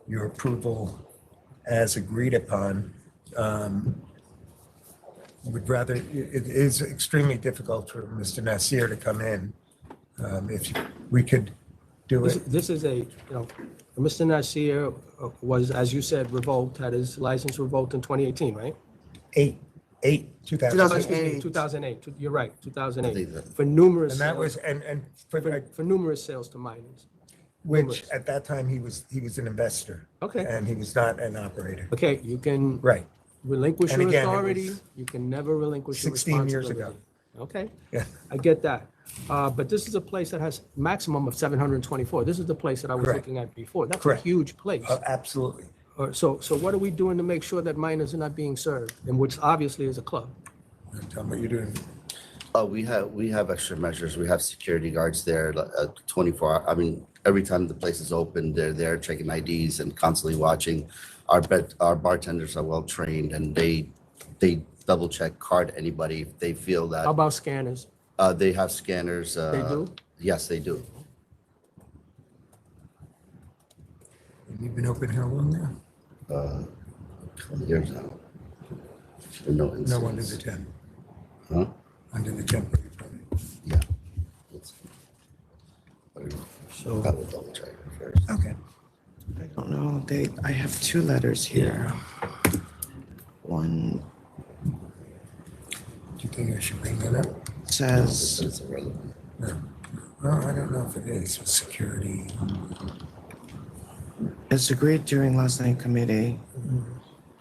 your approval as agreed upon. Would rather, it is extremely difficult for Mr. Nasir to come in. If we could do it. This is a, Mr. Nasir was, as you said, revoked, had his license revoked in 2018, right? 2008. 2008, you're right, 2008, for numerous. And that was, sales- and For numerous sales to minors. which at that time he was an investor. Okay. And he was not an operator. Okay, you can. Right. Relinquish And your again, it authority, was you can never relinquish your 16 years responsibility. ago. Okay, Yeah. I get that. But this is a place that has maximum of 724. This is the place that I was Correct. looking at before. That's a Correct. huge place. Absolutely. So what are we doing to make sure that minors are not being served, and which obviously is a club? Tell me what you're doing. We have extra measures. We have security guards there, 24 hour. I mean, every time the place is open, they're there checking IDs and constantly watching. Our bartenders are well trained and they double check, card anybody if they feel that. How about scanners? They have scanners. They do? Yes, they do. You've been open how long now? Couple of years now. No No incidents. under the 10. Huh? Under the 10. Yeah. So I will double check first. Okay. I don't know. I have two letters here. One Do you think I should bring that up? says, It's irrelevant. No. Well, I don't know if it is with security. as agreed during last night committee.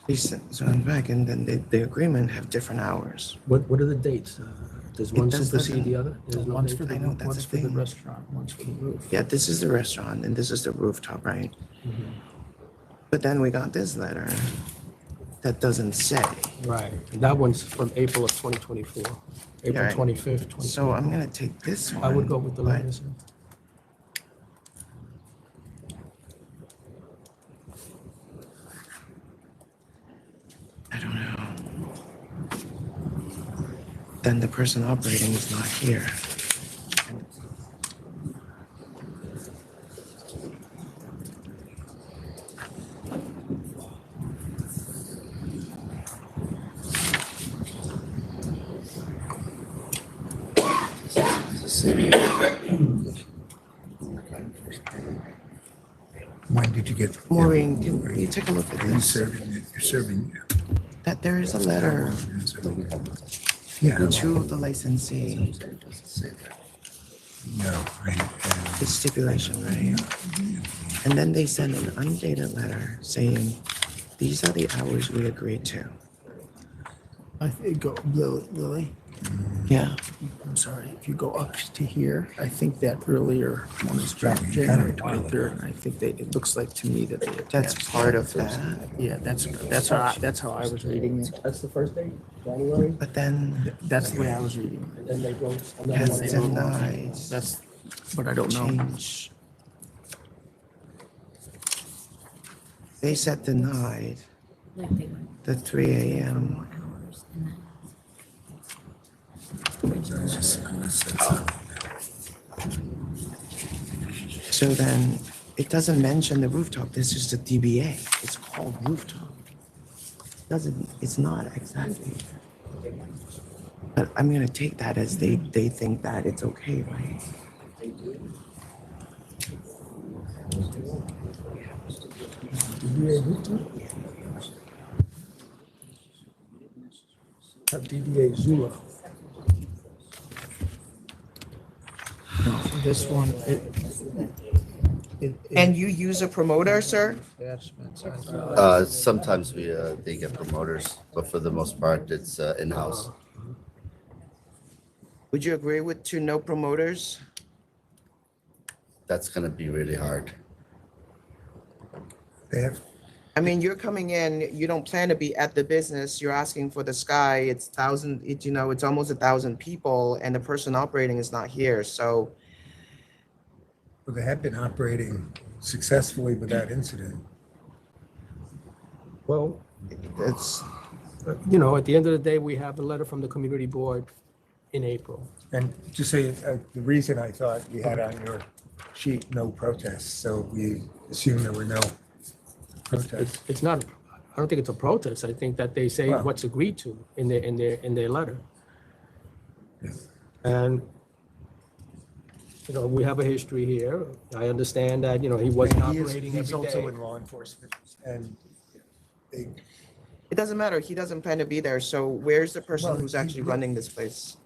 Please send so I'm back, and then the agreement have different hours. What are the dates? Does one does- supersede the other? There's no One's date? for the, I know, that's one's the for the thing. restaurant, one's for the roof. Yeah, this is the restaurant and this is the rooftop, right? But then we got this letter that doesn't say. Right, and that one's from April of 2024, April Right. 25th, 2024. So I'm gonna take this one. I would go with the but- letters. I don't know. Then the person operating is not here. When did you get? Maureen, can you take a look at Are you this? serving it? You're serving it. That there is a letter Yeah. to the licensee. No. The stipulation, right? And then they send an undated letter saying, these are the hours we agreed to. I think go, Lily. Yeah. I'm sorry, if you go up to here, I think that earlier one is January 23rd, and I think it looks like to me that That's part of that. Yeah, that's how I was reading it. That's the first day, January, But then That's the way I was reading it. and then they go. another has one. denied That's, but I don't know. change. They said denied the 3 a.m. So then it doesn't mention the rooftop. This is the DBA. It's called rooftop. It's not exactly. But I'm gonna take that as they think that it's okay, right? Have DBA ZULA. No, this one, And you use a promoter, sir? Sometimes they get promoters, but for the most part, it's in-house. Would you agree with to no promoters? That's gonna be really hard. I mean, you're coming in, you don't plan to be at the business, you're asking for the sky, it's it's almost 1,000 people and the person operating is not here, so. Well, they have been operating successfully without incident. Well, it's, at the end of the day, we have a letter from the community board in April. And just say, the reason I thought you had on your sheet, no protests, so we assume there were no protests. It's not, I don't think it's a protest. I think that they say Well- what's agreed to in their letter. And, we have a history here. I understand that, he wasn't operating He's every also day. in law enforcement, and they, it doesn't matter, he doesn't plan to be there, so where's the person Well, who's actually running this place?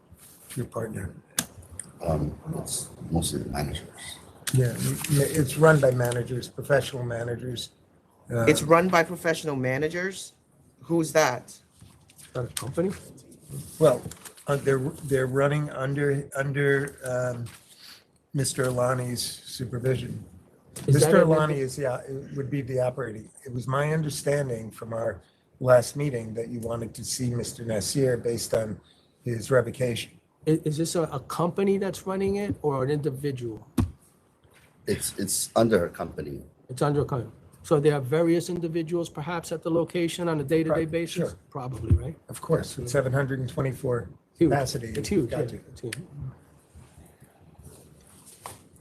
your partner. It's mostly the managers. Yeah, it's run by managers, professional managers. It's run by professional managers? Who's that? A company? Well, they're running under Mr. Alani's supervision. Is that Mr. a- Alani would be the operating. It was my understanding from our last meeting that you wanted to see Mr. Nasir based on his revocation. Is this a company that's running it or an individual? It's under a company. It's under a company. So there are various individuals perhaps at the location on a day-to-day Right, basis? sure. Probably, right? Of course, with 724 Huge. capacity. It's huge, got yeah, to. it's huge.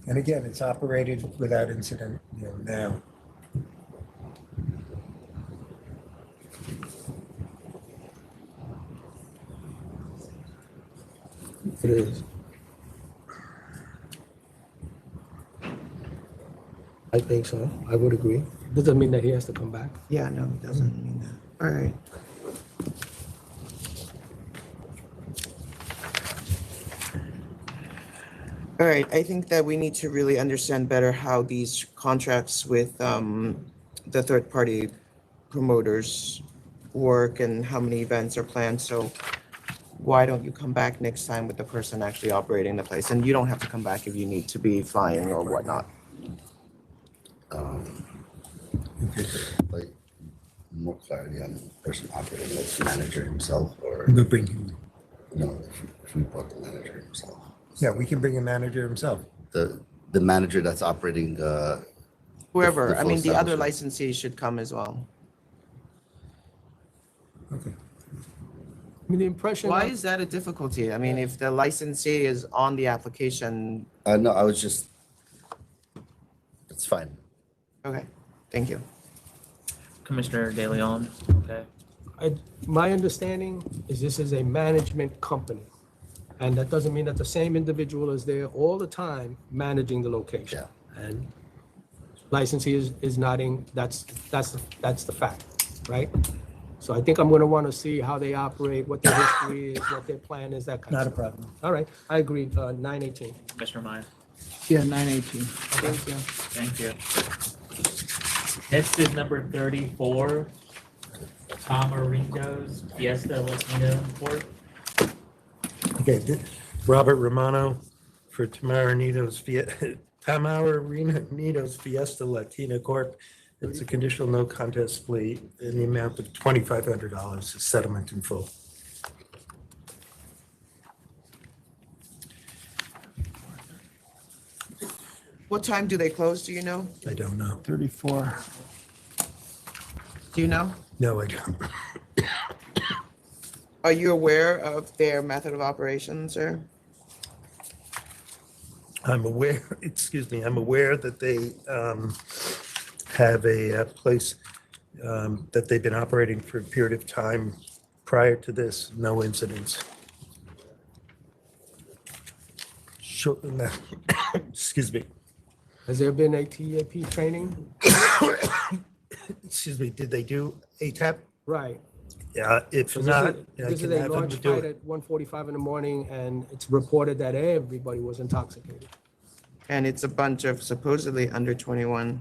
And again, it's operated without incident, now. It is. I think so. I would agree. Doesn't mean that he has to come back. Yeah, no, it doesn't mean that. All right. All right, I think that we need to really understand better how these contracts with the third-party promoters work and how many events are planned. So why don't you come back next time with the person actually operating the place? And you don't have to come back if you need to be flying or whatnot. Like more clarity on the person operating, like the manager himself, or We'll bring him. no, if we brought the manager himself. Yeah, we can bring a manager himself. The manager that's operating. Whoever, the I full mean, the other establishment. licensees should come as well. Okay. I mean, the impression. Why is that a difficulty? I mean, if the licensee is on the application, No, I was just. It's fine. okay, thank you. Commissioner De Leon, okay. My understanding is this is a management company. And that doesn't mean that the same individual is there all the time managing the location. And licensee is nodding, that's the fact, right? So I think I'm gonna wanna see how they operate, what their history is, what their plan is, that kind of Not a stuff. problem. All right, I agree, 918. Commissioner Meyer. Yeah, 918. Thank you. Thank you. Next is number 34, Tamarindos, Fiesta Latino Import. Okay, Robert Romano for Tamarinidos Fiesta Latina Corp. It's a conditional no contest plea in the amount of $2,500, a settlement in full. What time do they close? Do you know? I don't know. 34. Do you know? No, I don't. Are you aware of their method of operation, sir? I'm aware, excuse me, I'm aware that they have a place that they've been operating for a period of time. Prior to this, no incidents. Sure, no. Excuse me. Has there been a TAP training? Excuse me, did they do ATAP? Right. Yeah, if So not, I this is can a have them large to do fight it. at 1:45 in the morning, and it's reported that everybody was intoxicated. And it's a bunch of supposedly under 21.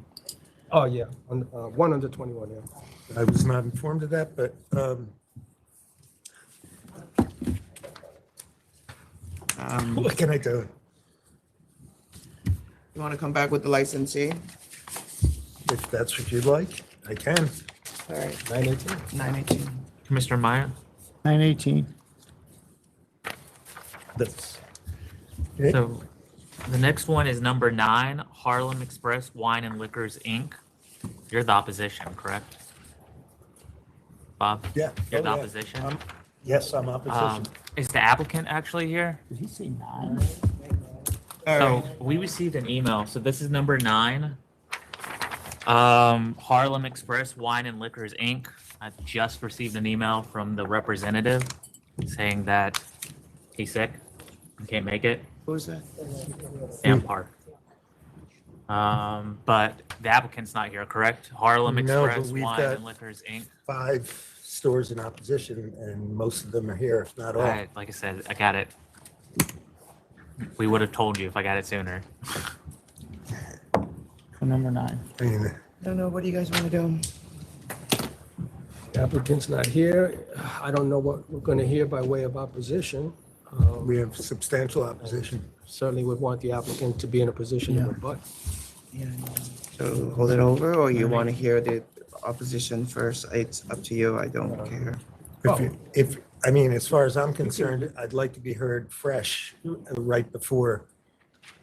Oh, yeah, one under 21, yeah. I was not informed of that, but what can I do? You want to come back with the licensee? If that's what you'd like, I can. All right, 918. 918. Commissioner Meyer. 918. That's So the next one is number 9, Harlem Express Wine and Liquors, Inc. You're the opposition, correct? Bob? Yeah. You're the Oh, yeah. opposition? Yes, I'm opposition. Is the applicant actually here? Did he say 9? So we received an email. So this is number 9. Harlem Express Wine and Liquors, Inc. I just received an email from the representative saying that he's sick and can't make it. Who's that? Sam Park. But the applicant's not here, correct? Harlem No, but Express we've Wine got- and Liquors, Inc. 5 stores in opposition, and most of them are here, if not all. Like I said, I got it. We would have told you if I got it sooner. For number 9. I mean, I don't know. What do you guys want to do? The applicant's not here. I don't know what we're going to hear by way of opposition. we have substantial opposition. Certainly would want the applicant to be in a position to Yeah. rebut. Yeah. So hold it over, or you want to hear the opposition first? It's up to you. I don't care. I mean, as far as I'm concerned, I'd like to be heard fresh right before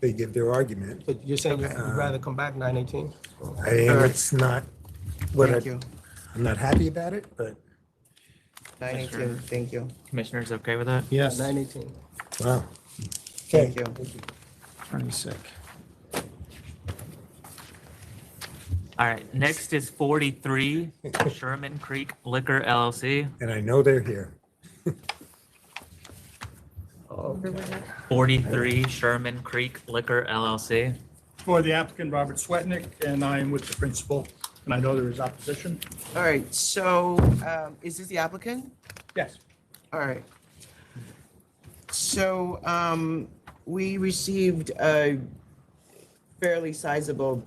they give their argument. But you're saying you'd rather come back 918? It's not what Thank you. I'm not happy about it, but 918. Thank you. Commissioner's okay with that? Yes. 918. wow. Okay. Thank you. Attorney sick. All right, next is 43 Sherman Creek Liquor LLC. And I know they're here. 43 Sherman Creek Liquor LLC. For the applicant, Robert Swetnick, and I am with the principal, and I know there is opposition. All right. So is this the applicant? Yes. All right. So we received a fairly sizable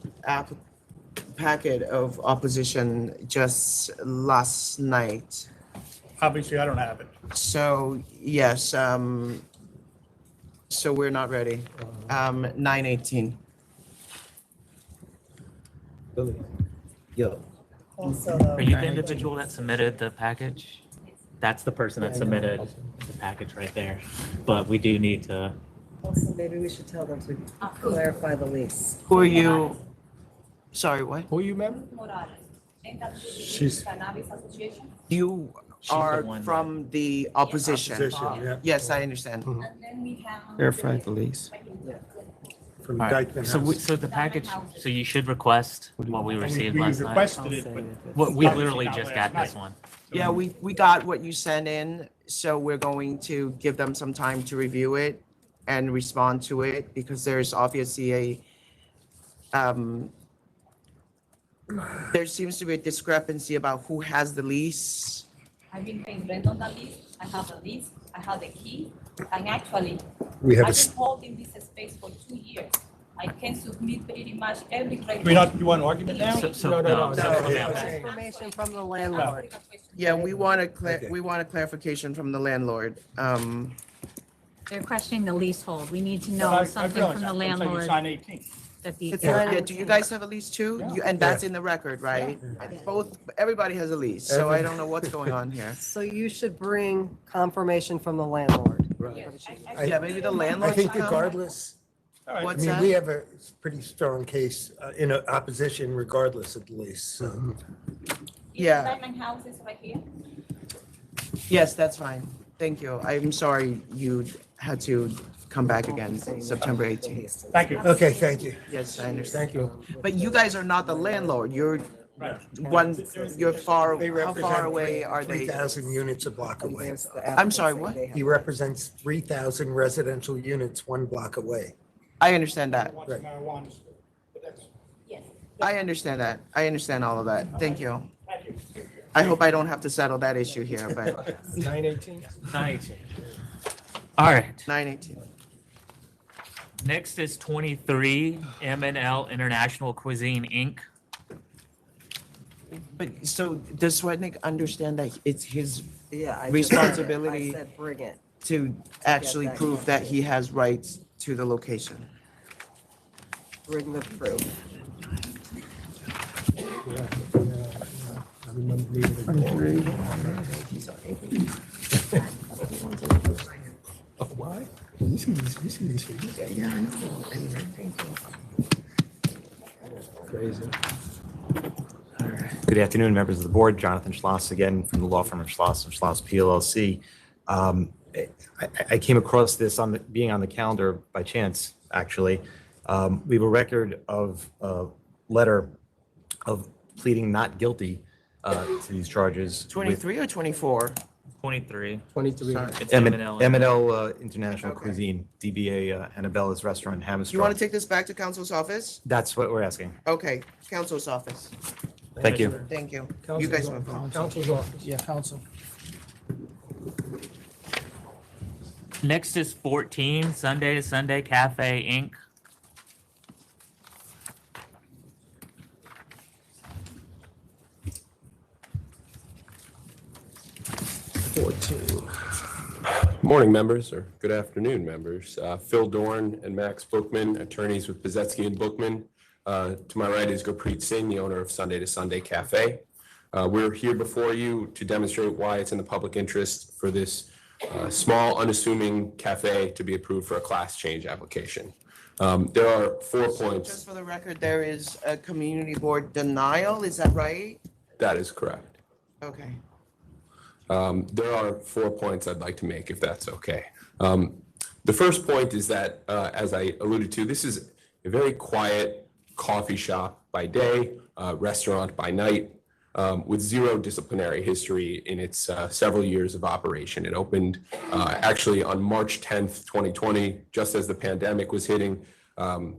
packet of opposition just last night. Obviously, I don't have it. So yes, so we're not ready. 918. Billy. Yo. Are you the individual that submitted the package? That's the person that submitted the package right there. But we do need to. Also, maybe we should tell them to clarify the lease. Who are you? Sorry, what? Who are you, ma'am? She's You are from the opposition. Opposition, yeah. Yes, I understand. Verify the lease. From All right, Dykeman so House. so the package, so you should request what we received We last night. requested it, but We literally just got this one. Yeah, we got what you sent in, so we're going to give them some time to review it and respond to it because there's obviously there seems to be a discrepancy about who has the lease. I've been paying rent on the lease, I have the lease, I have the key, and actually, We have a I've s- been holding this space for 2 years. I can submit pretty much every criteria. You want an argument now? No. Information from the landlord. Yeah, we want a clarification from the landlord. They're questioning the leasehold. We need to know I something realize from that. the I'm saying you landlord. sign 18. That the. Yeah, do you guys have a lease too? And that's in the record, right? Everybody has a lease, so I don't know what's going on here. So you should bring confirmation from the landlord. Yeah, maybe the I landlord think should come. regardless, I What's mean, that? we have a pretty strong case in opposition regardless of the lease. So. Yeah. Diamond house is right here. Yes, that's fine. Thank you. I'm sorry you had to come back again, September 18th. Thank you. Okay, thank you. Yes, I understand. Thank you. But you guys are not the landlord. You're far, They how far represent away are they? 3,000 units a block away. I'm sorry, what? He represents 3,000 residential units 1 block away. I understand that. Right. I understand that. I understand all of that. Thank you. I hope I don't have to settle that issue here, but 918? 918. All right. 918. Next is 23 M&L International Cuisine Inc. But so does Swetnick understand that it's his Yeah. I responsibility said bring it. to actually prove that he has rights to the location? Bring the proof. Why? Crazy. Good afternoon, members of the board. Jonathan Schloss again from the law firm of Schloss PLLC. I came across this being on the calendar by chance, actually. We have a record of a letter of pleading not guilty to these charges. 23 or 24? 23. 23. It's M&L. M&L International Cuisine, DBA Anabella's Restaurant, You want Hammerstraw. to take this back to counsel's office? That's what we're asking. Okay, counsel's office. Thank you. Thank you. You Counsel's guys office. move on. Counsel's office. Yeah, counsel. Next is 14 Sunday to Sunday Cafe Inc. Morning, members, or good afternoon, members. Phil Dorn and Max Bookman, attorneys with Bezetsky and Bookman. To my right is Gurpreet Singh, the owner of Sunday to Sunday Cafe. We're here before you to demonstrate why it's in the public interest for this small, unassuming cafe to be approved for a class change application. There are 4 points. Just for the record, there is a community board denial, is that right? That is correct. Okay. There are 4 points I'd like to make, if that's okay. The first point is that, as I alluded to, this is a very quiet coffee shop by day, restaurant by night, with zero disciplinary history in its several years of operation. It opened actually on March 10th, 2020, just as the pandemic was hitting.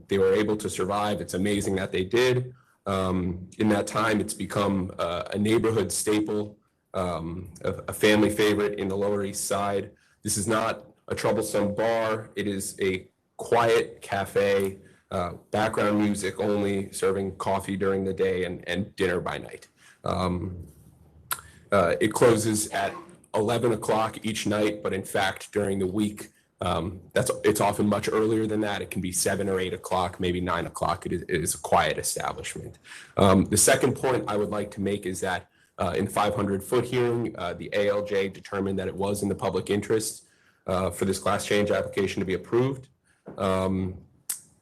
They were able to survive. It's amazing that they did. In that time, it's become a neighborhood staple, a family favorite in the Lower East Side. This is not a troublesome bar. It is a quiet cafe, background music only, serving coffee during the day and dinner by night. It closes at 11 o'clock each night, but in fact, during the week, it's often much earlier than that. It can be 7 or 8 o'clock, maybe 9 o'clock. It is a quiet establishment. The second point I would like to make is that in 500-foot hearing, the ALJ determined that it was in the public interest for this class change application to be approved.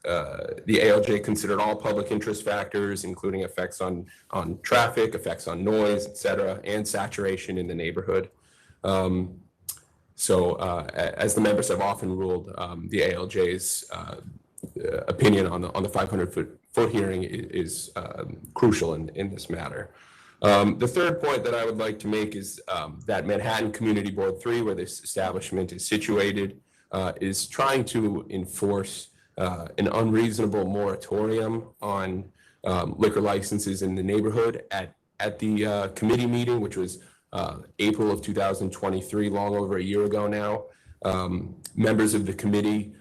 The ALJ considered all public interest factors, including effects on traffic, effects on noise, et cetera, and saturation in the neighborhood. As the members have often ruled, the ALJ's opinion on the 500-foot hearing is crucial in this matter. The third point that I would like to make is that Manhattan Community Board 3, where this establishment is situated, is trying to enforce an unreasonable moratorium on liquor licenses in the neighborhood at the committee meeting, which was April of 2023, long over a year ago now. Members of the committee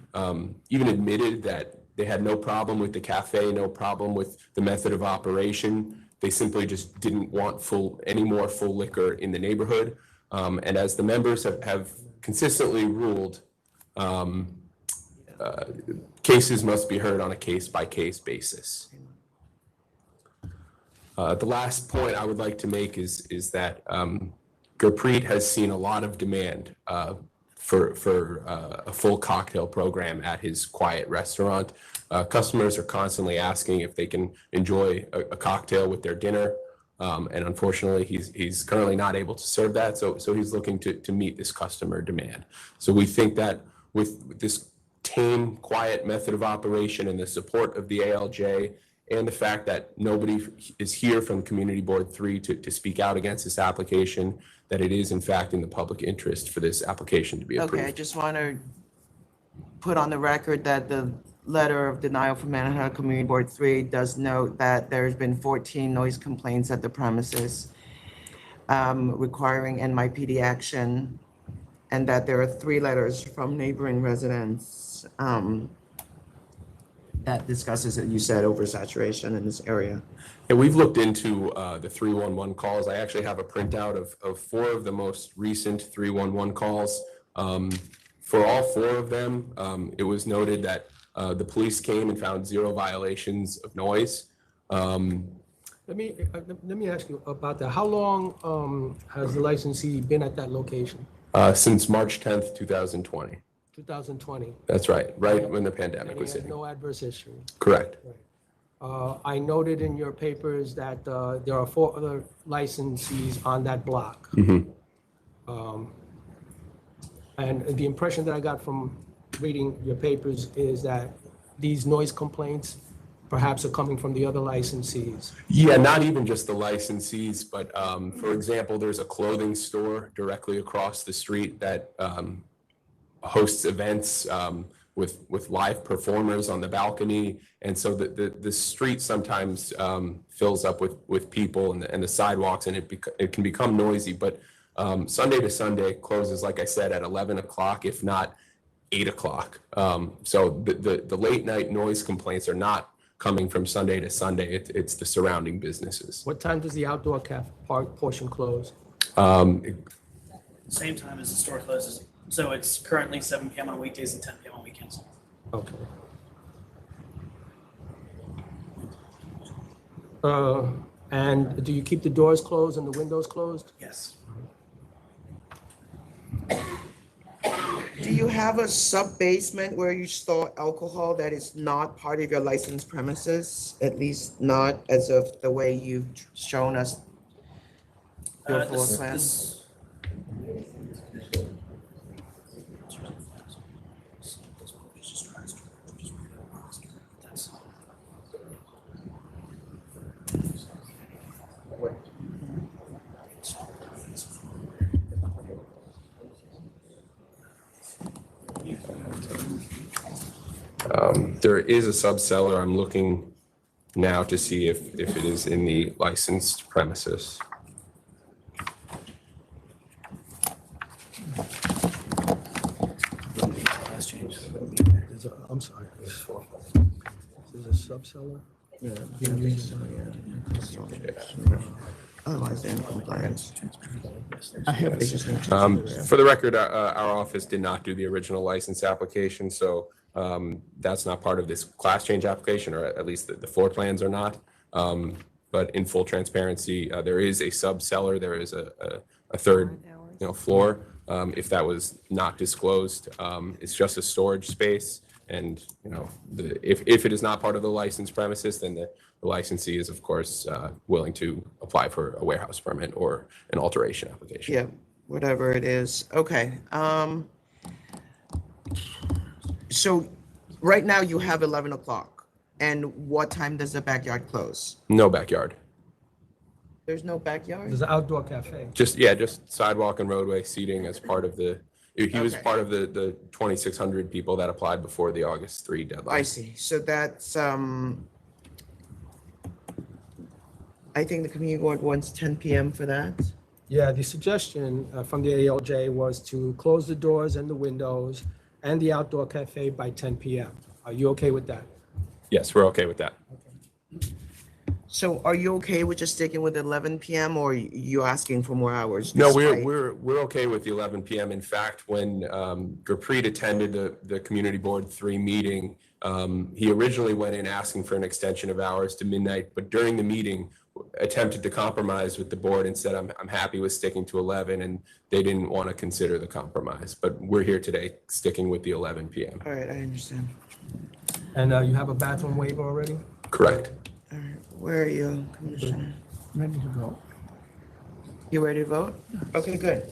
even admitted that they had no problem with the cafe, no problem with the method of operation. They simply just didn't want any more full liquor in the neighborhood. And as the members have consistently ruled, cases must be heard on a case-by-case basis. The last point I would like to make is that Gurpreet has seen a lot of demand for a full cocktail program at his quiet restaurant. Customers are constantly asking if they can enjoy a cocktail with their dinner. And unfortunately, he's currently not able to serve that. So he's looking to meet this customer demand. So we think that with this tame, quiet method of operation and the support of the ALJ and the fact that nobody is here from Community Board 3 to speak out against this application, that it is in fact in the public interest for this application to be approved. Okay, I just want to put on the record that the letter of denial from Manhattan Community Board 3 does note that there's been 14 noise complaints at the premises requiring NYPD action, and that there are 3 letters from neighboring residents that discusses, you said, oversaturation in this area. And we've looked into the 311 calls. I actually have a printout of 4 of the most recent 311 calls. For all 4 of them, it was noted that the police came and found 0 violations of noise. Let me ask you about that. How long has the licensee been at that location? Since March 10th, 2020. 2020. That's right when the pandemic was hitting. No adverse issue. Correct. I noted in your papers that there are 4 other licensees on that block. And the impression that I got from reading your papers is that these noise complaints perhaps are coming from the other licensees. Yeah, not even just the licensees, but for example, there's a clothing store directly across the street that hosts events with live performers on the balcony. And so the street sometimes fills up with people and the sidewalks, and it can become noisy. But Sunday to Sunday closes, like I said, at 11 o'clock, if not 8 o'clock. So the late night noise complaints are not coming from Sunday to Sunday. It's the surrounding businesses. What time does the outdoor park portion close? Same time as the store closes. So it's currently 7 p.m. on weekdays and 10 p.m. on weekends. Okay. And do you keep the doors closed and the windows closed? Yes. Do you have a sub-basement where you store alcohol that is not part of your licensed premises? At least not as of the way you've shown us your floor plan? There is a sub-cellar. I'm looking now to see if it is in the licensed premises. I'm sorry. There's a sub-cellar? Yeah. Otherwise, they're in compliance. I hope they just need to. For the record, our office did not do the original license application, so that's not part of this class change application, or at least the floor plans are not. But in full transparency, there is a sub-cellar. There is a third floor. If that was not disclosed, it's just a storage space. And if it is not part of the licensed premises, then the licensee is, of course, willing to apply for a warehouse permit or an alteration application. Yeah, whatever it is. Okay. So right now you have 11 o'clock. And what time does the backyard close? No backyard. There's no backyard? There's an outdoor cafe. Just sidewalk and roadway seating as part of the, he was part of the 2,600 people that applied before the August 3 deadline. I see. So that's, I think the community board wants 10 PM for that. Yeah, the suggestion from the ALJ was to close the doors and the windows and the outdoor cafe by 10 PM. Are you okay with that? Yes, we're okay with that. So are you okay with just sticking with 11 PM or you asking for more hours? No, despite- we're okay with the 11 PM. In fact, when Gurpreet attended the community board 3 meeting, he originally went in asking for an extension of hours to midnight, but during the meeting attempted to compromise with the board and said, I'm happy with sticking to 11, and they didn't want to consider the compromise. But we're here today sticking with the 11 PM. All right, I understand. And you have a bathroom waiver already? Correct. All right, where are you, Commissioner? Ready to vote. You ready to vote? Okay, good.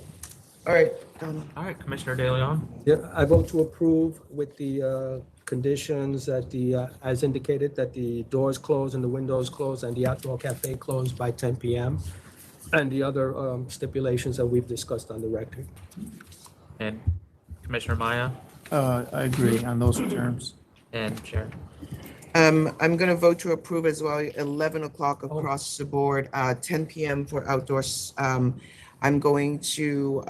All right, Donald. All right, Commissioner De Leon. Yeah, I vote to approve with the conditions that as indicated, that the doors close and the windows close and the outdoor cafe closed by 10 PM. And the other stipulations that we've discussed on the record. And Commissioner Maya I agree on those terms. and Chair. I'm gonna vote to approve as well, 11 o'clock across the board, 10 PM for outdoors. I'm going to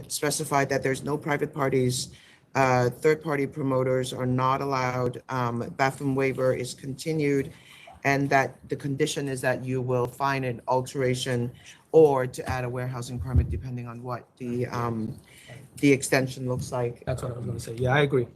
specify that there's no private parties. Third-party promoters are not allowed. Bathroom waiver is continued. And that the condition is that you will find an alteration or to add a warehousing permit depending on what the extension looks like. That's what I was gonna say. Yeah, I agree.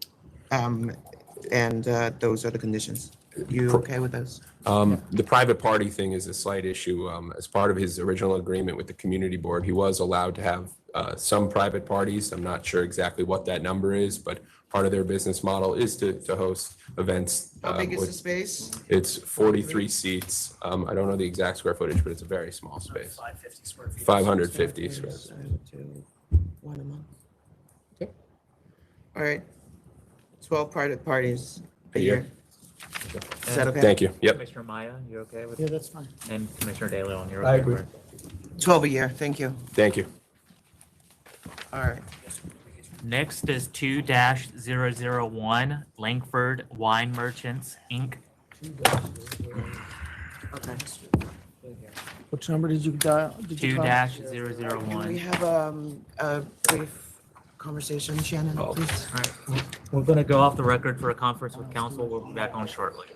And those are the conditions. You okay with those? The private party thing is a slight issue. As part of his original agreement with the community board, he was allowed to have some private parties. I'm not sure exactly what that number is, but part of their business model is to host events. How big is the with- space? It's 43 seats. I don't know the exact square footage, but it's a very small space. 550 square feet. 550 square. One a month. Okay. All right. 12 private parties a year. Is that okay? Thank you. Yep. Commissioner Maya, you okay with? Yeah, that's fine. And Commissioner De Leon, you're I okay? agree. with? 12 a year, thank you. Thank you. All right. Next is 2-001 Langford Wine Merchants, Inc. Okay. Which number did you dial? Did you call? 2-001. We have a brief conversation, Shannon, please. All right. We're going to go off the record for a conference with council. We'll be back on shortly.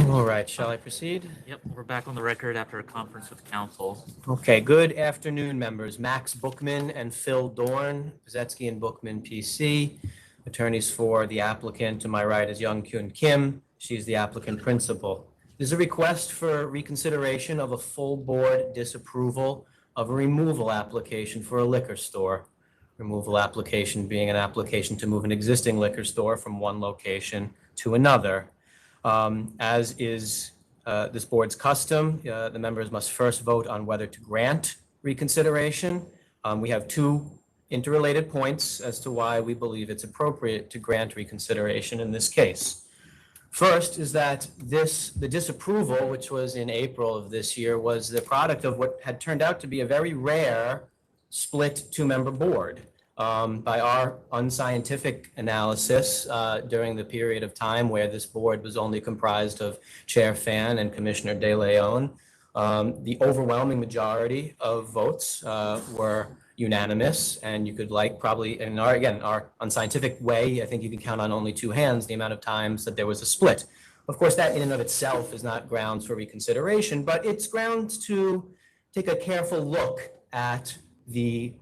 All right, shall I proceed? Yep, we're back on the record after a conference with council. Okay, good afternoon, members. Max Bookman and Phil Dorn, Pazetsky and Bookman PC, attorneys for the applicant. To my right is Young Kyun Kim. She's the applicant principal. There's a request for reconsideration of a full board disapproval of a removal application for a liquor store. Removal application being an application to move an existing liquor store from one location to another. As is this board's custom, the members must first vote on whether to grant reconsideration. We have two interrelated points as to why we believe it's appropriate to grant reconsideration in this case. First is that the disapproval, which was in April of this year, was the product of what had turned out to be a very rare split two-member board. By our unscientific analysis during the period of time where this board was only comprised of Chair Fan and Commissioner De Leon, the overwhelming majority of votes were unanimous, and you could probably, in our unscientific way, I think you can count on only two hands the amount of times that there was a split. Of course, that in and of itself is not grounds for reconsideration, but it's grounds to take a careful look at the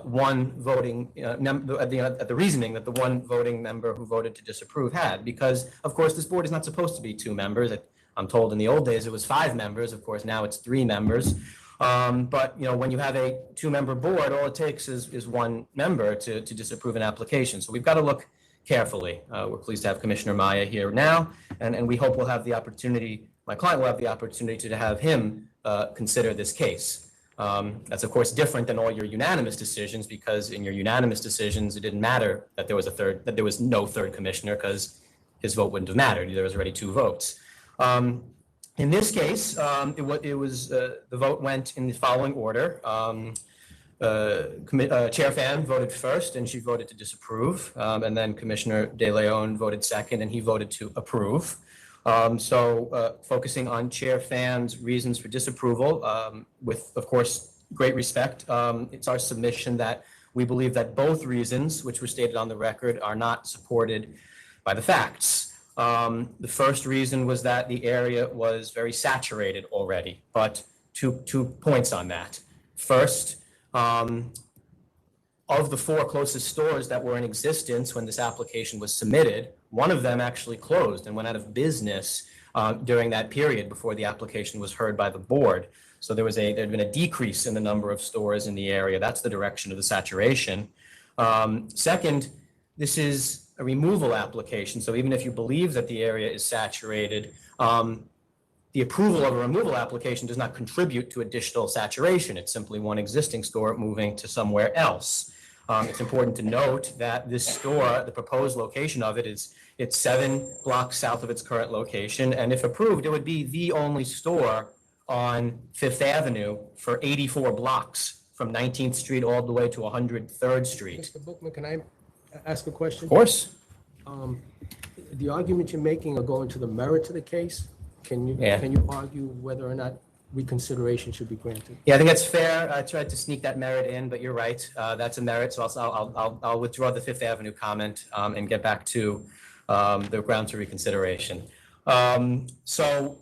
one voting at the reasoning that the one voting member who voted to disapprove had, because of course this board is not supposed to be two members. I'm told in the old days it was 5 members. Of course now it's 3 members. But when you have a 2-member board, all it takes is one member to disapprove an application. So we've got to look carefully. We're pleased to have Commissioner Maya here now, and we hope we'll have the opportunity. My client will have the opportunity to have him consider this case. That's of course different than all your unanimous decisions, because in your unanimous decisions, it didn't matter that there was no third commissioner, because his vote wouldn't have mattered. There was already 2 votes. In this case, the vote went in the following order. Chair Fan voted first, and she voted to disapprove, and then Commissioner De Leon voted second, and he voted to approve. Focusing on Chair Fan's reasons for disapproval, with, of course, great respect, it's our submission that we believe that both reasons, which were stated on the record, are not supported by the facts. The first reason was that the area was very saturated already, but two points on that. First, of the 4 closest stores that were in existence when this application was submitted, one of them actually closed and went out of business during that period before the application was heard by the board. So there had been a decrease in the number of stores in the area. That's the direction of the saturation. Second, this is a removal application. So even if you believe that the area is saturated, the approval of a removal application does not contribute to additional saturation. It's simply one existing store moving to somewhere else. It's important to note that this store, the proposed location of it's 7 blocks south of its current location, and if approved, it would be the only store on 5th Avenue for 84 blocks from 19th Street all the way to 103rd Street. Mr. Bookman, can I ask a question? Of course. The argument you're making are going to the merits of the case. Can you argue whether or not reconsideration should be granted? Yeah, I think that's fair. I tried to sneak that merit in, but you're right. That's a merit, so I'll withdraw the 5th Avenue comment and get back to the grounds for reconsideration. So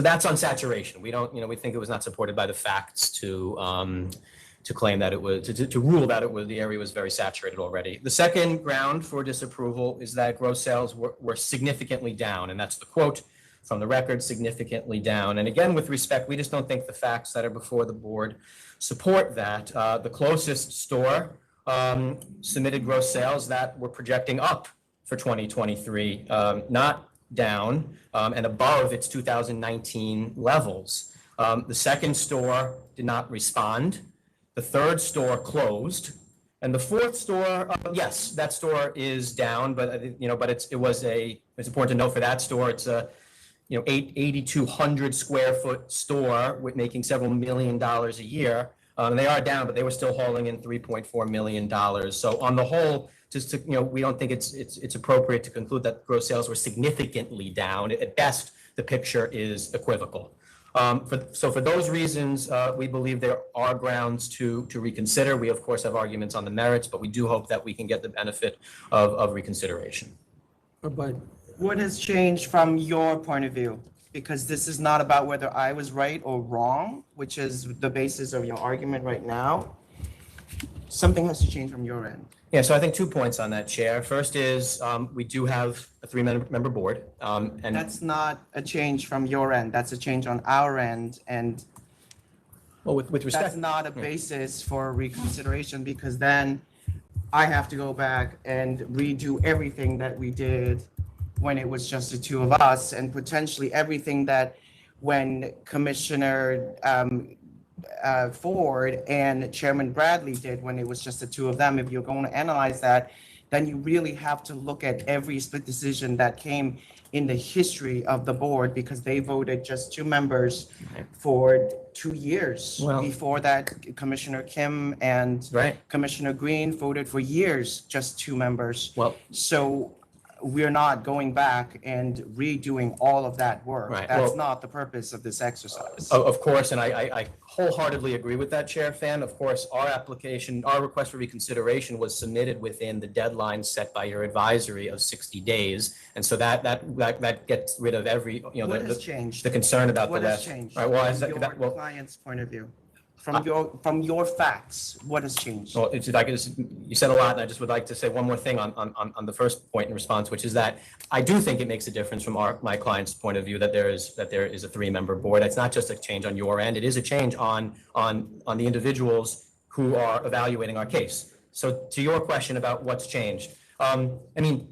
that's on saturation. We don't, we think it was not supported by the facts to claim that it was, to rule that the area was very saturated already. The second ground for disapproval is that gross sales were significantly down, and that's the quote from the record, significantly down. And again, with respect, we just don't think the facts that are before the board support that. The closest store submitted gross sales that were projecting up for 2023, not down, and above its 2019 levels. The second store did not respond. The third store closed, and the fourth store, yes, that store is down, but it's important to note for that store, it's a 8,200 square foot store with making several $1 million a year. And they are down, but they were still hauling in $3.4 million. So on the whole, we don't think it's appropriate to conclude that gross sales were significantly down. At best, the picture is equivocal. So for those reasons, we believe there are grounds to reconsider. We of course have arguments on the merits, but we do hope that we can get the benefit of reconsideration. But What has changed from your point of view? Because this is not about whether I was right or wrong, which is the basis of your argument right now. Something has to change from your end. Yeah, so I think 2 points on that, Chair. First is we do have a three-member board. And that's not a change from your end. That's a change on our end. And well, with respect, that's not a basis for reconsideration, because then I have to go back and redo everything that we did when it was just the two of us, and potentially everything that when Commissioner Ford and Chairman Bradley did when it was just the two of them. If you're going to analyze that, then you really have to look at every split decision that came in the history of the board, because they voted just two members for 2 years. Well, before that, Commissioner Kim and Commissioner Green voted for years, just two members. Well, so we're not going back and redoing all of that work. Right. That's Well, not the purpose of this exercise. Of course, and I wholeheartedly agree with that, Chair Fan. Of course, our application, our request for reconsideration was submitted within the deadline set by your advisory of 60 days. And so that gets rid of every, What has changed? the concern about What the has last. changed? Right, well, From your client's point of view, from your facts, what has changed? Well, it's like you said a lot, and I just would like to say one more thing on the first point in response, which is that I do think it makes a difference from my client's point of view that there is a three-member board. It's not just a change on your end; it is a change on the individuals who are evaluating our case. So, to your question about what's changed, I mean,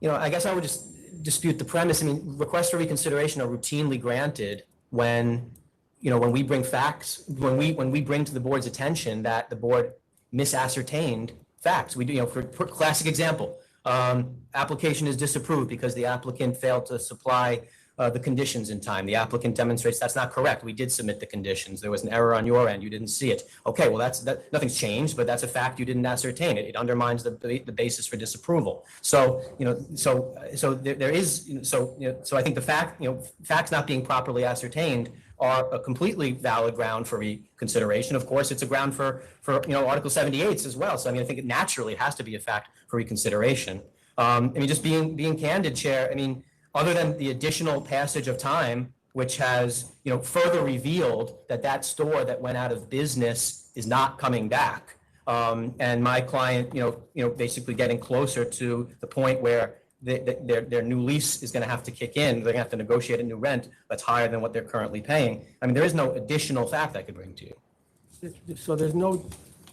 I guess I would just dispute the premise. I mean, requests for reconsideration are routinely granted when we bring facts, when we bring to the board's attention that the board misascertained facts. We do, for classic example, application is disapproved because the applicant failed to supply the conditions in time. The applicant demonstrates that's not correct. We did submit the conditions. There was an error on your end. You didn't see it. Okay, well, nothing's changed, but that's a fact you didn't ascertain. It undermines the basis for disapproval. So, there is, so I think the facts not being properly ascertained are a completely valid ground for reconsideration. Of course, it's a ground for Article 78 as well. So, I mean, I think it naturally has to be a fact for reconsideration. I mean, just being candid, Chair, I mean, other than the additional passage of time, which has, further revealed that store that went out of business is not coming back. And my client, basically getting closer to the point where their new lease is going to have to kick in. They're going to have to negotiate a new rent that's higher than what they're currently paying. I mean, there is no additional fact I could bring to you. So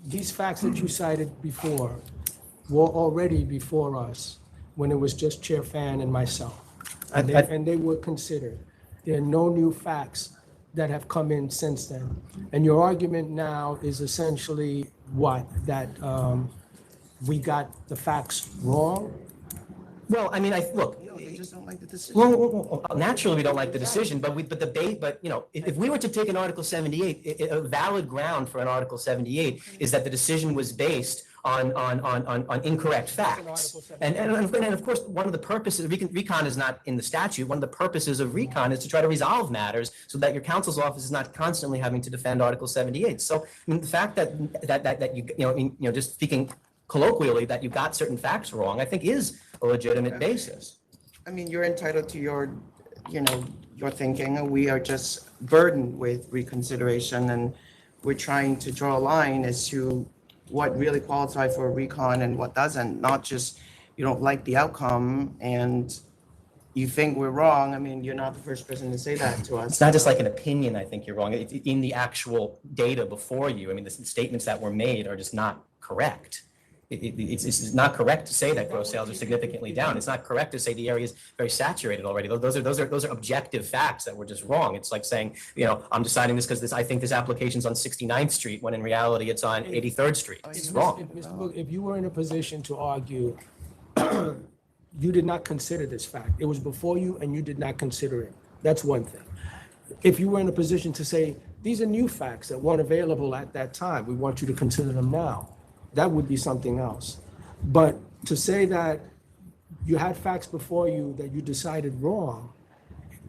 these facts that you cited before were already before us when it was just Chair Fan and myself. And they were considered. There are no new facts that have come in since then. And your argument now is essentially what? That we got the facts wrong? Well, I mean, look. They just don't like the decision. Well, naturally, we don't like the decision, but if we were to take an Article 78, a valid ground for an Article 78 is that the decision was based on incorrect facts. And of course, one of the purposes, recon is not in the statute. One of the purposes of recon is to try to resolve matters so that your counsel's office is not constantly having to defend Article 78. So, I mean, the fact that you, just speaking colloquially, that you got certain facts wrong, I think is a legitimate basis. I mean, you're entitled to your thinking. We are just burdened with reconsideration, and we're trying to draw a line as to what really qualifies for a recon and what doesn't. Not just you don't like the outcome and you think we're wrong. I mean, you're not the first person to say that to us. It's not just like an opinion, I think you're wrong. It's in the actual data before you. I mean, the statements that were made are just not correct. It's not correct to say that gross sales are significantly down. It's not correct to say the area is very saturated already. Those are objective facts that were just wrong. It's like saying, I'm deciding this because I think this application's on 69th Street when in reality it's on 83rd Street. It's wrong. If you were in a position to argue, you did not consider this fact. It was before you and you did not consider it. That's one thing. If you were in a position to say, these are new facts that weren't available at that time, we want you to consider them now, that would be something else. But to say that you had facts before you that you decided wrong,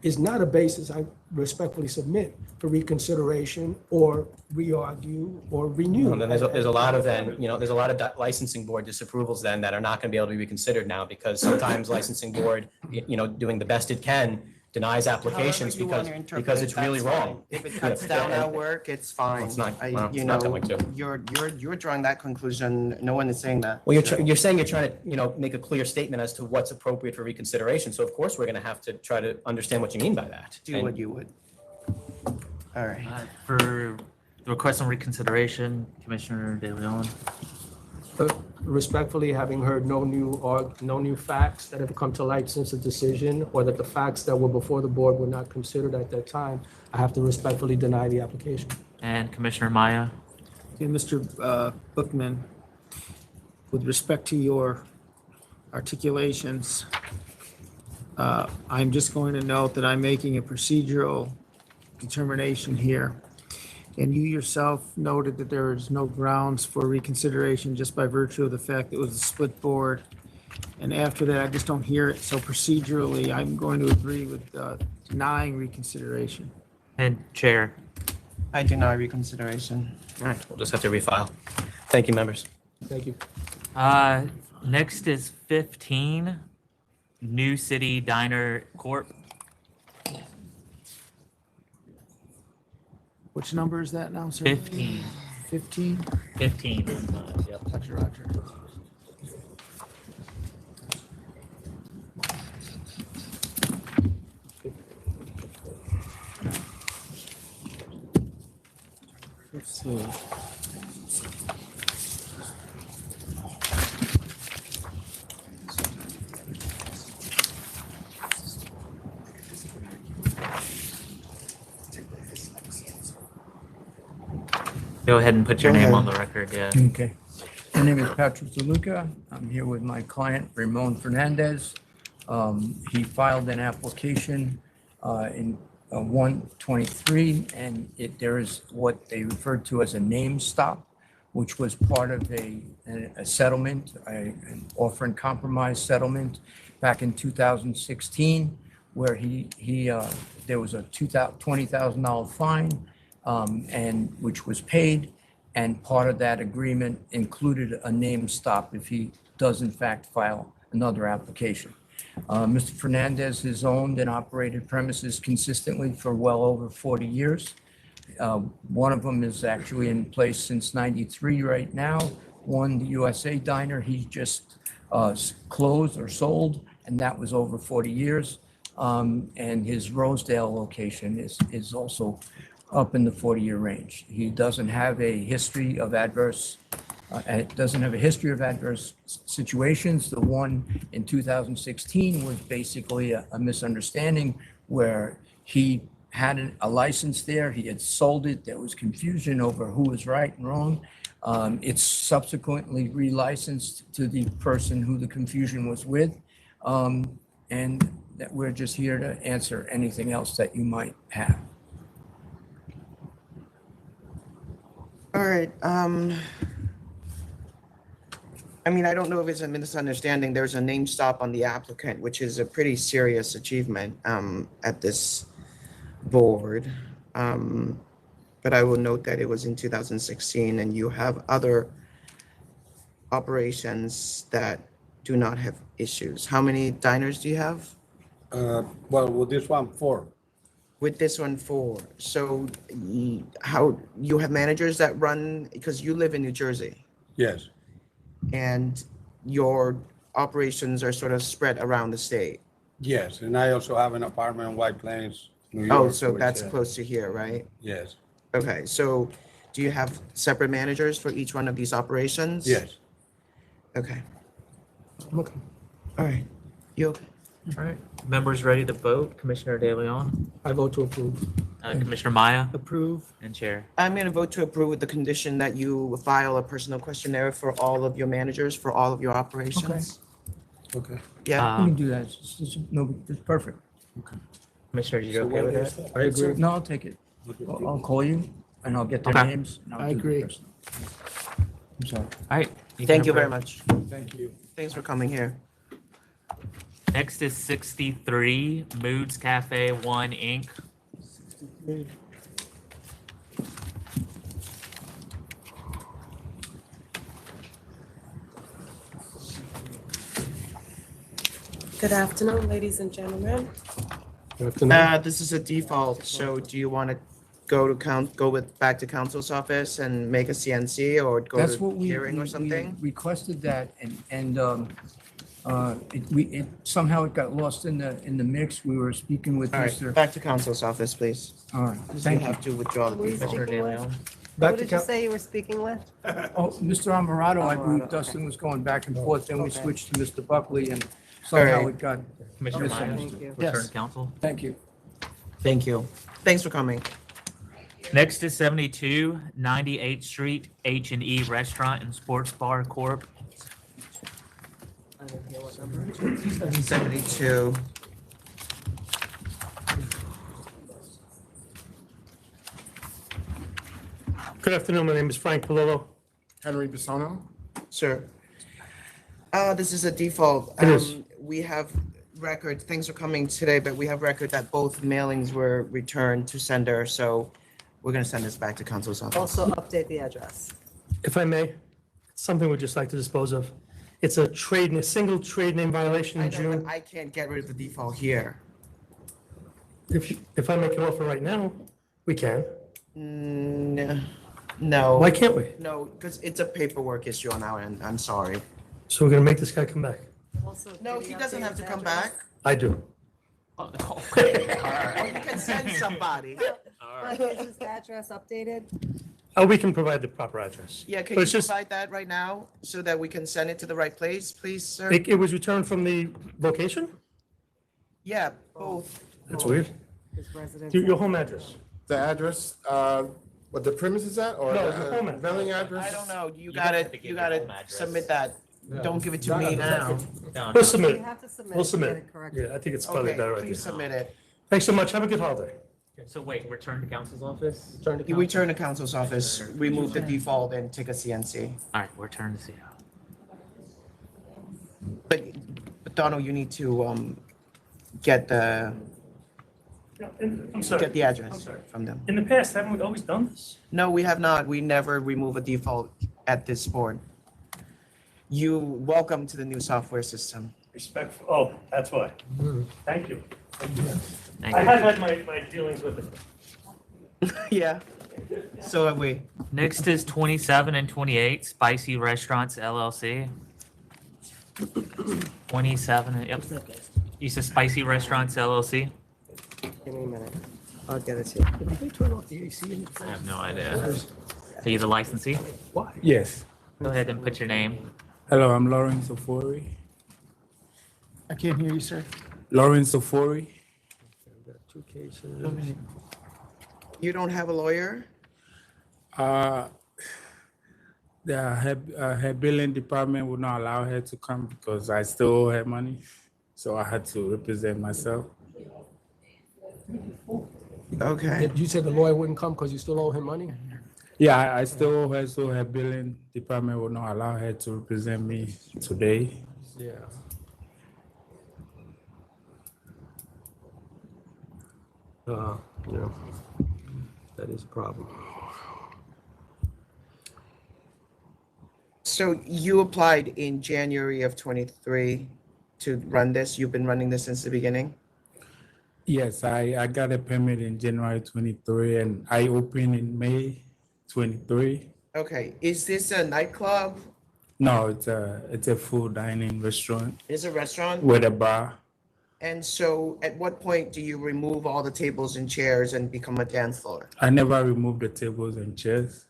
is not a basis, I respectfully submit, for reconsideration or re-argue or renew. Well, then there's a lot of there's a lot of licensing board disapprovals then that are not going to be able to be reconsidered now because sometimes licensing board, doing the best it can, denies applications However you want to interpret because it, it's really that's fine. wrong. If it cuts down our work, it's fine. It's not- I- well, you it's not know, going to. You're drawing that conclusion. No one is saying that. Well, you're saying you're trying to, make a clear statement as to what's appropriate for reconsideration. So of course, we're going to have to try to understand what you mean by that. Do what you would. All right. For the request on reconsideration, Commissioner De Leon. Respectfully, having heard no new facts that have come to light since the decision, or that the facts that were before the board were not considered at that time, I have to respectfully deny the application. And Commissioner Maya. Okay, Mr. Bookman, with respect to your articulations, I'm just going to note that I'm making a procedural determination here. And you yourself noted that there is no grounds for reconsideration just by virtue of the fact that it was a split board. And after that, I just don't hear it. So procedurally, I'm going to agree with denying reconsideration. And Chair. I deny reconsideration. All right, we'll just have to refile. Thank you, members. Thank you. Next is 15, New City Diner Corp. Which number is that now, sir? 15. 15? 15. Yep. Roger. Let's see. Go ahead and put your Go name ahead. on the record, yeah. Okay. My name is Patrick DeLuca. I'm here with my client, Ramon Fernandez. He filed an application in 123, and there is what they referred to as a name stop, which was part of a settlement, an offer and compromise settlement back in 2016, where there was a $20,000 fine, and which was paid, and part of that agreement included a name stop if he does in fact file another application. Mr. Fernandez has owned and operated premises consistently for well over 40 years. One of them is actually in place since '93 right now. One, the USA Diner, he just closed or sold, and that was over 40 years. And his Rosedale location is also up in the 40-year range. He doesn't have a history of adverse situations. The one in 2016 was basically a misunderstanding where he had a license there, he had sold it, there was confusion over who was right and wrong. It's subsequently relicensed to the person who the confusion was with. And that we're just here to answer anything else that you might have. All right. I mean, I don't know if it's a misunderstanding. There's a name stop on the applicant, which is a pretty serious achievement at this board. But I will note that it was in 2016, and you have other operations that do not have issues. How many diners do you have? Well, with this one, 4. With this one, 4. So how you have managers that run, because you live in New Jersey, Yes, and your operations are sort of spread around the state. yes, and I also have an apartment in White Plains, New York. Oh, so which, that's close to here, right? Yes, Okay, so do you have separate managers for each one of these operations? yes. Okay, Okay. all right. You okay? All right, members ready to vote? Commissioner De Leon, I vote to approve. Commissioner Maya, Approve. and Chair. I'm going to vote to approve with the condition that you file a personal questionnaire for all of your managers, for all of your operations. Okay. Yeah, We can do that. It's perfect. Commissioner, you okay with that? I agree. No, I'll take it. I'll call you and I'll get their Okay. names. and I'll I do the agree. person. I'm sorry. All right. thank you very much. Thank you. Thanks for coming here. Next is 63 Moods Cafe 1 Inc. Good afternoon, ladies and gentlemen. This is a default, so do you want to go back to council's office and make a CNC or go That's to what we hearing or we something? requested that, it somehow it got lost in the mix. We were speaking with All right, Mr. back to council's office, please. All right, You thank you. have to withdraw the Who are you default. speaking with? Back Who to did you coun- say you were speaking with? Oh, Mr. Amarato, I believe Amarato, Dustin was going back and forth, then we Okay. switched to Mr. Buckley, and somehow All right. it got Commissioner Myers, Thank you. return Yes. to council. Thank you. Thank you. Thanks for coming. Next is 72 98th Street H&E Restaurant and Sports Bar Corp. I didn't hear what number. 72. Good afternoon, my name is Frank Palillo. Henry Bissono. Sir. This is a default. It is. We have record, things are coming today, but we have record that both mailings were returned to sender, so we're gonna send this back to council's office. Also update the address. If I may, it's something we'd just like to dispose of. It's a single trade name violation I in know, June. but I can't get rid of the default here. If I make an offer right now, we can. No. Why can't we? No, because it's a paperwork issue on our end. I'm sorry. So we're gonna make this guy come back. Also, No, did he you doesn't update have to his come address? back. I do. Or you can send somebody. Is his address updated? We can provide the proper address. Yeah, can But you it's just, provide that right now so that we can send it to the right place, please, sir? it was returned from the location? Yeah, both. That's weird. His residence? Your home address. The address, what the premise is at, or No, the the home address. mailing address? I don't know. You don't have gotta, to give you your home gotta address. submit that. Yeah. Don't give it to me now. No, We'll submit You it. have to submit. We'll to submit get it. it corrected. Yeah, I think it's probably better Okay, right please there. submit it. Thanks so much. Have a good holiday. So wait, return to council's office? You return to council's office, remove the default and take a CNC. All right, return to CO. But Donald, you need to, get the, I'm sorry. get the I'm address sorry. from them. In the past, haven't we always done this? No, we have not. We never remove a default at this board. You welcome to the new software system. Respectful, oh, that's why. Thank you. Thank I you. have had my dealings with it. Yeah, so have we. Next is 27 and 28 Spicy Restaurants LLC. 27, yep. You said Spicy Restaurants LLC? Give me a minute. I'll get it to you. Did they turn off the AC in the I have no idea. Are you the licensee? Why? Yes. Go ahead and put your name. Hello, I'm Lawrence Ofori. I can't hear you, sir. Lawrence Ofori. Two cases. You don't have a lawyer? Her billing department would not allow her to come because I still owe her money. So I had to represent myself. Okay. You said the lawyer wouldn't come because you still owe him money? Yeah, I still owe her, so her billing department would not allow her to represent me today. Yeah. Yeah, that is a problem. So you applied in January of 23 to run this? You've been running this since the beginning? Yes, I got a permit in January 23 and I opened in May 23. Okay, is this a nightclub? No, it's a full dining restaurant Is it a restaurant? with a bar. And so at what point do you remove all the tables and chairs and become a dance floor? I never removed the tables and chairs.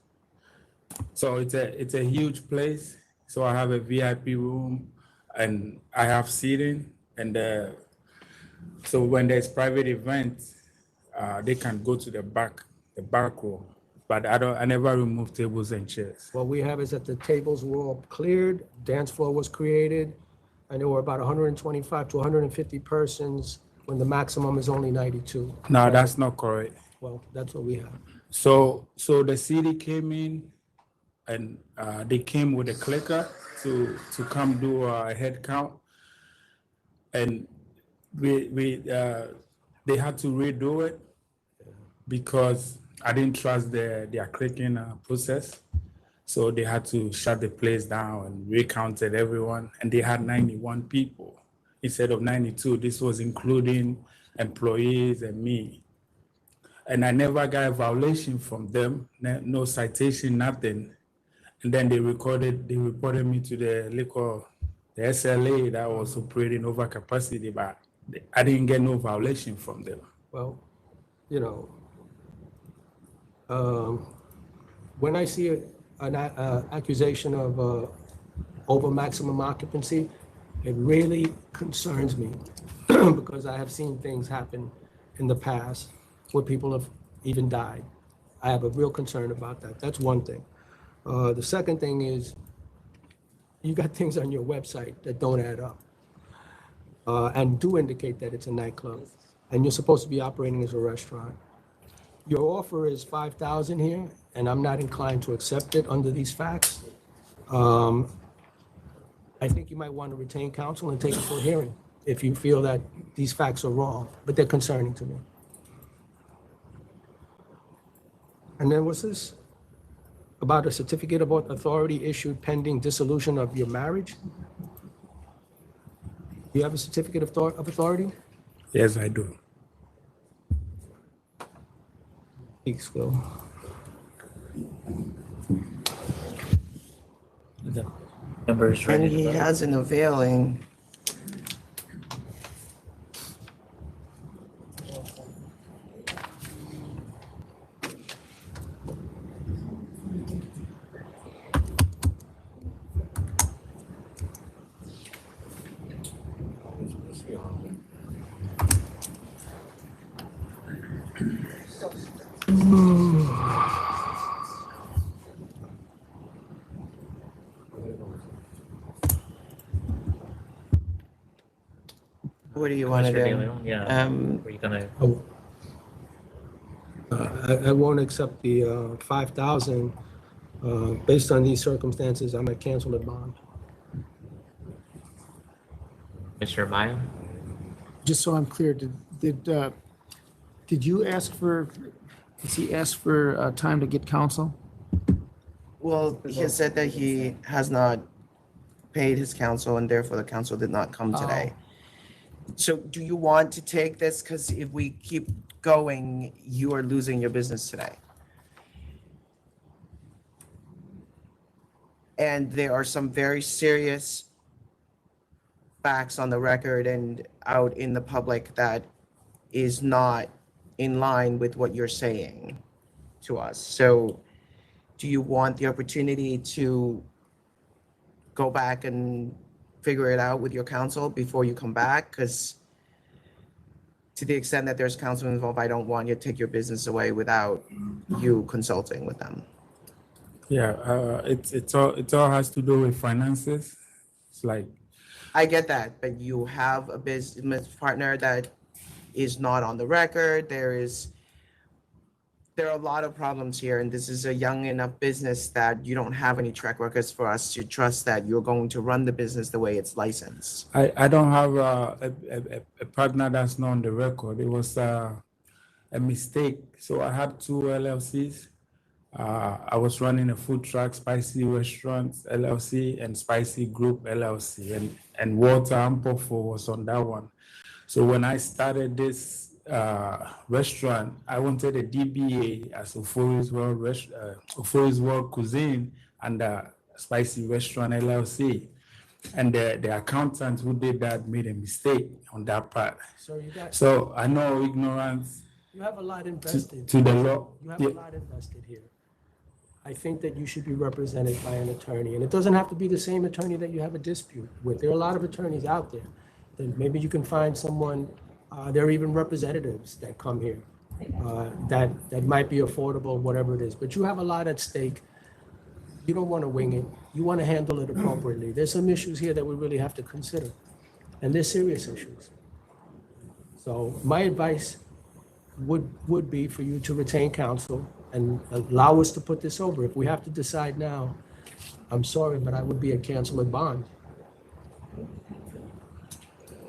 So it's a huge place. So I have a VIP room and I have seating and so when there's private events, they can go to the back room. But I never remove tables and chairs. What we have is that the tables were all cleared, dance floor was created, and there were about 125 to 150 persons when the maximum is only 92. No, that's not correct. Well, that's what we have. So the city came in and they came with a clicker to come do a head count. And they had to redo it because I didn't trust their clicking process. So they had to shut the place down and recounted everyone. And they had 91 people instead of 92. This was including employees and me. And I never got a violation from them, no citation, nothing. And then they reported me to the SLA that was operating over capacity, but I didn't get no violation from them. Well, when I see an accusation of over maximum occupancy, it really concerns me because I have seen things happen in the past where people have even died. I have a real concern about that. That's one thing. The second thing is you got things on your website that don't add up and do indicate that it's a nightclub and you're supposed to be operating as a restaurant. Your offer is $5,000 here, and I'm not inclined to accept it under these facts. I think you might want to retain counsel and take it for a hearing if you feel that these facts are wrong, but they're concerning to me. And then what's this? About a certificate of authority issued pending dissolution of your marriage? You have a certificate of authority? Yes, I do. Weeks ago. Members And ready he to vote? has an availing. What do you want to Commissioner do? DeLeon? Yeah. Were you gonna? I won't accept the 5,000. Based on these circumstances, I might cancel the bond. Mr. Maya? Just so I'm clear, did you ask for, has he asked for time to get counsel? Well, he has said that he has not paid his counsel and therefore the counsel did not come today. So do you want to take this? Because if we keep going, you are losing your business today. And there are some very serious facts on the record and out in the public that is not in line with what you're saying to us. So do you want the opportunity to go back and figure it out with your counsel before you come back? Because to the extent that there's counsel involved, I don't want you to take your business away without you consulting with them. Yeah, it all has to do with finances. It's like, I get that, but you have a business partner that is not on the record. There are a lot of problems here, and this is a young enough business that you don't have any track records for us to trust that you're going to run the business the way it's licensed. I don't have a partner that's not on the record. It was a mistake. So I had two LLCs. I was running a food truck, Spicy Restaurants LLC, and Spicy Group LLC, and Walter Ampofo was on that one. So when I started this restaurant, I wanted a DBA as OFORI'S World Cuisine and Spicy Restaurant LLC. And the accountant who did that made a mistake on that part. So I know ignorance. You have a lot invested. To the law. You have a lot invested here. I think that you should be represented by an attorney, and it doesn't have to be the same attorney that you have a dispute with. There are a lot of attorneys out there. Then maybe you can find someone. There are even representatives that come here that might be affordable, whatever it is. But you have a lot at stake. You don't want to wing it. You want to handle it appropriately. There's some issues here that we really have to consider, and they're serious issues. So my advice would be for you to retain counsel and allow us to put this over. If we have to decide now, I'm sorry, but I would be a cancel and bond.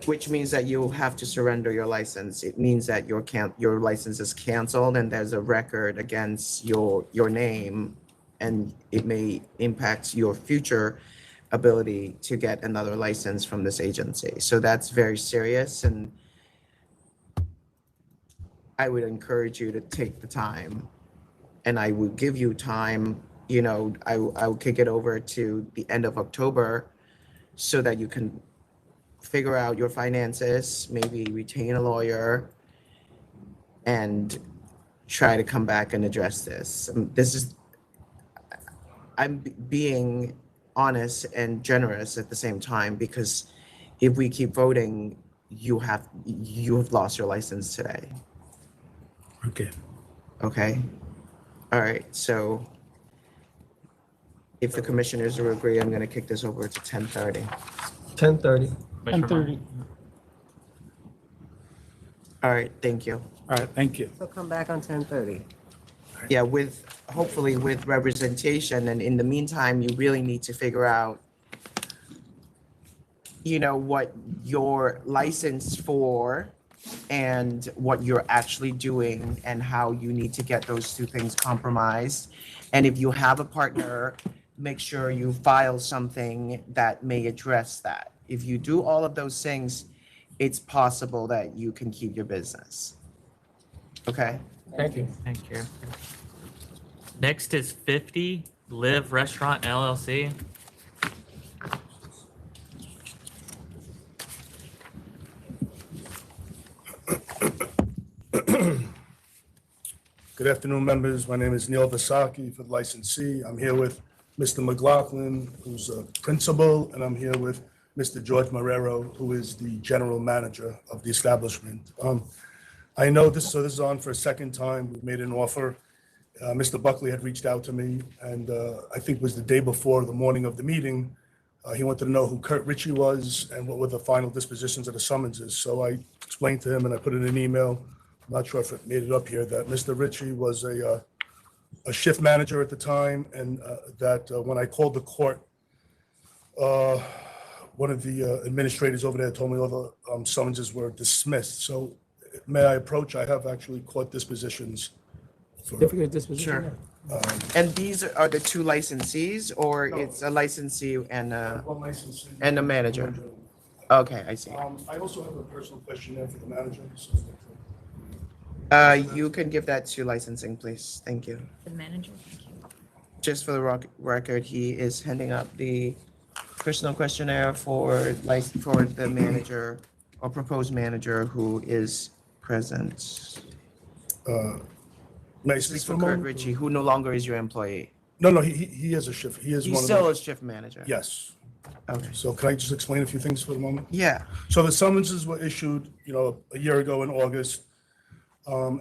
which means that you have to surrender your license. It means that your license is canceled and there's a record against your name, and it may impact your future ability to get another license from this agency. So that's very serious, and I would encourage you to take the time, and I will give you time, you know, I will kick it over to the end of October so that you can figure out your finances, maybe retain a lawyer, and try to come back and address this. I'm being honest and generous at the same time, because if we keep voting, you have lost your license today. Okay. Okay. All right. So if the commissioners will agree, I'm going to kick this over to 10:30. 10:30. 10:30. All right. Thank you. All right, thank you. So come back on 10:30. Yeah, hopefully with representation. And in the meantime, you really need to figure out, you know, what you're licensed for and what you're actually doing and how you need to get those two things compromised. And if you have a partner, make sure you file something that may address that. If you do all of those things, it's possible that you can keep your business. Okay? Thank you. Thank you. Next is 50 Live Restaurant LLC. Good afternoon, members. My name is Neil Vasaki for the licensee. I'm here with Mr. McLaughlin, who's a principal, and I'm here with Mr. George Marrero, who is the general manager of the establishment. I know this is on for a second time. We made an offer. Mr. Buckley had reached out to me, and I think it was the day before the morning of the meeting. He wanted to know who Kurt Ritchie was and what were the final dispositions of the summonses. So I explained to him, and I put in an email, I'm not sure if it made it up here, that Mr. Ritchie was a shift manager at the time, and that when I called the court, one of the administrators over there told me all the summonses were dismissed. So may I approach? I have actually court dispositions. Certificate of disposition? Sure. And these are the two licensees, or it's a licensee and a manager? Okay, I see. I also have a personal questionnaire for the manager. You can give that to licensing, please. Thank you. The manager, thank you. Just for the record, he is handing up the personal questionnaire for the manager or proposed manager who is present. May I This speak is for for a Kurt moment? Ritchie, who no longer is your employee. No, he is a shift. He is He's one of still the. a shift manager. Yes. Okay. So can I just explain a few things for the moment? Yeah. So the summonses were issued, a year ago in August.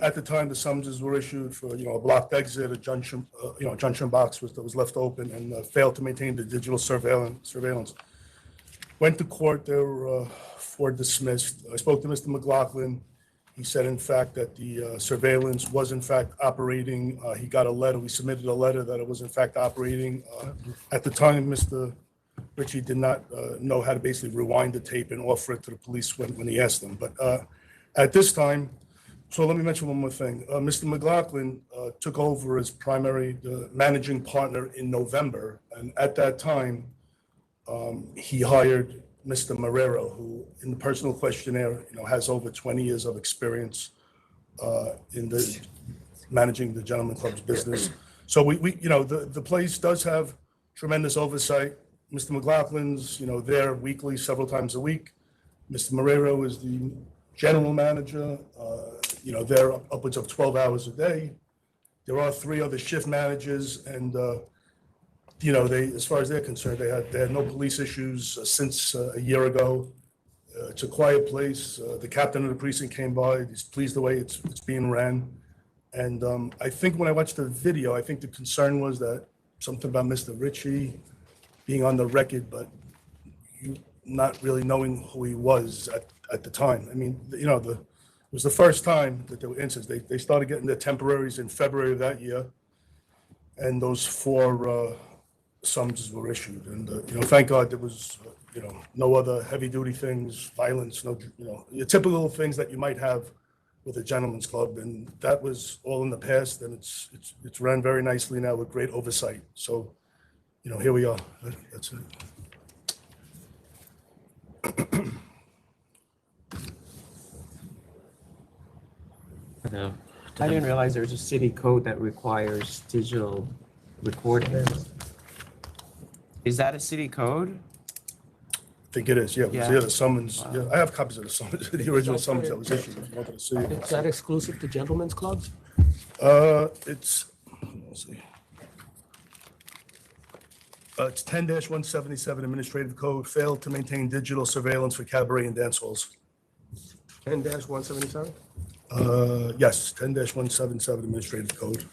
At the time, the summonses were issued for, a blocked exit, a junction box that was left open and failed to maintain the digital surveillance. Went to court, they were four dismissed. I spoke to Mr. McLaughlin. He said, in fact, that the surveillance was in fact operating. He got a letter, we submitted a letter that it was in fact operating. At the time, Mr. Ritchie did not know how to basically rewind the tape and offer it to the police when he asked them. But at this time, so let me mention one more thing. Mr. McLaughlin took over as the managing partner in November. And at that time, he hired Mr. Marrero, who in the personal questionnaire, has over 20 years of experience in the managing the Gentleman Club's business. So the place does have tremendous oversight. Mr. McLaughlin's, there weekly, several times a week. Mr. Marrero is the general manager, they're upwards of 12 hours a day. There are three other shift managers, and as far as they're concerned, they had no police issues since a year ago. It's a quiet place. The captain of the precinct came by. He's pleased the way it's being ran. And I think when I watched the video, I think the concern was that something about Mr. Ritchie being on the record, but not really knowing who he was at the time. I mean, it was the first time that there were incidents. They started getting their temporaries in February of that year, and those four summonses were issued. And thank God there was no other heavy-duty things, violence, no, your typical things that you might have with a gentleman's club, and that was all in the past, and it's run very nicely now with great oversight. So, here we are. That's it. I didn't realize there's a city code that requires digital recording. Is that a city code? I think it is, yeah. Yeah. Yeah, the summons, yeah, I have copies of the summons, the original summons that was issued, if you wanted to see it. Is that exclusive to gentlemen's clubs? Let's see. It's 10-177 Administrative Code, failed to maintain digital surveillance for cabaret and dance halls. 10-177? Yes, 10-177 Administrative Code.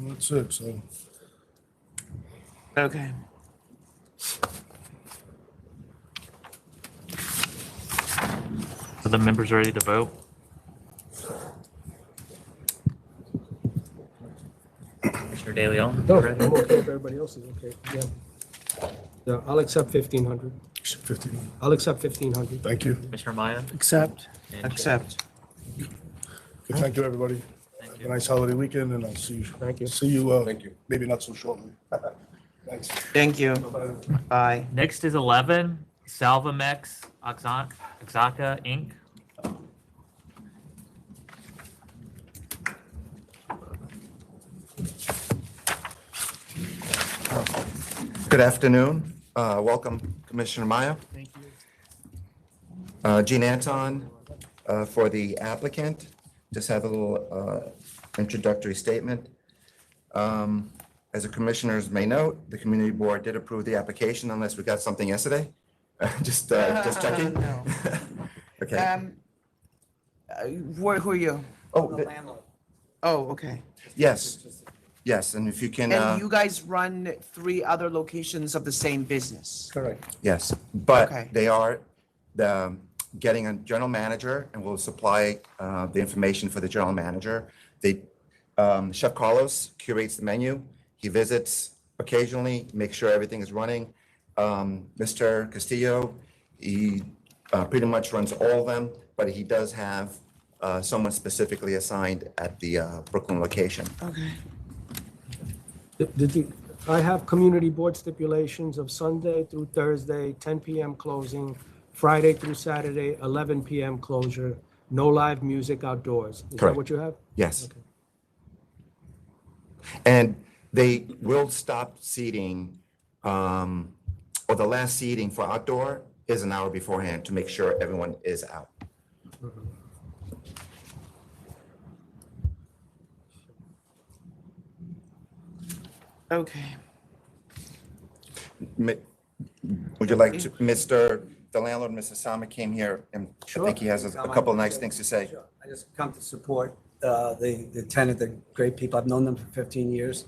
That's it, so. Okay. So the members ready to vote? Commissioner De Leon? No, I'm okay if everybody else is okay. Yeah. Yeah, I'll accept 1,500. 15. I'll accept 1,500. Thank you. Commissioner Maya? Accept. And Accept. Good, thank you, everybody. Have a nice holiday weekend, and I'll see you. Thank you. See you, maybe not so shortly. Thanks. Thank you. Bye. Next is 11, SALVAMEX, OAXACA, Inc. Good afternoon. Welcome, Commissioner Maya. Thank you. Gene Anton for the applicant. Just have a little introductory statement. As the commissioners may note, the community board did approve the application unless we got something yesterday. Just checking. No. Okay. Who are you? Oh, okay. Yes, yes, and if you can. And you guys run 3 other locations of the same business? Correct. Yes, but Okay. they are getting a general manager and will supply the information for the general manager. Chef Carlos curates the menu. He visits occasionally, makes sure everything is running. Mr. Castillo, he pretty much runs all of them, but he does have someone specifically assigned at the Brooklyn location. Okay. I have community board stipulations of Sunday through Thursday, 10 p.m. closing, Friday through Saturday, 11 p.m. closure, no live music outdoors. Is that Correct. what you have? Yes. Okay. And they will stop seating, or the last seating for outdoor is an hour beforehand to make sure everyone is out. Okay. Would you like to, the landlord, Mr. Sama came here, and I think he has a couple of nice things to say. Sure. I just come to support the tenant, the great people. I've known them for 15 years.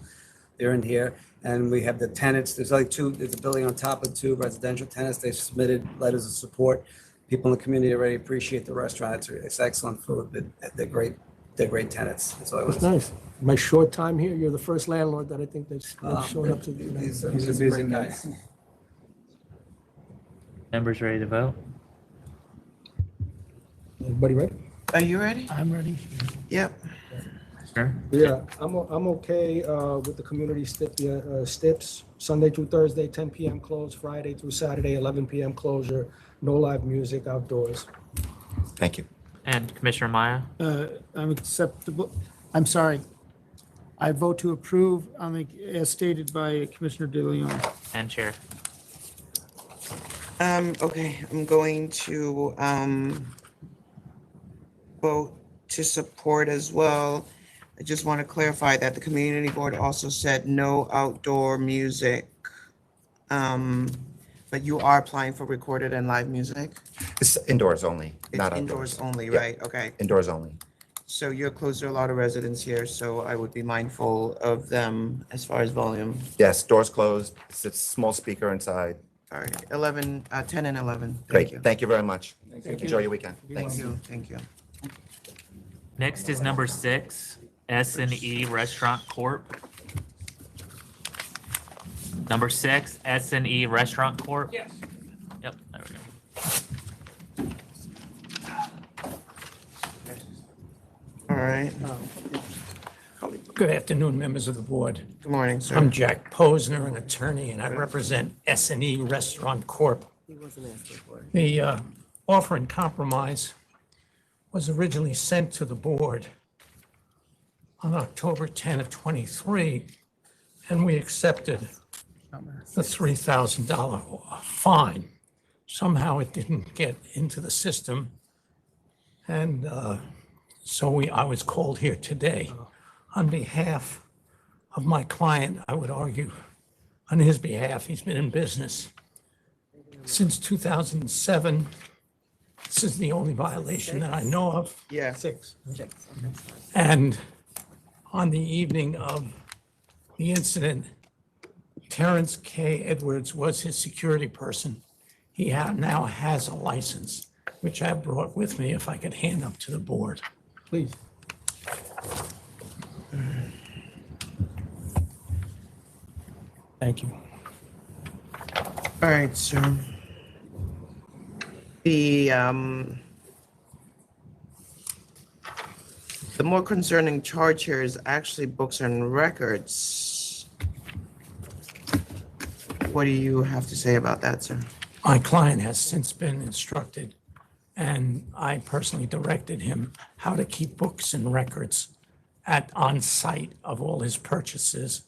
They're in here, and we have the tenants. There's only 2, there's a building on top of 2 residential tenants. They've submitted letters of support. People in the community already appreciate the restaurant. It's excellent food. They're great. They're great tenants. That's all I was. That's nice. My short time here, you're the first landlord that I think that's showed up to the. He's a busy guy. Members ready to vote? Everybody ready? Are you ready? I'm ready. Yep. Sure. Yeah, I'm okay with the community steps, Sunday through Thursday, 10 p.m. close, Friday through Saturday, 11 p.m. closure, no live music outdoors. Thank you. And Commissioner Maya? I'm acceptable. I'm sorry. I vote to approve as stated by Commissioner De Leon. And Chair? Okay, I'm going to vote to support as well. I just want to clarify that the community board also said no outdoor music. But you are applying for recorded and live music? It's indoors only, It's not indoors outdoors. only, Yeah, right? Okay. Indoors only. So you're close to a lot of residents here, so I would be mindful of them as far as volume. Yes, doors closed. It's a small speaker inside. All right, 10 and 11. Thank Great. you. Thank you very much. Thank you. Enjoy your weekend. Thank Thanks. you, thank you. Next is number 6, S&E Restaurant Corp. Number 6, S&E Restaurant Corp. Yes. Yep, there we go. All right. Good afternoon, members of the board. Good morning, sir. I'm Jack Posner, an attorney, and I represent S&E Restaurant Corp. He wasn't asking for it. The offer in compromise was originally sent to the board on October 10 of '23, and we accepted the $3,000 fine. Somehow it didn't get into the system, and so I was called here today. On behalf of my client, I would argue, on his behalf, he's been in business since 2007. This is the only violation that I know of. Yeah. 6. And on the evening of the incident, Terrence K. Edwards was his security person. He now has a license, which I brought with me if I could hand up to the board. Please. Thank you. All right, so the more concerning charge here is actually books and records. What do you have to say about that, sir? My client has since been instructed, and I personally directed him how to keep books and records on site of all his purchases,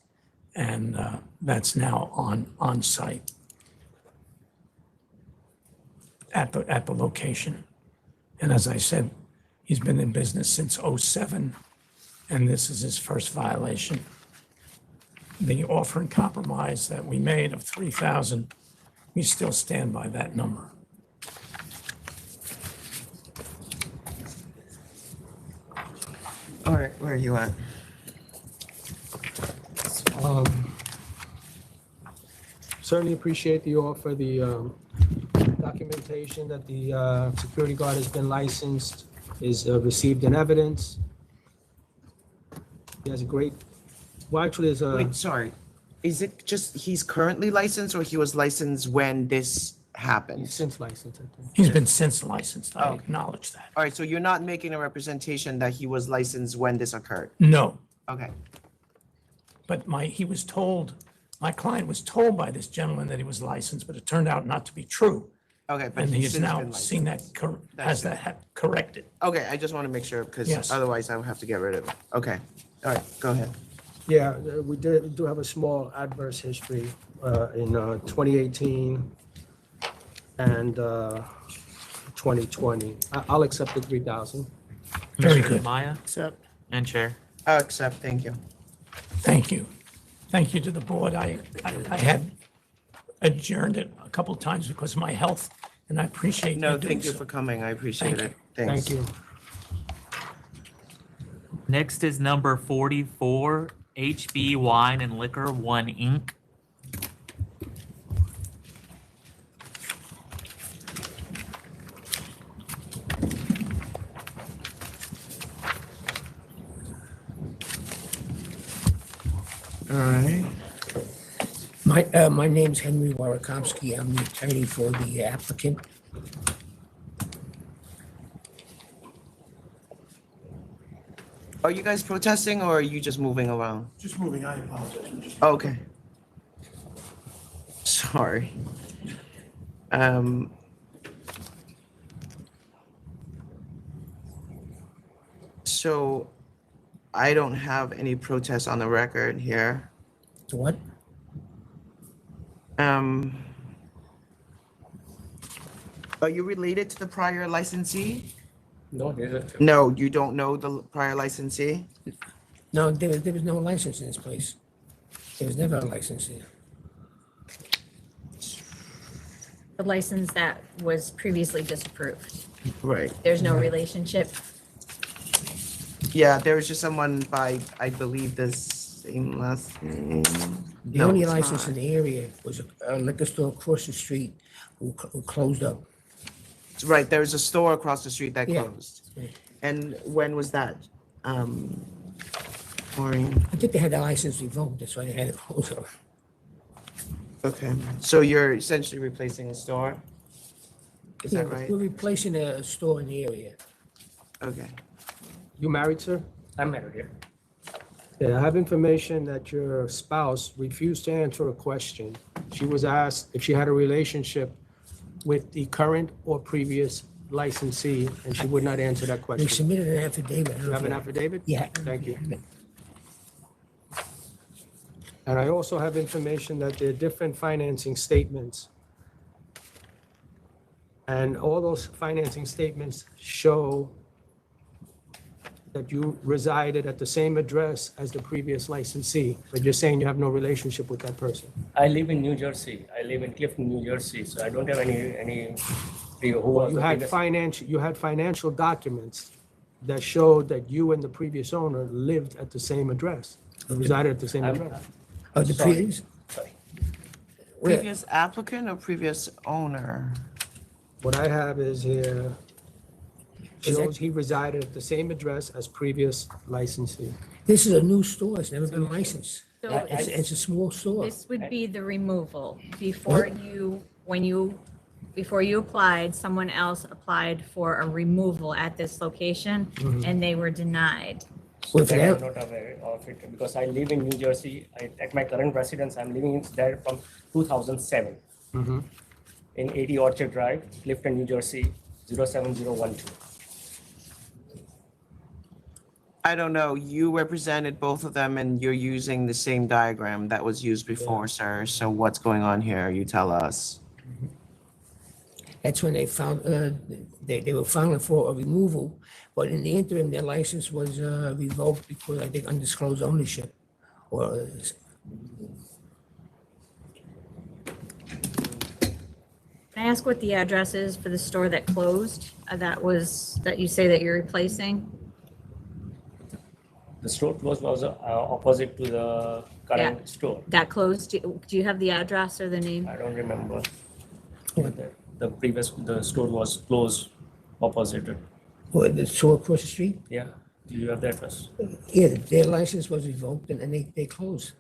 and that's now on site at the location. And as I said, he's been in business since '07, and this is his first violation. The offer and compromise that we made of $3,000, we still stand by that number. All right, where are you at? Certainly appreciate the offer, the documentation that the security guard has been licensed, is received in evidence. He has a great, well, actually, is a. Wait, sorry. Is it just he's currently licensed or he was licensed when this happened? He's since licensed, I think. He's been since licensed, I acknowledge that. All right, so you're not making a representation that he was licensed when this occurred? No, Okay. but he was told, my client was told by this gentleman that he was licensed, but it turned out not to be true. Okay, but And he he's has since now been licensed. seen that, has that corrected. Okay, I just want to make sure because Yes. otherwise I would have to get rid of it. Okay. All right, go ahead. Yeah, we do have a small adverse history in 2018 and 2020. I'll accept the 3,000. Very Mr. good. Maya Accept. and Chair. I'll accept, thank you. Thank you. Thank you to the board. I had adjourned it a couple of times because of my health, and I appreciate No, you doing thank you so. for coming. I appreciate Thank it. Thanks. Thank you. Next is number 44, HB Wine and Liquor 1 Inc. All right. My name's Henry Warakomsky. I'm the attorney for the applicant. Are you guys protesting or are you just moving around? Just moving, I apologize. Okay. Sorry. So I don't have any protests on the record here. To what? Are you related to the prior licensee? No, No, you don't know the prior licensee? no, there was no license in this place. There was never a license here. The license that was previously disapproved. Right. There's no relationship. Yeah, there was just someone by, I believe, the same last name. The No, only it's license not. in the area was a liquor store across the street who closed up. Right, there was a store across the street that Yeah. closed. And when was that? Maureen? I think they had the license revoked, that's why they had it closed up. Okay, so you're essentially replacing a store? Is that Yeah, right? We're replacing a store in the area. Okay. You married, sir? I'm married, yeah. Yeah, I have information that your spouse refused to answer a question. She was asked if she had a relationship with the current or previous licensee, and she would not answer that We question. submitted an affidavit. You have an affidavit? Yeah. Thank you. And I also have information that there are different financing statements. And all those financing statements show that you resided at the same address as the previous licensee, but you're saying you have no relationship with that person. I live in New Jersey. I live in Clifton, New Jersey, so I don't have who was You the had previous- financial documents that showed that you and the previous owner lived at the same address, resided at the same address. Of the Sorry. previous? Sorry. Previous applicant or previous owner? What I have is here, Is that- shows he resided at the same address as previous licensee. This is a new store. It's never been licensed. So It's a small store. This would be the removal. Before you applied, someone else applied for a removal at this location Mhm. and they were denied. Well, That that- I'm not aware of it because I live in New Jersey. At my current residence, I'm living there from 2007 in 80 Orchard Drive, Clifton, New Jersey, 07012. I don't know, you represented both of them and you're using the same diagram that was used before, sir. So what's going on here? You tell us. That's when they found, they were filing for a removal, but in the interim, their license was revoked because I think undisclosed ownership. Or, Can I ask what the address is for the store that closed, that you say that you're replacing? The store closed was opposite to the current store. That closed, do you have the address or the name? I don't remember. The store was closed opposite. the store across the street? Yeah, do you have the address? Yeah, their license was revoked and they closed. Do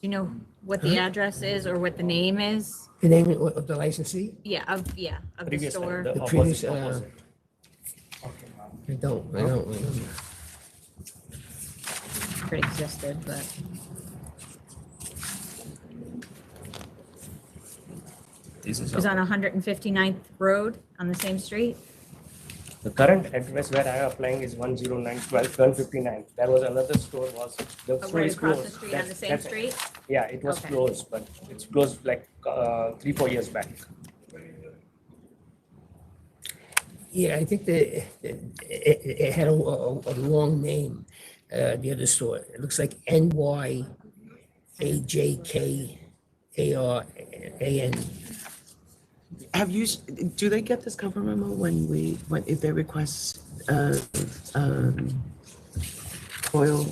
you know what the Huh? address is or what the name is? The name of the licensee? Yeah, of the Previous one, store. The previous, opposite. I don't remember. It existed, but. It was on 159th Road on the same street? The current address where I am applying is 109-12-159. There was another store the store Right is across closed. the street on the same street? Yeah, it was Okay. closed, but it's closed like 3-4 years back. Yeah, I think it had a long name, the other store. It looks like NYAJKARAN. Do they get this cover memo if they request, oil?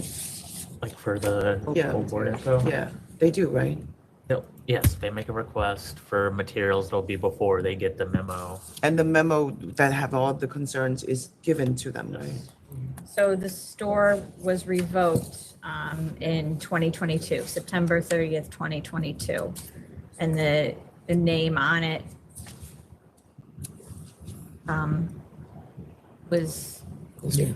Like for the Yeah. whole board info? Yeah, they do, right? Yes, they make a request for materials that'll be before they get the memo. And the memo that have all the concerns is given to them, right? So the store was revoked in 2022, September 30th, 2022. And the name on it was Yeah.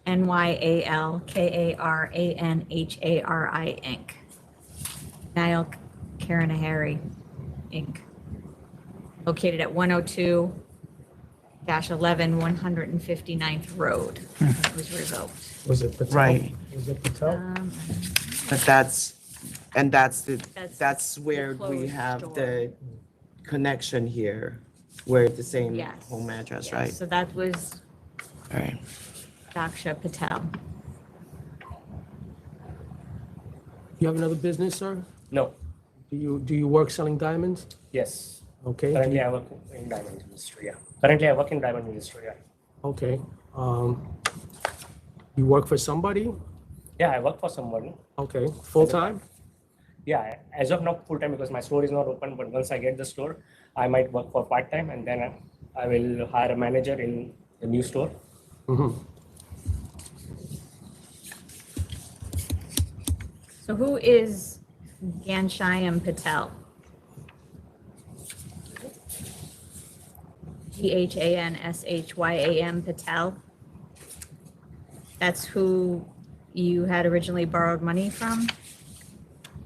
NYALKARANHARI Inc. Niall Karanahari Inc. Located at 102-11 159th Road. It was revoked. Was it Patel? Right. Was it Patel? But that's where we closed have store. the connection here. We're at the same Yes. home address, Yes, right? So that was All right. Daksha Patel. You have another business, sir? No. Do you work selling diamonds? Yes. Okay. Currently, I work in diamond industry. Yeah. Currently, I work in diamond industry. Yeah. Okay. You work for somebody? Yeah, I work for someone. Okay. Full time? Yeah, as of now, full time because my store is not open. But once I get the store, I might work for part time, and then I will hire a manager in the new store. So who is Ghansham Patel? THANSHYAM Patel. That's who you had originally borrowed money from?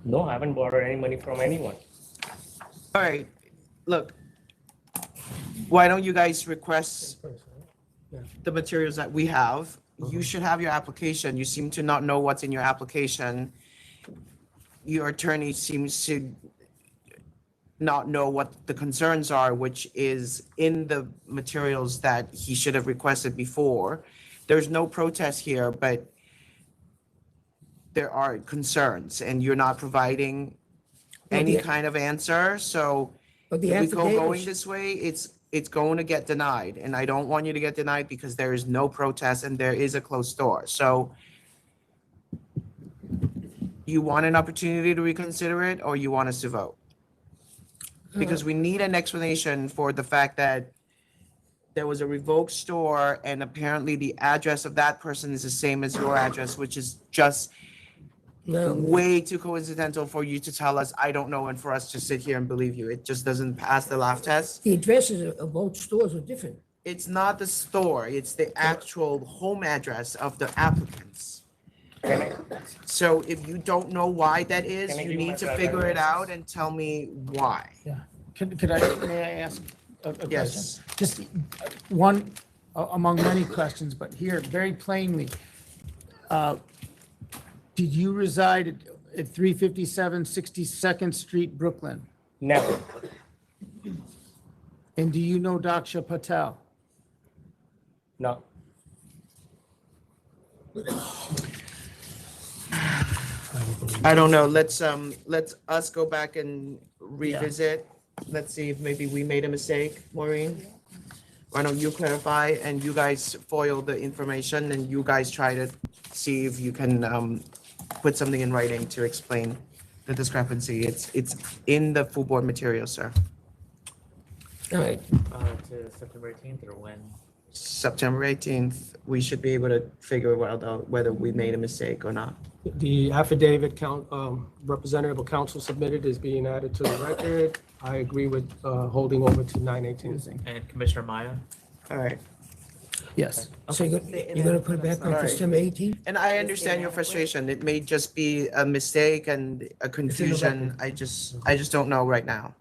No, I haven't borrowed any money from anyone. All right, look, why don't you guys request the materials that we have? You should have your application. You seem to not know what's in your application. Your attorney seems to not know what the concerns are, which is in the materials that he should have requested before. There's no protest here, but there are concerns, and you're not providing any kind of answer. So if we go going this way, it's going to get denied, and I don't want you to get denied because there is no protest and there is a closed door. So you want an opportunity to reconsider it, or you want us to vote? Because we need an explanation for the fact that there was a revoked store, and apparently the address of that person is the same as your address, which is just way too coincidental for you to tell us, I don't know, and for us to sit here and believe you. It just doesn't pass the laugh test. The addresses of both stores are different. It's not the store, it's the actual home address of the applicants. So if you don't know why that is, you need to figure it out and tell me why. Yeah. May I ask a question? Yes. Just one among many questions, but here, very plainly, did you reside at 357 62nd Street, Brooklyn? Never. And do you know Daksha Patel? No. I don't know, let's us go back and revisit. Let's see if maybe we made a mistake, Maureen. Why don't you clarify and you guys foil the information and you guys try to see if you can put something in writing to explain the discrepancy. It's in the full board material, sir. All right. To September 18th or when? September 18th, we should be able to figure out whether we made a mistake or not. The affidavit representative of council submitted is being added to the record. I agree with holding over to 9/18. And Commissioner Maya? All right. Yes. So you're gonna put it back on All right. September 18th? And I understand your frustration. It may just be a mistake and a confusion. I just don't know right now.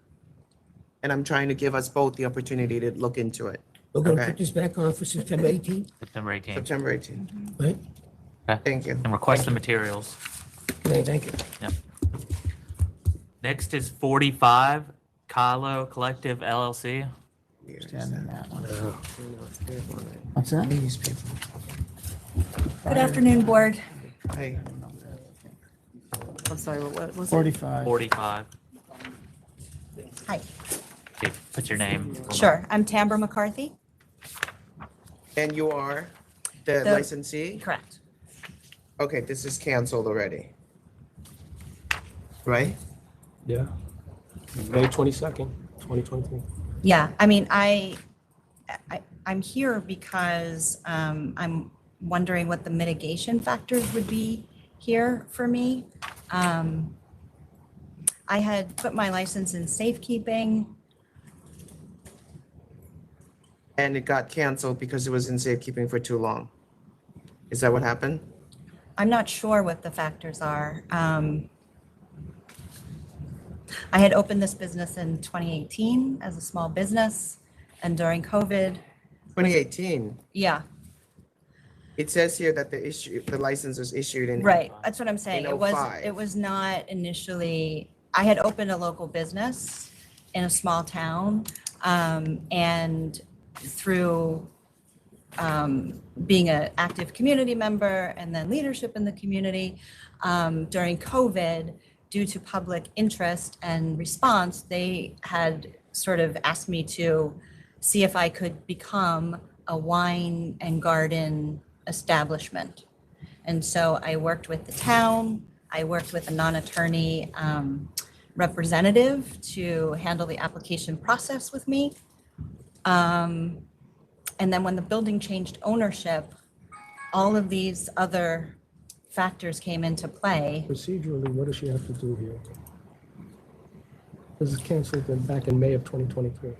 And I'm trying to give us both the opportunity to look into it. We're gonna Okay. put this back on for September 18th, September 18th. September 18th. right? Okay. Thank you. And request the materials. Okay, thank you. Yep. Next is 45 KAHLO Collective LLC. Stand in that one. What's that? Good afternoon, Board. Hey. I'm sorry, what was it? 45. 45. Hi. Okay, put your name. Sure, I'm Tambra McCarthy. And you are the licensee? Correct. Okay, this is canceled already. Right? Yeah. May 22nd, 2023. Yeah, I mean, I'm here because I'm wondering what the mitigation factors would be here for me. I had put my license in safekeeping. And it got canceled because it was in safekeeping for too long. Is that what happened? I'm not sure what the factors are. I had opened this business in 2018 as a small business, and during COVID. 2018? Yeah, It says here that the license was issued in. right. That's what I'm saying. in It was, 05. it was not initially, I had opened a local business in a small town, and through being an active community member and then leadership in the community, during COVID, due to public interest and response, they had sort of asked me to see if I could become a wine and garden establishment. And so I worked with the town, I worked with a non-attorney representative to handle the application process with me. And then when the building changed ownership, all of these other factors came into play. Procedurally, what does she have to do here? This is canceled back in May of 2023.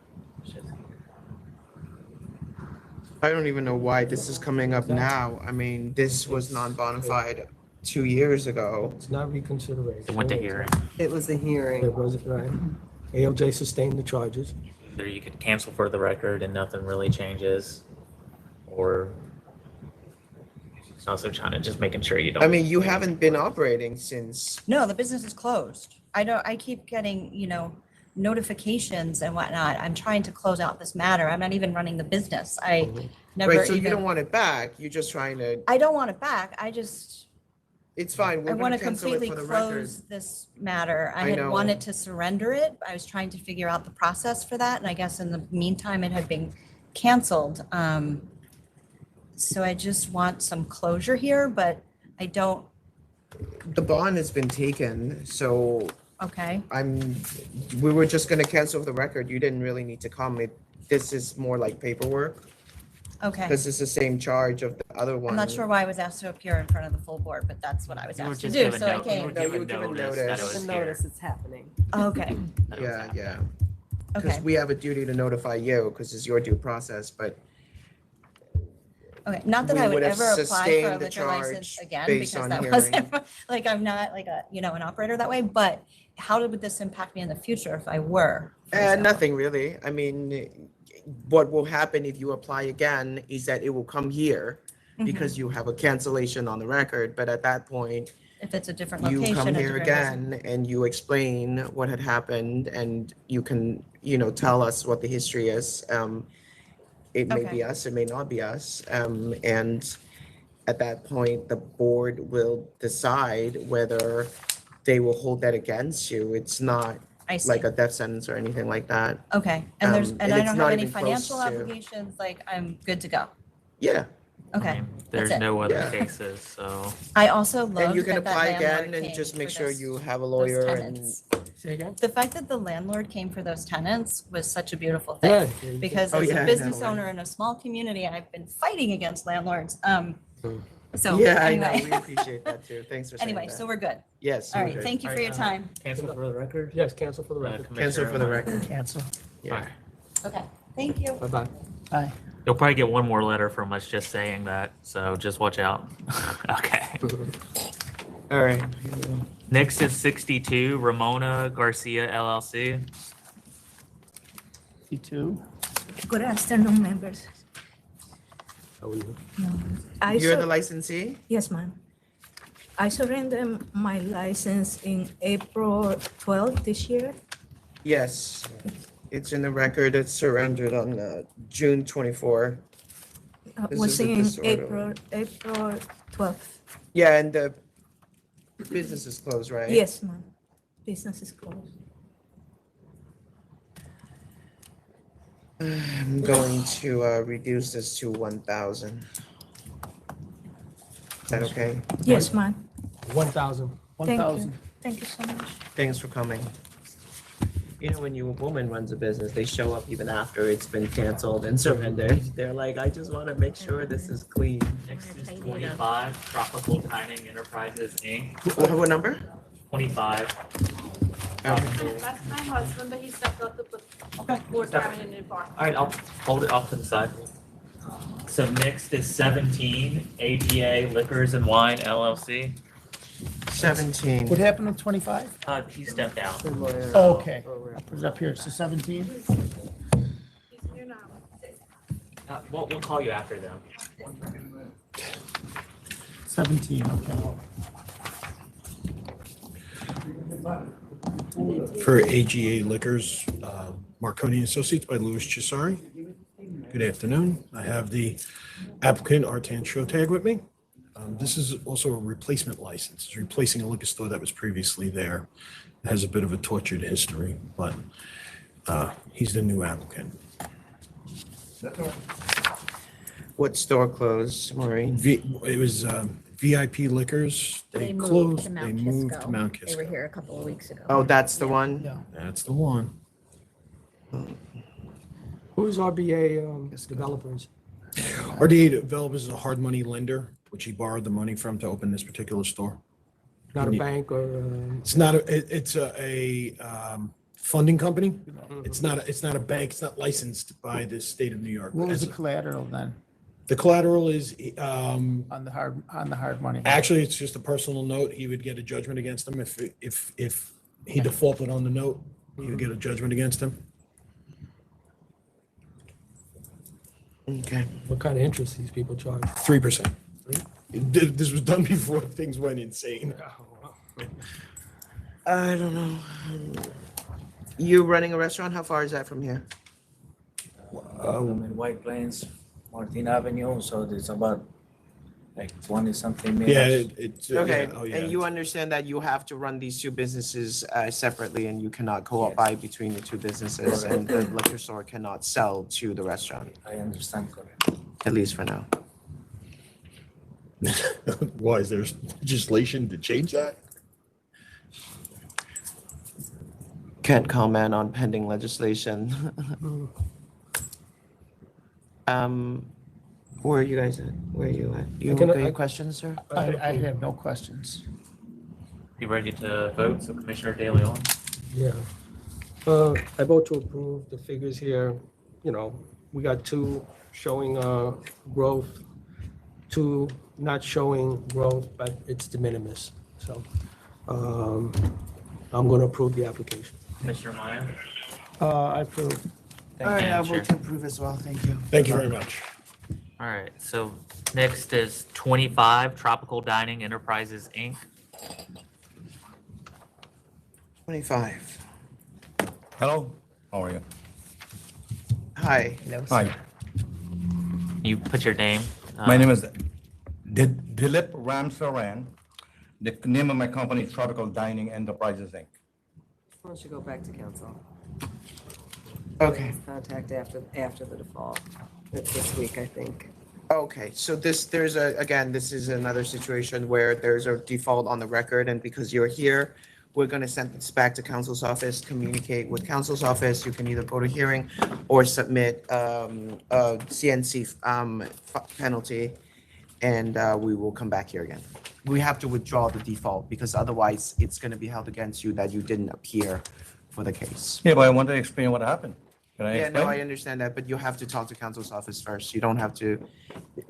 I don't even know why this is coming up now. I mean, this was non-bona fide 2 years ago. It's not reconsideration. It went to hearing. It was a hearing. It was, right. ALJ sustained the charges. Either you could cancel for the record and nothing really changes, or it's also trying to just making sure you don't. I mean, you haven't been operating since. No, the business is closed. I keep getting, notifications and whatnot. I'm trying to close out this matter. I'm not even running the business. I never Right, so you even, don't want it back. You're just trying to. I don't want it back. It's fine. I We're want gonna to cancel completely it for the record. close this matter. I I had know. wanted to surrender it. I was trying to figure out the process for that. And I guess in the meantime, it had been canceled. So I just want some closure here, but I don't, The bond has been taken, so okay. we were just gonna cancel the record. You didn't really need to come. This is more like paperwork. Okay. Because it's the same charge of the other one. I'm not sure why I was asked to appear in front of the full board, but that's what I was You were asked to just do, given so I no- you came. were No, you given were given notice that it notice. was The here. notice it's happening. Okay, Yeah. Because okay, we have a duty to notify you, because it's your due process, but okay. Not that we I would would have ever apply for a sustained the liquor license charge again, based because on that hearing. wasn't, like, I'm not like a, an operator that way, but how would this impact me in the future if I were? for example? nothing really. I mean, what will happen if you apply again is that it will come here Mm-hmm. because you have a cancellation on the record, but at that point, If it's a different you location. come a here different business. again and you explain what had happened and you can, tell us what the history is. It may be Okay. us, it may not be us. And at that point, the board will decide whether they will hold that against you. It's not I see. like a death sentence or anything like that. Okay, and and I it's don't have not any even close financial to- obligations, like, I'm good to go. Yeah. Okay, There's it. no other Yeah. cases, so. I also love And you can that apply landlord again and came just make for sure this- you have a those lawyer and. tenants. Say again? The fact that the landlord came for those tenants was such a beautiful Yeah. thing. Because Oh, as yeah, a business no, owner in a small community, I've been fighting against landlords. So Yeah, I know. We anyway, appreciate that too. Thanks for saying anyway, that. so we're good. Yes. All we're right, good. thank you for your time. Cancel for the record? Yes, cancel for the record. Cancel for the Commissioner record. Cancel. Yeah. Okay, thank you. Bye-bye. Aye. You'll probably get one more letter from us just saying that, so just watch out. Okay. All right. Next is 62, Ramona Garcia LLC. C2. Good afternoon, members. I You're sur- the licensee? Yes, ma'am. I surrendered my license in April 12th this year. Yes. It's in the record. It's surrendered on June 24. This Was is a in disorder. April 12th. Yeah, and the business is closed, right? Yes, ma'am. Business is closed. I'm going to reduce this to 1,000. Is that okay? Yes, ma'am. 1,000. Thank you. 1,000. Thank you so much. Thanks for coming. When a woman runs a business, they show up even after it's been canceled and surrendered. They're like, I just want to make sure this is clean. Next is 25, Tropical Dining Enterprises, Inc. What number? 25. Tropical. That's my husband, but he stepped up to put more time in the bar. All right, I'll hold it off to the side. So next is 17, AGA Liquors and Wine LLC. 17. What happened on 25? He stepped down. Oh, okay. I'll put it up here. So 17? He's here now. We'll call you after them. 17, okay. For AGA Liquors, Marconi Associates by Louis Chisari. Good afternoon. I have the applicant Artan Shotag with me. This is also a replacement license. It's replacing a liquor store that was previously there. It has a bit of a tortured history, but he's the new applicant. What store closed, Maureen? It was VIP Liquors. They closed, they moved to Mount They were Kisco. here a couple of weeks ago. Oh, that's the one? That's the one. Who's RBA developers? RDA Developers is a hard money lender, which he borrowed the money from to open this particular store. Not a bank or? It's not it's a funding company. It's not a bank. It's not licensed by the state of New York. What was As the a- collateral then? The collateral is, On the hard money. actually, it's just a personal note. He would get a judgment against him if he defaulted on the note. He would get a judgment against him. Okay. What kind of interest these people charge? 3%. This was done before things went insane. I don't know. You running a restaurant? How far is that from here? I'm in White Plains, Martin Avenue, so it's about like 20-something minutes. Yeah, it's. Okay, yeah, oh, yeah. and you understand that you have to run these two businesses separately and you cannot co-buy between the two businesses and the liquor store cannot sell to the restaurant, I understand correct. at least for now. Why, is there legislation to change that? Can't comment on pending legislation. Where are you guys at? Where are you at? You Can I- got any questions, sir? I have no questions. You ready to vote? So Commissioner DeLeon? Yeah. I vote to approve the figures here. You know, we got two showing growth, two not showing growth, but it's de minimis. So I'm going to approve the application. Commissioner Maya? I approve. All right, I you, Chair. vote to approve as well. Thank you. Thank you very much. All right, so next is 25 Tropical Dining Enterprises, Inc. 25. Hello, how are you? Hi. Hi, You put your name. my name is Dilip Ramsaran. The name of my company is Tropical Dining Enterprises, Inc. Why don't you go back to council? Okay. Contact after the default. It's this week, I think. Okay, so this is another situation where there's a default on the record, and because you're here, we're gonna send this back to council's office, communicate with council's office. You can either go to hearing or submit a CNC penalty, and we will come back here again. We have to withdraw the default because otherwise it's gonna be held against you that you didn't appear for the case. Yeah, but I want to explain what happened. Can I Yeah, no, I explain? understand that, but you have to talk to council's office first. You don't have to,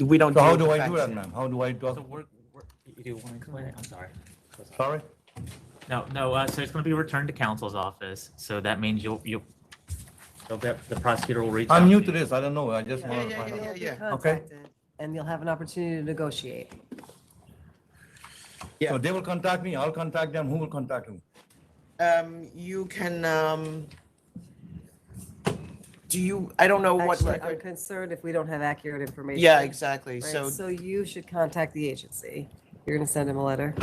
we don't. So how deal do with I do facts. that, ma'am? How do I do it? You do want to explain it? I'm sorry. Sorry? No, so it's going to be returned to counsel's office. So that means you'll get, the prosecutor will reach out. I'm new you. to this, I don't know, I just want to find out. You'll be Okay. contacted, and you'll have an opportunity to negotiate. So they will contact me, I'll contact them, who will contact me? You can, I don't know what Actually, I'm record. concerned if we don't have accurate information. Yeah, exactly. Right, So, So you should contact the agency. You're gonna send him a letter?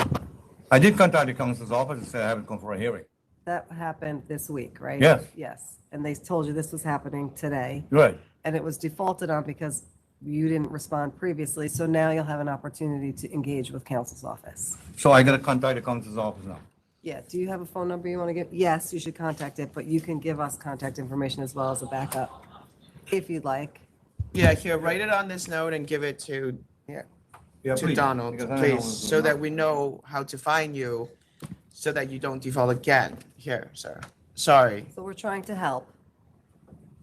I did contact the counsel's office and say I haven't come for a hearing. That happened this week, right? Yes. Yes, and they told you this was happening today. Right. And it was defaulted on because you didn't respond previously, so now you'll have an opportunity to engage with counsel's office. So I gotta contact the counsel's office now. Yeah, do you have a phone number you want to give? Yes, you should contact it, but you can give us contact information as well as a backup, if you'd like. yeah, here, write it on this note and give it to, Yeah, to please, Donald, because I don't know please, what's so going that on. we know how to find you, so that you don't default again. Here, sir. Sorry. So we're trying to help.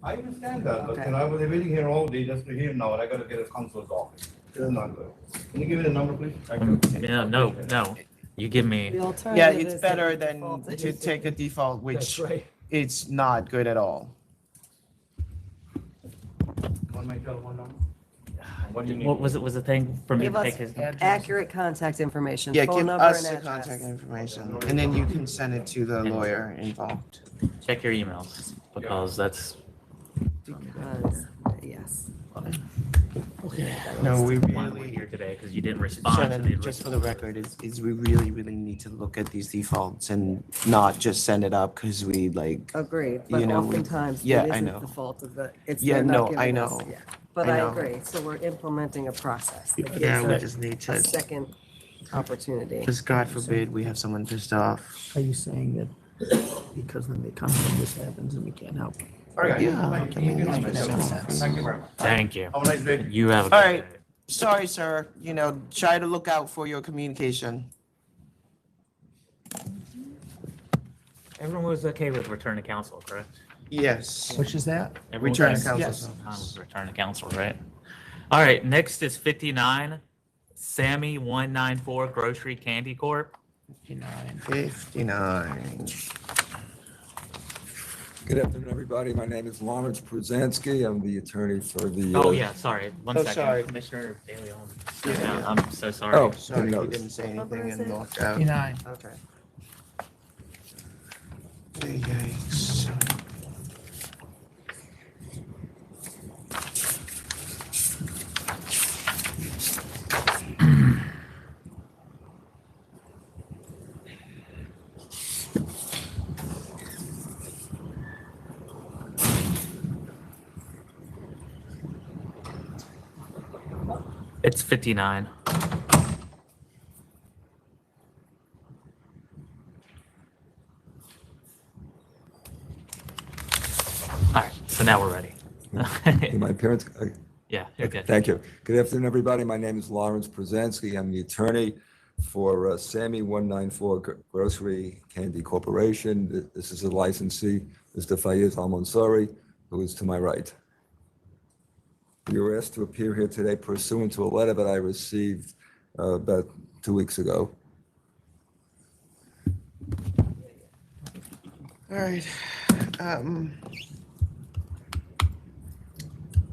I understand that, but Okay. you know, I was waiting here all day just to hear now, and I gotta get a counsel's office. This is not good. Can you give me the number, please? Yeah, no. You give me. The Yeah, alternative it's is better that than default to is- take a default, That's which right. it's not good at all. Want my telephone number? What do you need? What was the thing for me Give to us take his? accurate contact information, Yeah, phone give number us and the address. contact information, and then you can send it to the lawyer involved. Check your emails because that's. Because, yes. No, we why we're really, here today because you didn't respond to the Shannon, just for the record, is we really need to look at these defaults and not just send it up because we like, Agreed, but you know, oftentimes yeah, it I isn't know. the fault of the, it's Yeah, they're not no, I giving us- know. yeah. But I I know. agree, so we're implementing a process. that gives yeah, we us just need a to, second opportunity. because God forbid we have someone pissed off. Are you saying that because when they come in, this happens and we can't help? Yeah, I mean, that makes sense. Thank you very much. Thank you. Have a nice day. You have a All good right. day. Sorry, sir, try to look out for your communication. Everyone was okay with return to council, correct? Yes. Which is that? Everyone Return to was- council. Yes. Return to council, right? All right, next is 59, Sammy 194 Grocery Candy Corp. 59. Good afternoon, everybody. My name is Lawrence Pruzansky. I'm the attorney for the. Oh, yeah, sorry. One Oh, second. sorry. Commissioner De Leon. Yeah, I'm so sorry. Oh, Sorry, didn't you notice. didn't say anything and walked out. 59. Okay. Yikes. It's 59. All right, so now we're ready. Okay, my parents. Yeah, you're good. Thank you. Good afternoon, everybody. My name is Lawrence Pruzansky. I'm the attorney for Sammy 194 Grocery Candy Corporation. This is a licensee, Mr. Fayez Al-Mansari, who is to my right. You were asked to appear here today pursuant to a letter that I received about 2 weeks ago. All right.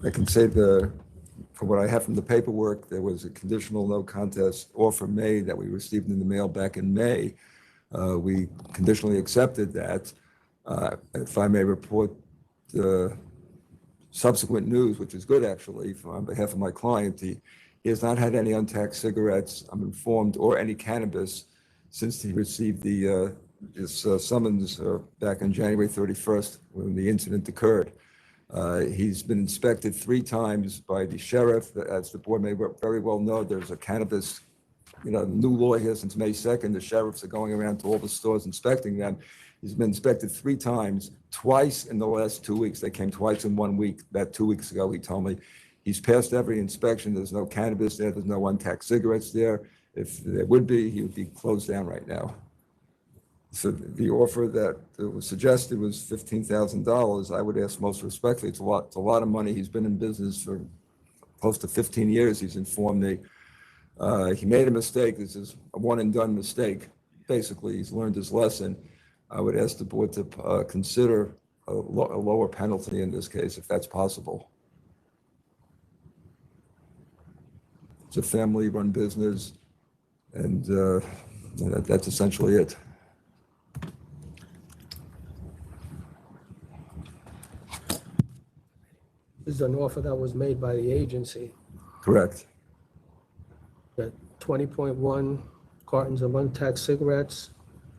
I can say from what I have from the paperwork, there was a conditional no contest offer made that we received in the mail back in May. We conditionally accepted that. If I may report subsequent news, which is good actually, on behalf of my client, he has not had any untaxed cigarettes, I'm informed, or any cannabis since he received his summons back on January 31st when the incident occurred. He's been inspected 3 times by the sheriff. As the board may very well know, there's a cannabis, new law here since May 2nd. The sheriffs are going around to all the stores inspecting them. He's been inspected 3 times, twice in the last 2 weeks. They came twice in 1 week. About 2 weeks ago, he told me. He's passed every inspection. There's no cannabis there. There's no untaxed cigarettes there. If there would be, he would be closed down right now. So the offer that was suggested was $15,000. I would ask most respectfully, it's a lot of money. He's been in business for close to 15 years. He's informed me. He made a mistake. This is a one and done mistake. Basically, he's learned his lesson. I would ask the board to consider a lower penalty in this case, if that's possible. It's a family-run business, and that's essentially it. This is an offer that was made by the agency, Correct. that 20.1 cartons of untaxed cigarettes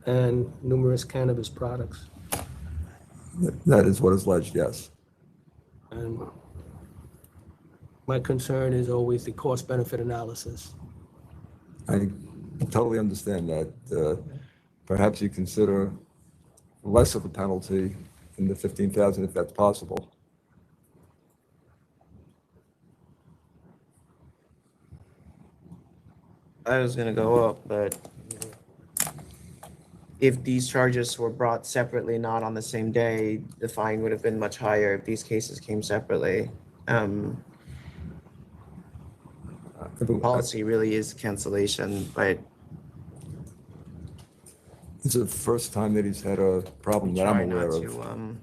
and numerous cannabis products. That is what is alleged, yes. And my concern is always the cost-benefit analysis. I totally understand that. Perhaps you consider less of a penalty than the $15,000 if that's possible. I was gonna go up, but if these charges were brought separately, not on the same day, the fine would have been much higher if these cases came separately. The policy really is cancellation, but This is the first time that he's had a problem that I'm aware of.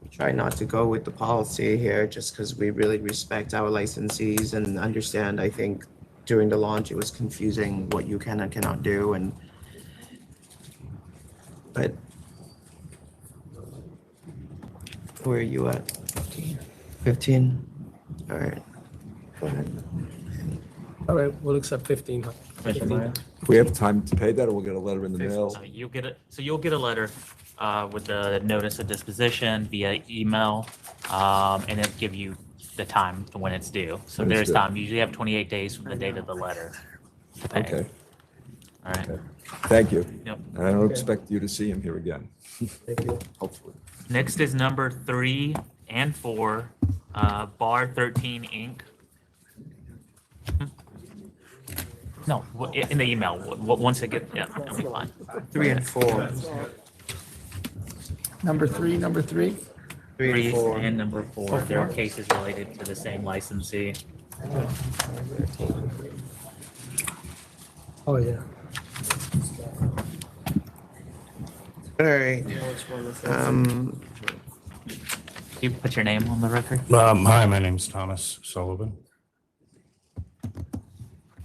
we try not to go with the policy here just because we really respect our licensees and understand, I think, during the launch, it was confusing what you can and cannot do, but where are you at? 15? All right, go ahead. All right, we'll accept 15. If we have time to pay that, or we'll get a letter in the mail. You'll get a letter with the notice of disposition via email, and it'll give you the time to when it's due. So there's Understood. time. You usually have 28 days from the date of the letter to pay. Okay. All right. Okay. Thank you. Yep. And I don't expect you to see him here again. Thank you. Hopefully. Next is number 3 and 4, Bar 13 Inc. No, in the email. Once it gets, yeah, it'll be fine. 3 and 4. Number three. 3 to 4. and number 4. There are cases related to the same licensee. Oh, yeah. All right. You put your name on the record? Hi, my name's Thomas Sullivan.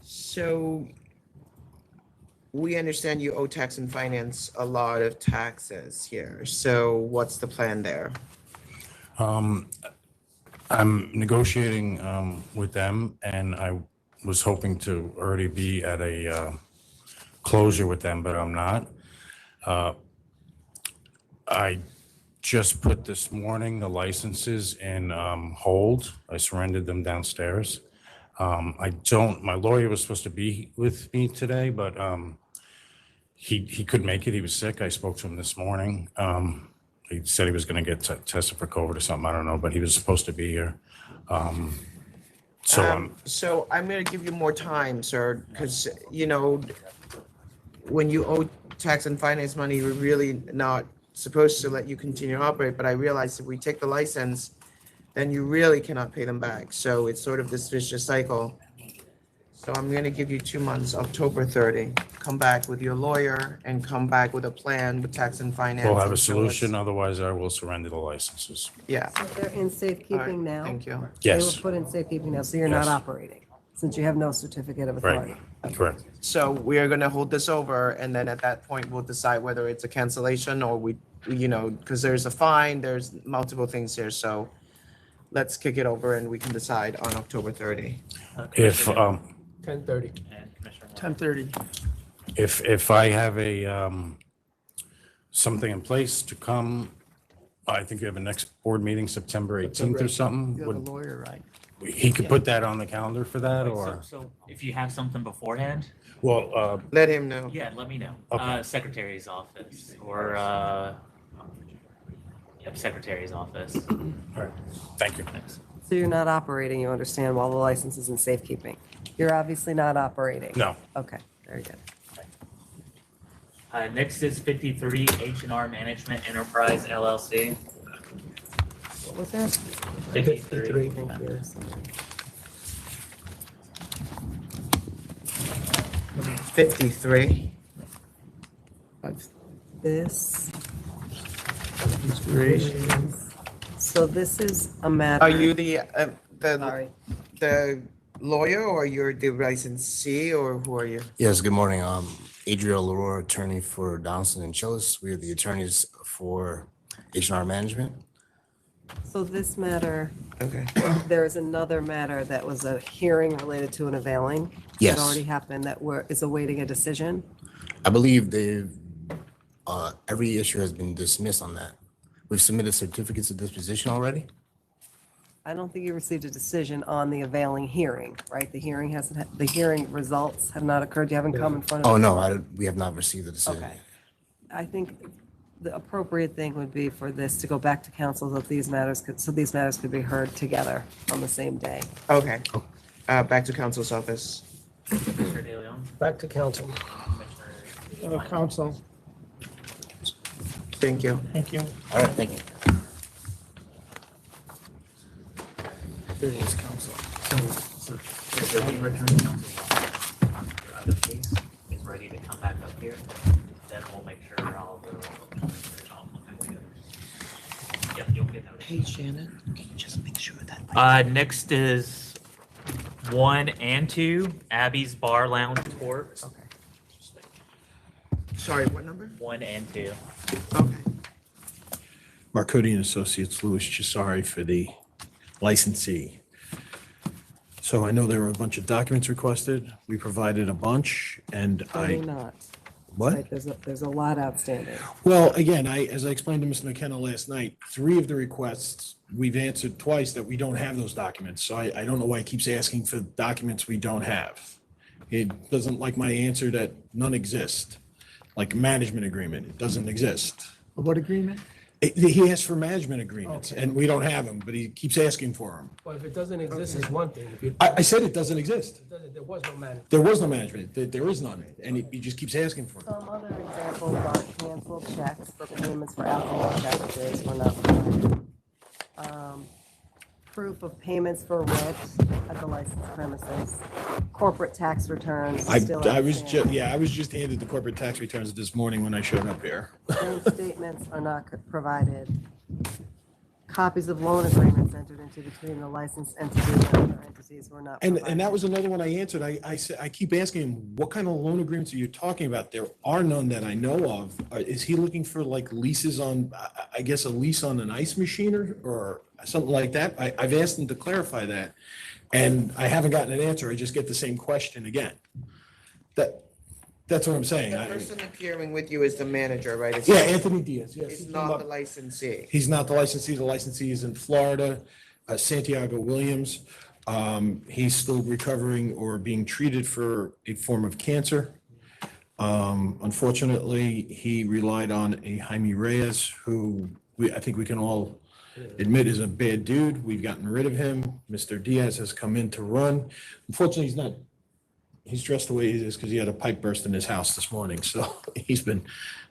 So we understand you owe tax and finance a lot of taxes here. So what's the plan there? I'm negotiating with them, and I was hoping to already be at a closure with them, but I'm not. I just put this morning the licenses in hold. I surrendered them downstairs. My lawyer was supposed to be with me today, but he couldn't make it. He was sick. I spoke to him this morning. He said he was going to get tested for COVID or something. I don't know, but he was supposed to be here. So I'm going to give you more time, sir, because, you know, when you owe tax and finance money, we're really not supposed to let you continue to operate. But I realize if we take the license, then you really cannot pay them back. So it's sort of this vicious cycle. So I'm going to give you 2 months, October 30. Come back with your lawyer and come back with a plan with tax and finance. we'll have a and show us- solution. Otherwise, I will surrender the licenses. Yeah. So they're in safekeeping now? Thank you. Yes. They were put in safekeeping now, so you're not Yes. operating, since you have no certificate of authority. Correct. So we are going to hold this over, and then at that point, we'll decide whether it's a cancellation or we, you know, because there's a fine, there's multiple things here. So let's kick it over and we can decide on October 30. If 10:30. 10:30. if I have a something in place to come, I think you have a next board meeting September 18th or something. You have a Would- lawyer, right? He could put that on the calendar for that, or? So if you have something beforehand, Well, let him know. yeah, let me know. Okay. Secretary's office or Secretary's office. All right, thank you. So you're not operating, you understand, while the license is in safekeeping. You're obviously not operating. No. Okay, very good. Next is 53 H&R Management Enterprise LLC. What was that? 53. Thank you. 53. This. Three. So this is a matter. Are you the lawyer, or you're the licensee, or who are you? Yes, good morning. Adriel Leroy, attorney for Donaldson and Chillis. We are the attorneys for H&R Management. So this matter. Okay. There is another matter that was a hearing related to an availing. Yes. That already happened, that is awaiting a decision. I believe every issue has been dismissed on that. We've submitted certificates of disposition already. I don't think you received a decision on the availing hearing, right? The hearing the hearing results have not occurred. You haven't come in front of. Oh, no, we have not received the decision. Okay. I think the appropriate thing would be for this to go back to council so these matters could be heard together on the same day. Okay. Back to counsel's office. Mr. De Leon. Back to council. Council. Thank you. Thank you. All right, thank you. There is council. So the return counsel your other case is ready to come back up here, then we'll make sure all the. Yep, you'll get that. Hey, Shannon, can you just make sure that. Next is 1 and 2, Abby's Bar Lounge Corp. Okay. Sorry, what number? 1 and 2. Okay. Marcotti and Associates, Louis Chisari for the licensee. So I know there were a bunch of documents requested. We provided a bunch, and Probably not. What? Right, there's a lot outstanding. Well, again, as I explained to Mr. McKenna last night, 3 of the requests, we've answered twice that we don't have those documents. So I don't know why he keeps asking for documents we don't have. He doesn't like my answer that none exist, like management agreement, it doesn't exist. What agreement? He asked for management agreements, and we don't have them, but he keeps asking for them. Well, if it doesn't exist, it's one thing. If I said it doesn't exist. there was no management. There was no management. There is none, and he just keeps asking for it. Some other examples are canceled checks for payments for alcohol beverages were not provided. proof of payments for rent at the licensed premises, corporate tax returns I still was just, outstanding. yeah, I was just handed the corporate tax returns this morning when I showed up here. Bank statements are not provided. Copies of loan agreements entered into between the licensed entity and other entities were not And provided. that was another one I answered. I said, I keep asking him, what kind of loan agreements are you talking about? There are none that I know of. Is he looking for like leases on, I guess, a lease on an ice machine or something like that? I've asked him to clarify that, and I haven't gotten an answer. I just get the same question again. That's what I'm saying. The person appearing with you is the manager, right? It's Yeah, not- Anthony Diaz, yes. It's not the licensee. He's not the licensee. The licensee is in Florida, Santiago Williams. He's still recovering or being treated for a form of cancer. Unfortunately, he relied on a Jaime Reyes, who I think we can all admit is a bad dude. We've gotten rid of him. Mr. Diaz has come in to run. Unfortunately, he's dressed the way he is because he had a pipe burst in his house this morning. So he's been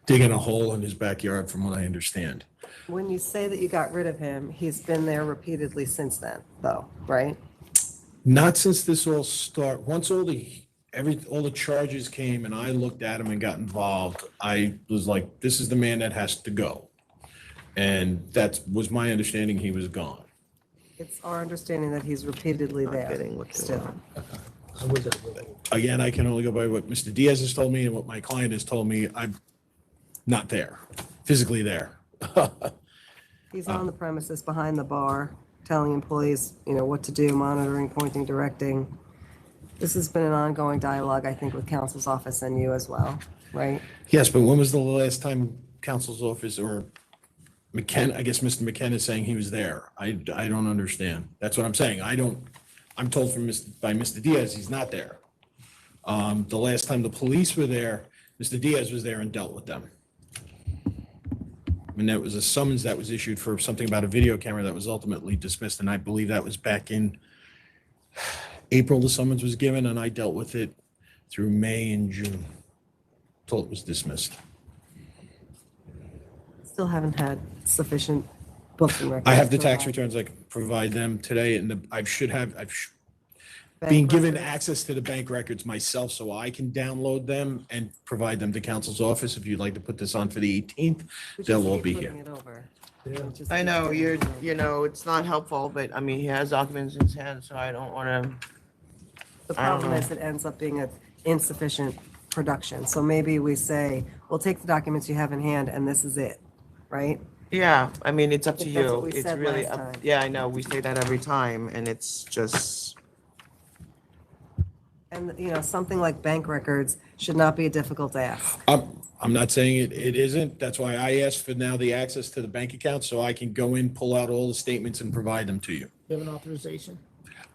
digging a hole in his backyard from what I understand. When you say that you got rid of him, he's been there repeatedly since then, though, right? Not since this all started. Once all the charges came and I looked at him and got involved, I was like, this is the man that has to go. And that was my understanding. He was gone. It's our understanding that he's repeatedly there still. Again, I can only go by what Mr. Diaz has told me and what my client has told me. I'm not there, physically there. He's on the premises behind the bar, telling employees, what to do, monitoring, pointing, directing. This has been an ongoing dialogue, I think, with counsel's office and you as well, right? Yes, but when was the last time counsel's office or McKenna, I guess Mr. McKenna is saying he was there? I don't understand. That's what I'm saying. I'm told by Mr. Diaz, he's not there. The last time the police were there, Mr. Diaz was there and dealt with them. And that was a summons that was issued for something about a video camera that was ultimately dismissed. And I believe that was back in April, the summons was given, and I dealt with it through May and June till it was dismissed. Still haven't had sufficient books and records. I have the to tax allow- returns. I can provide them today, and I should have, Bank being given records. access to the bank records myself so I can download them and provide them to counsel's office. If you'd like to put this on for the 18th, We just they'll all keep be putting here. it over. I know, it's not helpful, but I mean, he has documents in his hand, so I don't want to. The I don't problem know. is it ends up being an insufficient production. So maybe we say, we'll take the documents you have in hand and this is it, right? Yeah, I mean, it's up to I think that's what you. we It's said really, last up- time. yeah, I know, we say that every time, and it's just, And, something like bank records should not be a difficult ask. I'm not saying it isn't. That's why I asked for now the access to the bank account so I can go in, pull out all the statements and provide them to you. You have an authorization?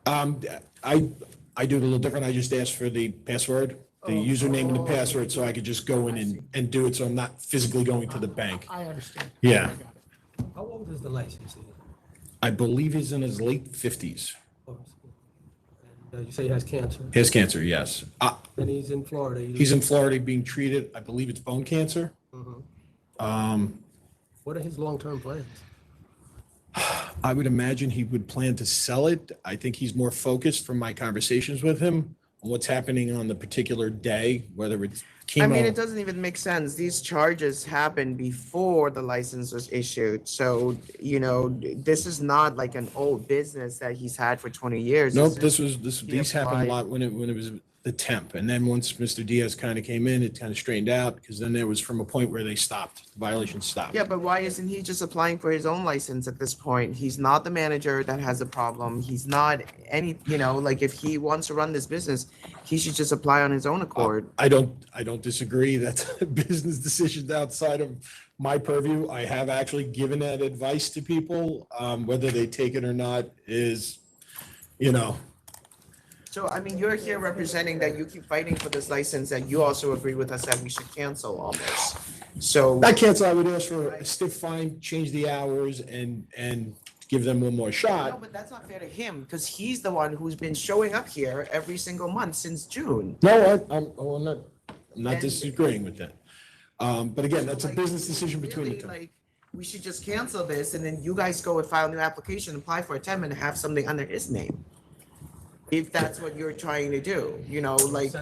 I do it a little different. I just asked for the password, the username and the password, so I could just go in and do it, so I'm not physically going to the bank. I understand. Yeah. How old is the licensee? I believe he's in his late 50s. You say he has cancer? He has cancer, yes. And he's in Florida. He's in Florida being treated, I believe it's bone cancer. What are his long-term plans? I would imagine he would plan to sell it. I think he's more focused from my conversations with him on what's happening on the particular day, whether it's chemo. I mean, it doesn't even make sense. These charges happened before the license was issued. So, this is not like an old business that he's had for 20 years. Nope, This these happened a lot when it was the temp. And then once Mr. Diaz kind of came in, it kind of straightened out because then there was from a point where they stopped, the violation stopped. Yeah, but why isn't he just applying for his own license at this point? He's not the manager that has a problem. He's not like if he wants to run this business, he should just apply on his own accord. I don't disagree. That's a business decision outside of my purview. I have actually given that advice to people. Whether they take it or not is, So, I mean, you're here representing that you keep fighting for this license that you also agree with us that we should cancel all this. So. Not cancel, I would ask for a stiff fine, change the hours and give them one more No, shot. but that's not fair to him because he's the one who's been showing up here every single month since June. No, I'm not disagreeing with that. But again, that's a business decision between the two. we should just cancel this and then you guys go and file a new application, apply for a 10 and have something under his name. If that's what you're trying to do, you know, like,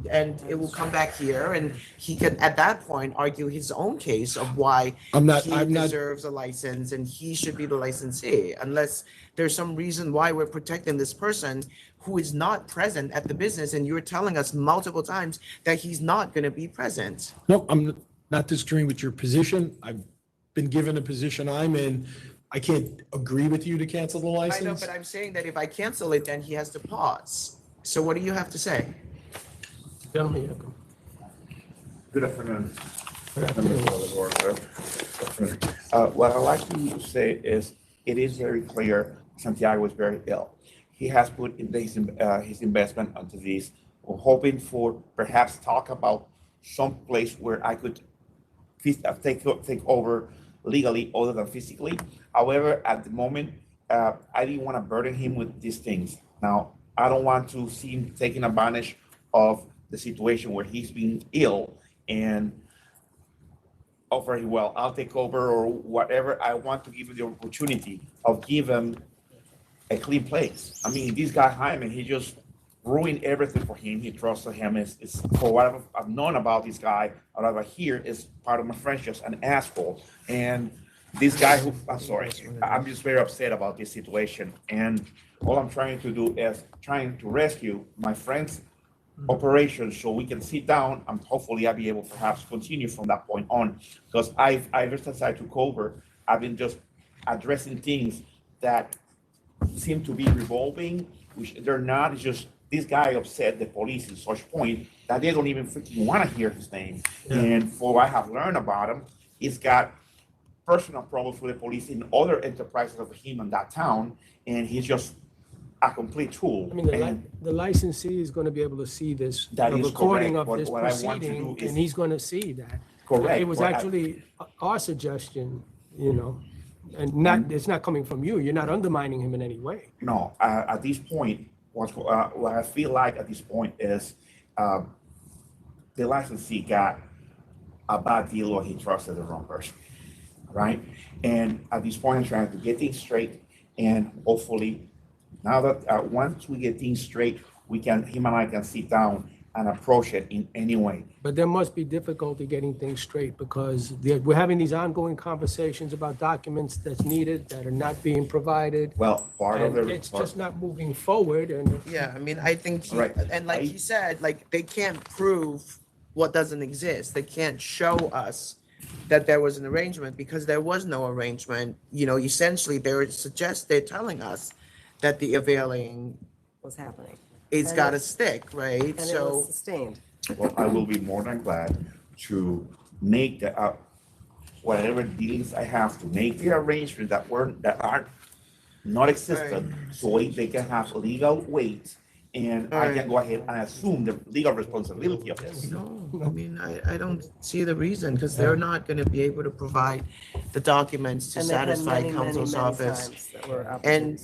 and it will come back here and he can, at that point, argue his own case of why I'm not- he deserves a license and he should be the licensee, unless there's some reason why we're protecting this person who is not present at the business, and you're telling us multiple times that he's not gonna be present. No, I'm not disagreeing with your position. I've been given a position I'm in. I can't agree with you to cancel the I know, license. but I'm saying that if I cancel it, then he has to pause. So what do you have to say? Gentlemen, you come. Good afternoon. Members of the board, sir. What I'd like to say is, it is very clear Santiago is very ill. He has put in his investment onto this. We're hoping for perhaps talk about some place where I could take over legally other than physically. However, at the moment, I didn't want to burden him with these things. Now, I don't want to see him taking advantage of the situation where he's been ill and very well, I'll take over or whatever. I want to give him the opportunity of give him a clean place. I mean, this guy Jaime, he just ruined everything for him. He trusted him. It's for what I've known about this guy, what I hear is part of my friends, just an asshole. And this guy who, I'm sorry, I'm just very upset about this situation. And all I'm trying to do is trying to rescue my friend's operation so we can sit down and hopefully I'll be able to perhaps continue from that point on. Because ever since I took over, I've been just addressing things that seem to be revolving, which they're not. It's just this guy upset the police to such point that they don't even freaking want to hear his name. Yeah. And for what I have learned about him, he's got personal problems with the police in other enterprises of him in that town, and he's just a complete tool. I mean, the licensee is going to be able to see this, the recording of this proceeding, and he's going to see that. Correct. It was actually our suggestion, you know, and it's not coming from you. You're not undermining him in any way. No, at this point, what I feel like at this point is the licensee got a bad deal or he trusted the wrong person, right? And at this point, I'm trying to get things straight, and hopefully, now that once we get things straight, him and I can sit down and approach it in any way. But there must be difficulty getting things straight because we're having these ongoing conversations about documents that's needed that are not being provided. Well, it's just not moving forward. And yeah, I mean, I think, right. And like he said, like they can't prove what doesn't exist. They can't show us that there was an arrangement because there was no arrangement. You know, essentially they're telling us that the availing was happening. It's got to stick, right? And it was sustained. Well, I will be more than glad to make the whatever dealings I have to make the arrangements that are not existent, right, so they can have legal weight, and I can go ahead and assume the legal responsibility of this. No, I mean, I don't see the reason because they're not going to be able to provide the documents to satisfy counsel's office. And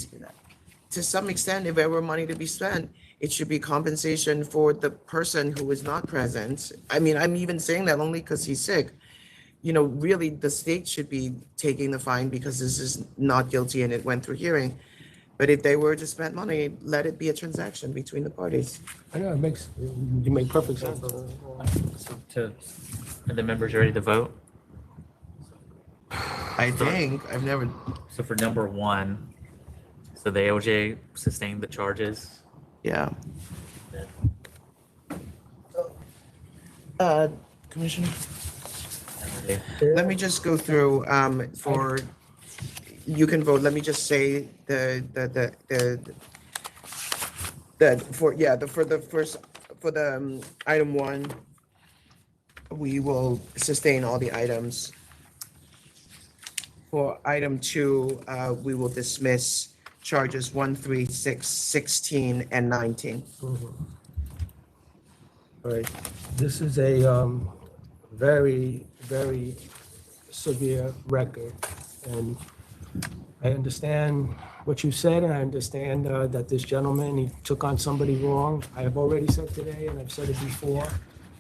to some extent, if there were money to be spent, it should be compensation for the person who is not present. I mean, I'm even saying that only because he's sick. You know, really, the state should be taking the fine because this is not guilty and it went through hearing. But if they were to spend money, let it be a transaction between the parties. I know, you make perfect sense. So are the members ready to vote? I think, I've never. So for number one, so the ALJ sustained the charges. Yeah. Commissioner? Let me just go through, you can vote, let me just say for the item one, we will sustain all the items. For item two, we will dismiss charges 1, 3, 6, 16, and 19. Mm-hmm. All right, this is a very, very severe record, and I understand what you said, and I understand that this gentleman, he took on somebody wrong. I have already said today, and I've said it before,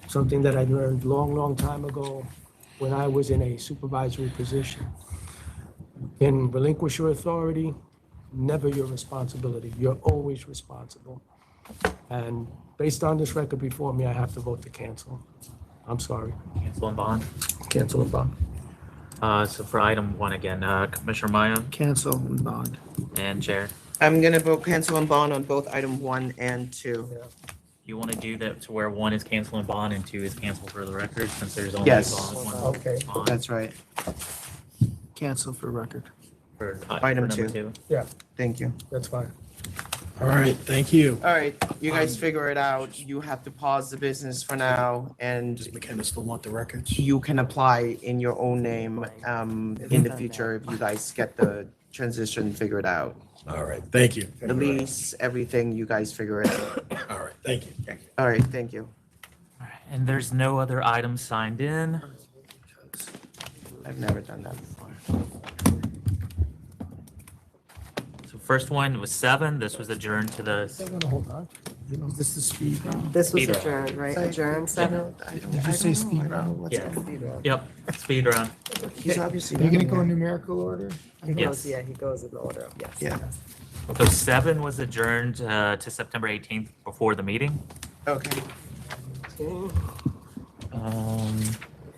something that I learned long time ago, when I was in a supervisory position. And relinquish your authority, never your responsibility. You're always responsible. And based on this record before me, I have to vote to cancel. I'm sorry. Cancel and bond. Cancel and bond. So for item 1 again, Commissioner Maya Cancel and bond. and Chair, I'm gonna vote cancel and bond on both item 1 and 2. you want to do that to where 1 is cancel and bond and 2 is cancel for the record, since there's only Yes. one Okay. bond That's right. Cancel for record. for Item number 2. 2. Yeah, Thank you. that's fine. All right, thank you. All right, you guys figure it out. You have to pause the business for now, and Does McKenna still want the records? you can apply in your own name in the future if you guys get the transition figured out. All right, thank you. The lease, everything, you guys figure it out. All right, thank you. All right, thank you. And there's no other items signed in. I've never done that before. So first one was 7. This was adjourned to the, Hold on. Is this the speed round? This was Speed round. adjourned, right? Adjourned 7? Did you say speed round? yeah, yep, speed round. He's obviously. Are you gonna go in numerical order? He Yes. goes, yeah, he goes in order, yes. Yeah. So 7 was adjourned to September 18th before the meeting. Okay,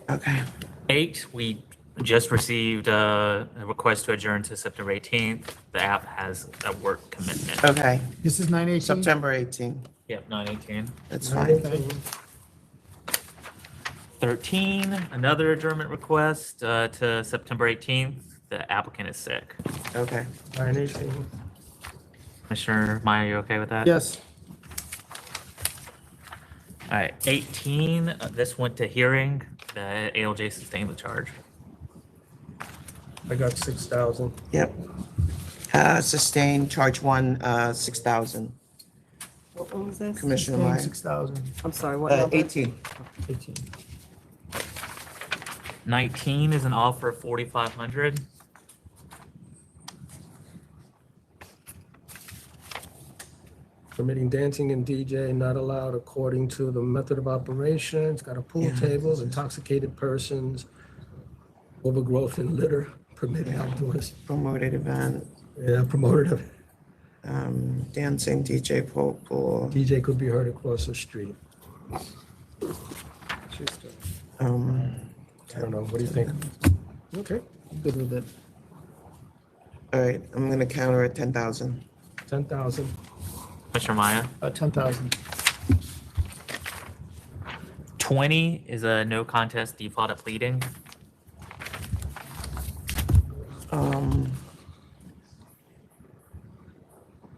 Okay. 8, we just received a request to adjourn to September 18th. The app has a work commitment. okay. This is 9/18? September 18. Yep, 9/18. That's fine. 13, another adjournment request to September 18th. The applicant is sick. Okay. 9/18. Commissioner Maya, you okay with that? Yes. All right, 18, this went to hearing. The ALJ sustained the charge. I got 6,000. Yep. Sustained, charge 1, 6,000. What one was this? Commissioner Meyer. 6,000. I'm sorry, what number? 18. 18. 19 is an offer of 4,500. Permitting dancing and DJ not allowed according to the method of operation. It's got a pool Yeah. table, intoxicated persons, overgrowth and litter, permitted outdoors. Promoted event, Yeah, promoted. dancing, DJ pool. DJ could be heard across the street. I don't know, what do you think? Okay, Good with it. All right, I'm gonna counter at 10,000. 10,000. Commissioner Maya. 10,000. 20 is a no contest default at pleading.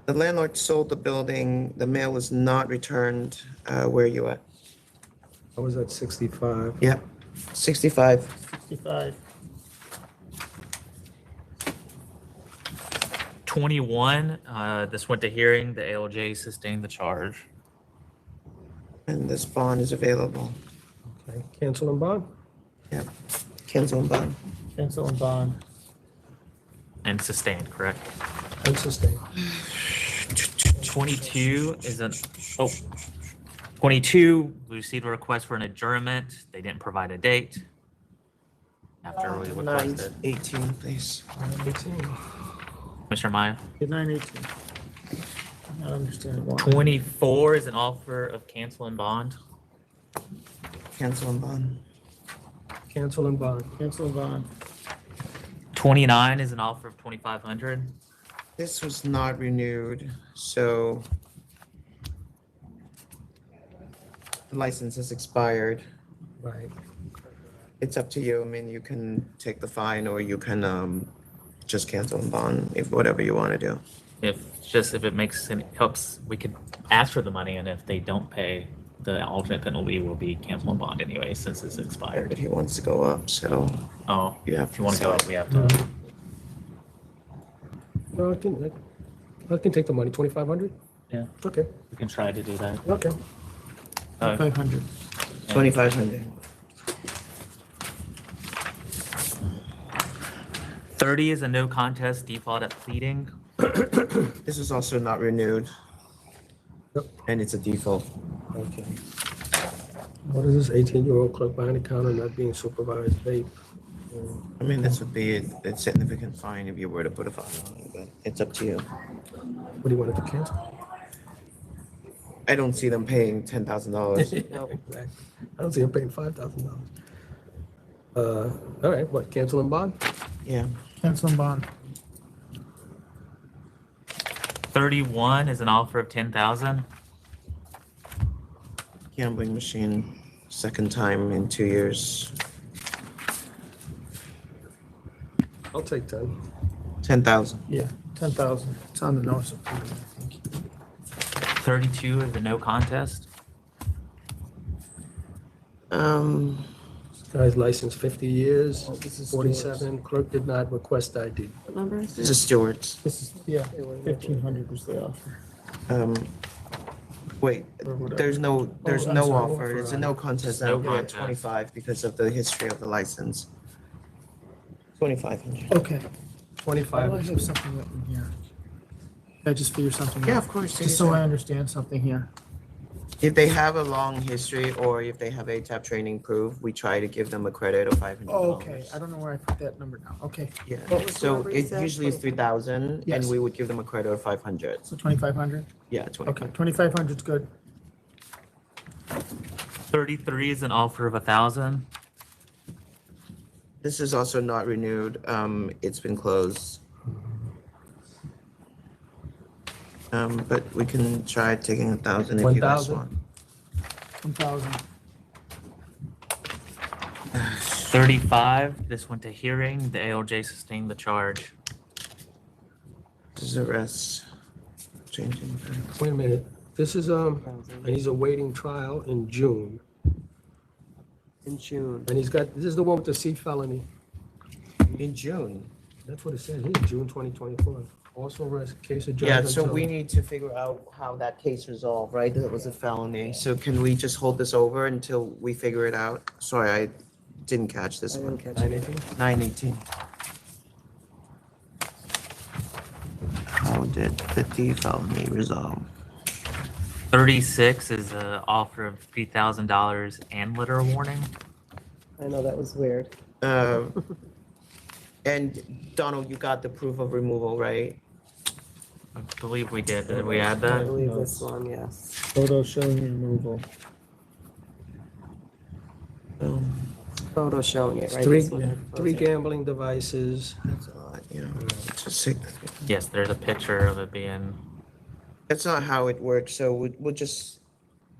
The landlord sold the building, the mail was not returned. Where are you at? I was at 65. Yep, 65. 65. 21, this went to hearing. The ALJ sustained the charge. And this bond is available. Okay, cancel and bond? Yep, cancel and bond. Cancel and bond. And sustained, correct? And sustained. 22 is an, 22, we received a request for an adjournment. They didn't provide a date after we requested. 9/18, please. 18. Commissioner Maya. Good 9/18. I don't understand why. 24 is an offer of cancel and bond. Cancel and bond. Cancel and bond. Cancel and bond. 29 is an offer of 2,500. This was not renewed, so the license has expired. Right. It's up to you. I mean, you can take the fine or you can just cancel and bond, if whatever you want to do. If it makes any helps, we could ask for the money, and if they don't pay, the alternate penalty will be cancel and bond anyway, since it's expired. But he wants to go up, so Oh, you have if you want to go up, we have to. No, I can take the money, 2,500? Yeah, Okay, we can try to do that. okay. 500. 2,500. 30 is a no contest default at pleading. This is also not renewed. Yep. And it's a default. Okay. What is this, 18-year-old clerk behind the counter not being supervised, vape? I mean, this would be a significant fine if you were to put a fine on it, but it's up to you. What do you want it to cancel? I don't see them paying $10,000. No, exactly. I don't see him paying $5,000. All right, what, cancel and bond? Yeah. Cancel and bond. 31 is an offer of 10,000. Gambling machine, second time in 2 years. I'll take 10. 10,000. Yeah, 10,000. It's on the notice of approval, I think. 32 is a no contest. This guy's licensed 50 years, this is 47, clerk did not request ID. What number is This is Stewart's. This is, yeah, 1,500 was the offer. Wait, there's no I'm sorry, offer. It's a no contest. No I'll give it contest. 25 because of the history of the license. 2,500. Okay. 25. I have something written here. Can I just figure something out? Yeah, of course. Just so I understand something here. If they have a long history or if they have ATAP training proof, we try to give them a credit of $500. Oh, okay. I don't know where I put that number now. Okay. Yeah. What was the So number you it said? usually is 3,000 Yes. and we would give them a credit of 500. So 2,500? Yeah, 20. Okay, 2,500 is good. 33 is an offer of 1,000. This is also not renewed. It's been closed. But we can try taking 1,000 if you guys 1,000? want. 1,000. 35, this went to hearing. The ALJ sustained the charge. This is arrest. Changing. Wait a minute, this is, and he's awaiting trial in June. In June. And he's got, this is the one with the C felony. In June. That's what it says here, June 2024. Also arrest, case adjourned. Yeah, so until- we need to figure out how that case resolved, right? That was a felony. So can we just hold this over until we figure it out? Sorry, I didn't catch this I one. didn't catch it. 918. How did 50 felony resolve? 36 is an offer of $3,000 and letter warning. I know, that was weird. And Donald, you got the proof of removal, right? I believe we did. Did we add I that? believe this one, yes. Photo showing removal. Photo showing it, right? Three, This one. three gambling devices. That's a lot, you know. Just say, Yes, there's a picture of it being. that's not how it works. So we'll just,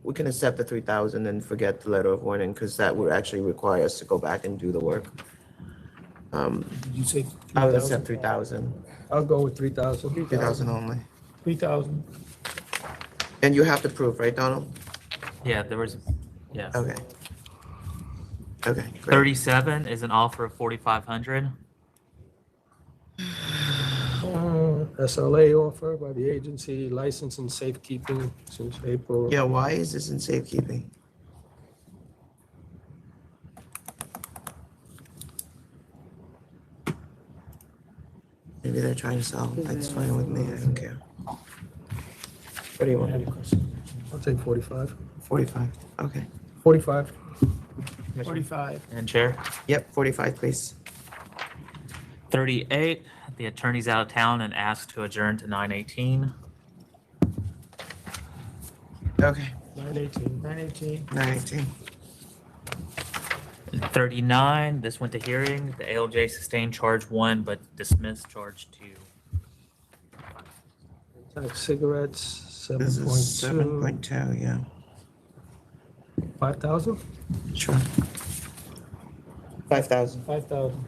we can accept the 3,000 and forget the letter of warning because that would actually require us to go back and do the work. Did you say I would 3,000? accept 3,000. I'll go with 3,000. 3,000 only. 3,000. And you have the proof, right, Donald? Yeah, there was. Yes. Okay. Okay, great. 37 is an offer of 4,500. SLA offer by the agency, license and safekeeping since April. Yeah, why is this in safekeeping? Maybe they're trying to sell. That's fine with me. I don't care. What do you want? I'll take 45. 45. Okay. 45. 45. And Chair? Yep, 45, please. 38, the attorney's out of town and asked to adjourn to 9:18. Okay. 918. 918. 918. 39, this went to hearing. The ALJ sustained charge 1 but dismissed charge 2. Tax cigarettes, This is 7.2. 7.2, yeah. 5,000? Sure. 5,000. 5,000.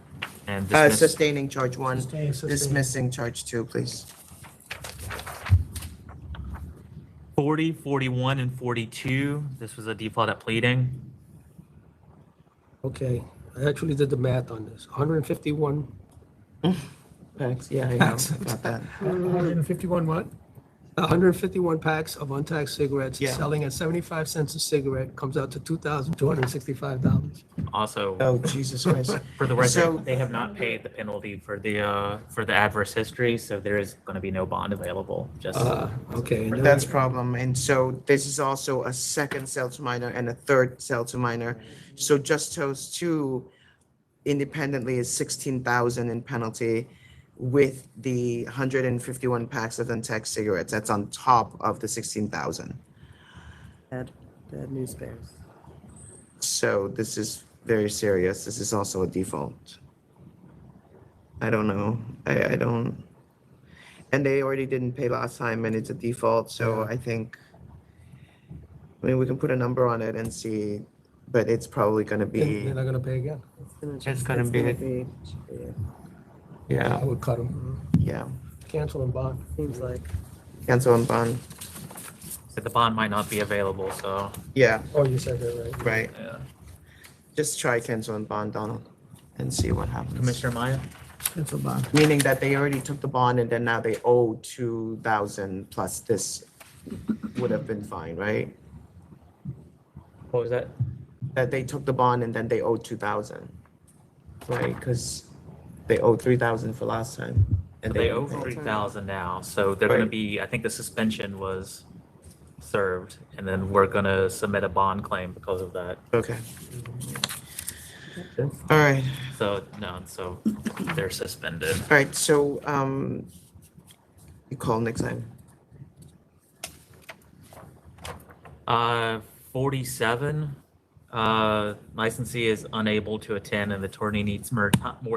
And dismissed. Sustaining charge 1, Sustaining. dismissing charge 2, please. 40, 41, and 42, this was a default at pleading. Okay, I actually did the math on this. 151, Thanks. Yeah, I know about that. 151 what? 151 packs of untaxed cigarettes, Yeah. selling at 75 cents a cigarette, comes out to $2,265. Also, Oh, Jesus Christ. for the So- record, they have not paid the penalty for the adverse history, so there is going to be no bond available. Just Okay. and That's then- problem. And so this is also a second sale to minor and a third sale to minor. So just those two independently is 16,000 in penalty with the 151 packs of untaxed cigarettes. That's on top of the 16,000. Bad news bears. So this is very serious. This is also a default. I don't know. I don't. And they already didn't pay last time and it's a default. So I think, I mean, we can put a number on it and see, but it's probably going to be, They're not going to pay again. it's going to be, yeah, I would cut them. yeah. Cancel and bond. Seems like. Cancel and bond. but the bond might not be available, so. Yeah, Oh, you said that right. right. Yeah. Just try cancel and bond, Donald, and see what happens. Commissioner Maya? Cancel bond. Meaning that they already took the bond and then now they owe 2,000 plus this would have been fine, right? What was that? That they took the bond and then they owe 2,000, right? Because they owe 3,000 for last time. And They didn't owe pay. 3,000 now, so they're going to Right. be, I think the suspension was served, and then we're going to submit a bond claim because of that. Okay. All right, So, no, so they're suspended. all right, so, you call next time. 47, licensee is unable to attend and the attorney needs more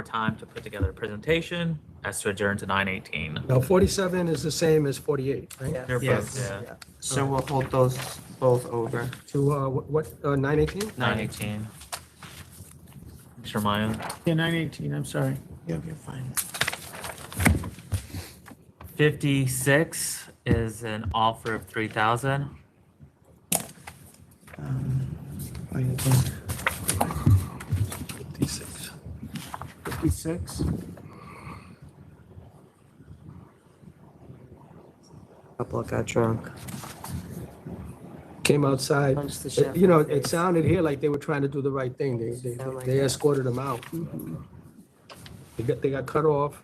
time to put together a presentation as to adjourn to 9:18. Now, 47 is the same as 48, right? They're both, Yes. yeah, So we'll hold those both over. To, what, 918? 9:18. Mr. Maya? Yeah, 918, I'm sorry. Yeah, you're fine. 56 is an offer of 3,000. What do you think? 56. 56. Couple got drunk. Came outside. Punched the chef You know, in the it face. sounded here like they were trying to do the right thing. Sound like They that. escorted them out. They got cut off,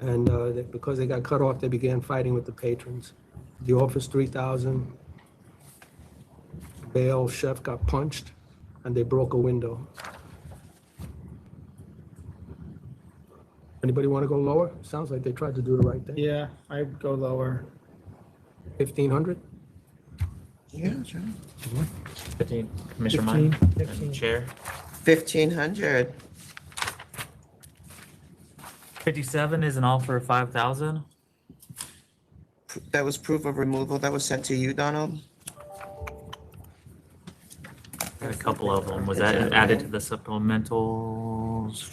and because they got cut off, they began fighting with the patrons. The offer's 3,000. Bail chef got punched, and they broke a window. Anybody want to go lower? Sounds like they tried to do the right thing. Yeah, I'd go lower. 1,500? Yeah, sure. 15, Commissioner Maya? 15. And Chair? 1,500. 57 is an offer of 5,000. That was proof of removal that was sent to you, Donald? Got a couple of them. Was that added to the supplementals?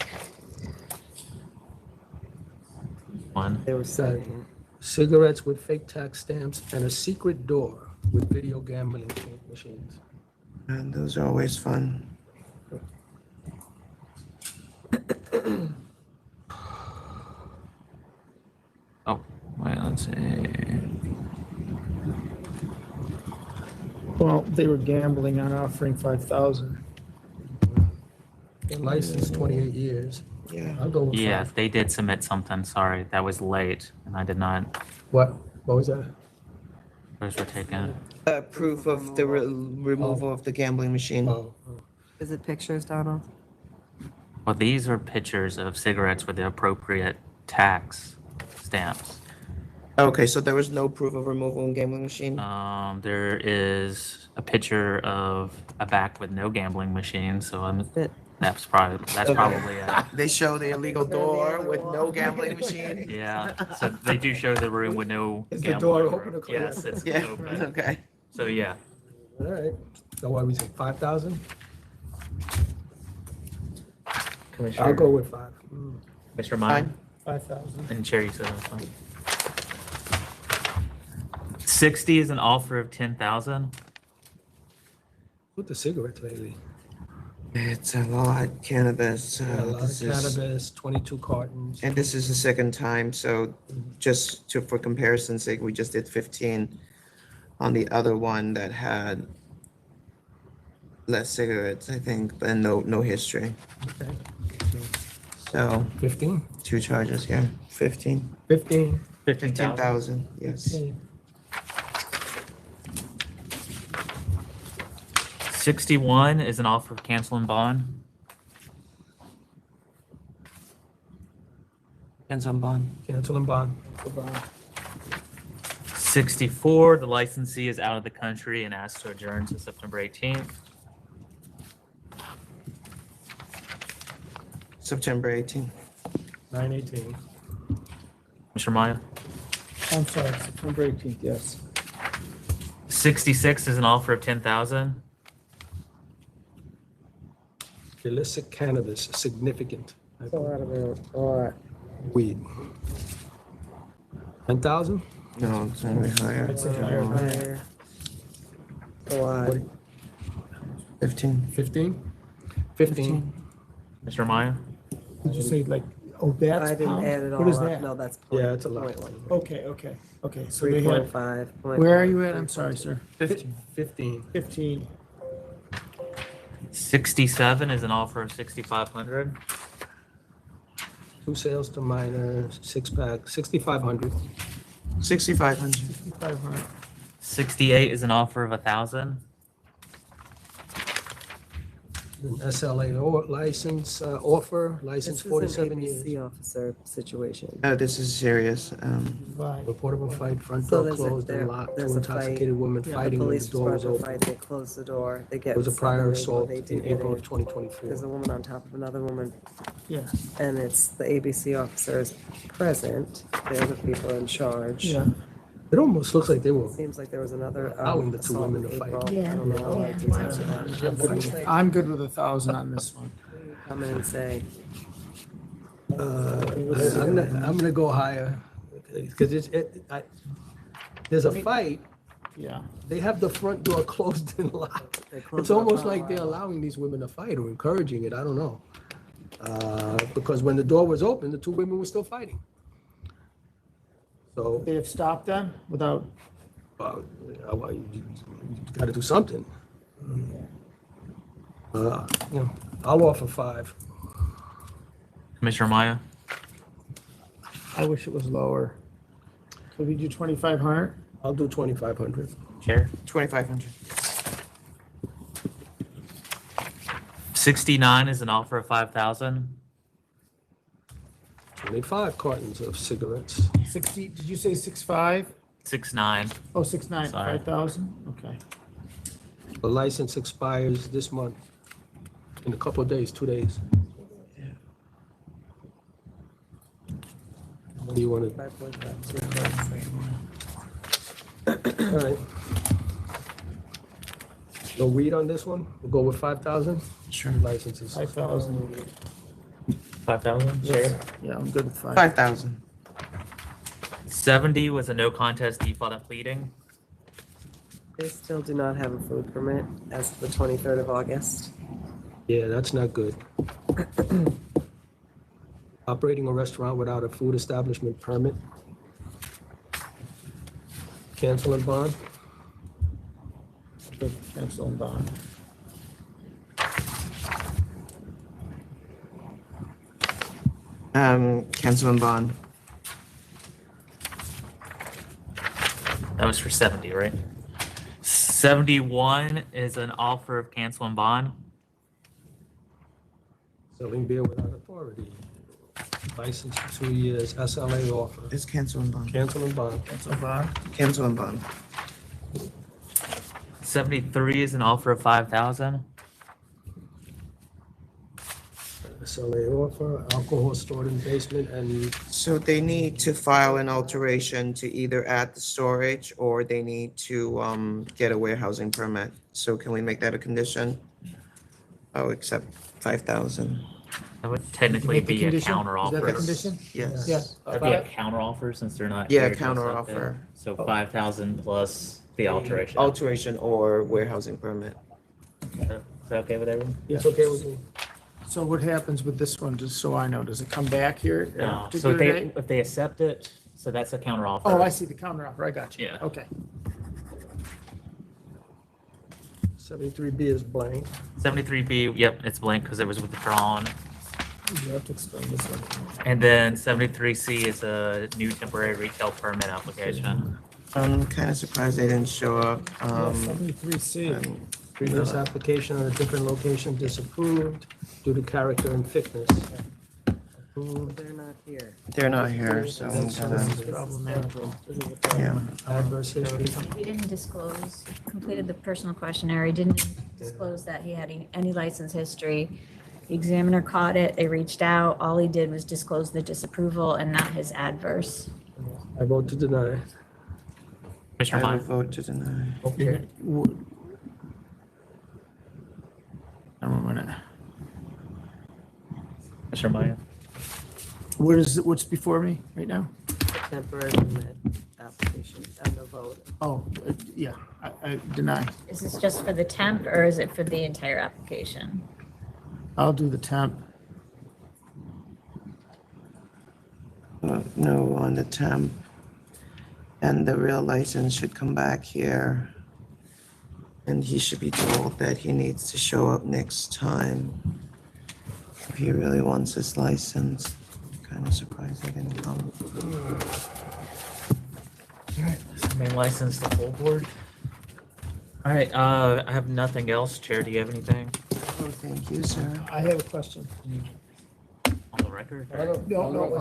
One. They were Said saying. cigarettes with fake tax stamps and a secret door with video gambling machines. And those are always fun. Oh, wait, let's see. Well, they were gambling on offering 5,000. They're licensed 28 years. Yeah. I'll go with Yeah, five. they did submit something. Sorry, that was late, and I did not. What was that? Those were taken. Proof of the removal of the gambling machine. Oh, Is it pictures, Donald? Well, these are pictures of cigarettes with the appropriate tax stamps. Okay, so there was no proof of removal in gambling machine? There is a picture of a back with no gambling machine, so that's probably it. They show the illegal door with no gambling machine? Yeah, so they do show the room with no Is the gambling. door open or closed? Yes, it's Yeah, open. okay. So, yeah. all right. So what, we say 5,000? I'll go with 5. Mr. Meyer? Fine. 5,000. And Chair, you said that's fine. 60 is an offer of 10,000. With the cigarettes lately. It's a lot, cannabis. A lot this of is- cannabis, 22 cartons. And this is the second time, so just to, for comparison's sake, we just did 15 on the other one that had less cigarettes, I think, and no history. Okay. So 15? 2 charges, yeah, 15. 15. 15,000, yes. 61 is an offer of cancel and bond. Cancel and bond. Cancel and bond. 64, the licensee is out of the country and asked to adjourn to September 18th. September 18th. 9/18. Mr. Maya. I'm sorry, September 18th, yes. 66 is an offer of 10,000. Illicit cannabis, significant. So out of there, or Weed. 10,000? No, it's gonna be higher. I'd say higher. higher. A lot. 15. 15? 15. Mr. Maya. Did you say like, oh, that's I didn't pound? add it all What is up. that? No, that's Yeah, it's a lot. 0.1. Okay, so they had, 3.5. where are you at? I'm sorry, sir. 15. 15. 67 is an offer of 6,500. 2 sales to minors, 6-pack, 6,500. 6,500. 6,500. 68 is an offer of 1,000. An SLA license, offer, license This is 47 an years. ABC officer situation. This is serious. Report of a fight, front So door there's a, closed and locked, 2 there's a fight. intoxicated women The fighting when the police door was respond to a open. fight, they close the door, they get. There was a prior separated, assault they in do April of it. 2024. There's a woman on top of another woman, Yeah. and it's the ABC officers present, they're the people in charge. Yeah. It almost looks like they were Seems like there was another. allowing the 2 assault women in to fight. April. Yeah. I don't know all the details of that. I'm good with 1,000 on this one. Come in and say, I'm gonna go higher, because there's a fight, Yeah. they have the front door closed and locked. they close It's it up almost on- like they're allowing these women to fight or encouraging it, I don't know. Because when the door was open, the 2 women were still fighting. So, They have stopped them without, you gotta do something. I'll offer 5. Commissioner Maya. I wish it was lower. So we do 2,500? I'll do 2,500. Chair. 2,500. 69 is an offer of 5,000. 25 cartons of cigarettes. 60, did you say 6.5? 69. Oh, 6.9, Sorry. 5,000? Okay. The license expires this month, in a couple of days, 2 days. What do you want to? 5.5. All right. No weed on this one? We'll go with 5,000? Sure. Licenses. 5,000. 5,000. Yeah, I'm good with 5. 5,000. 70 was a no contest default and pleading. They still do not have a food permit as of the 23rd of August. Yeah, that's not good. Operating a restaurant without a food establishment permit. Cancel and bond. Good, cancel and bond. Cancel and bond. That was for 70, right? 71 is an offer of cancel and bond. Selling beer without authority. License for 2 years, SLA offer. It's cancel and bond. Cancel and bond. Cancel and bond. Cancel and bond. 73 is an offer of 5,000. SLA offer, alcohol stored in basement and So they need to file an alteration to either add the storage or they need to get a warehousing permit. So can we make that a condition? Oh, except 5,000. That would technically Make the be a condition? counter Is that the offer. condition? Yes. Yeah. That'd be a counter offer since they're not. Yeah, here to counter accept it. offer. So 5,000 plus the alteration. Alteration or warehousing permit. Is that okay with everyone? It's okay with me. So what happens with this one, just so I know? Does it come back here at a No, so particular if they, date? if they accept it, so that's a counter offer. Oh, I see the counter offer. I got you. Yeah. Okay. 73B is blank. 73B, yep, it's blank because it was withdrawn. You have to explain this one. And then 73C is a new temporary retail permit application. I'm kind of surprised they didn't show up. 73C. Previous application on a different location disapproved due to character and fitness. Approved. They're not here. They're not here, so I'm This gonna, is problematic. yeah. Adverse history. He didn't disclose, completed the personal questionnaire, he didn't disclose that he had any license history. The examiner caught it, they reached out, all he did was disclose the disapproval and not his adverse. I vote to deny. I Commissioner would Meyer? vote to deny. Okay. I'm gonna, Commissioner Meyer? what is it, what's before me right now? Temporary permit application and the vote. Oh, yeah, I deny. Is this just for the temp or is it for the entire application? I'll do the temp. No on the temp. And the real license should come back here. And he should be told that he needs to show up next time if he really wants his license. Kind of surprised they didn't come. Main license, the full board. All right, I have nothing else. Chair, do you have anything Oh, thank you, sir. I have a question. on the record? No,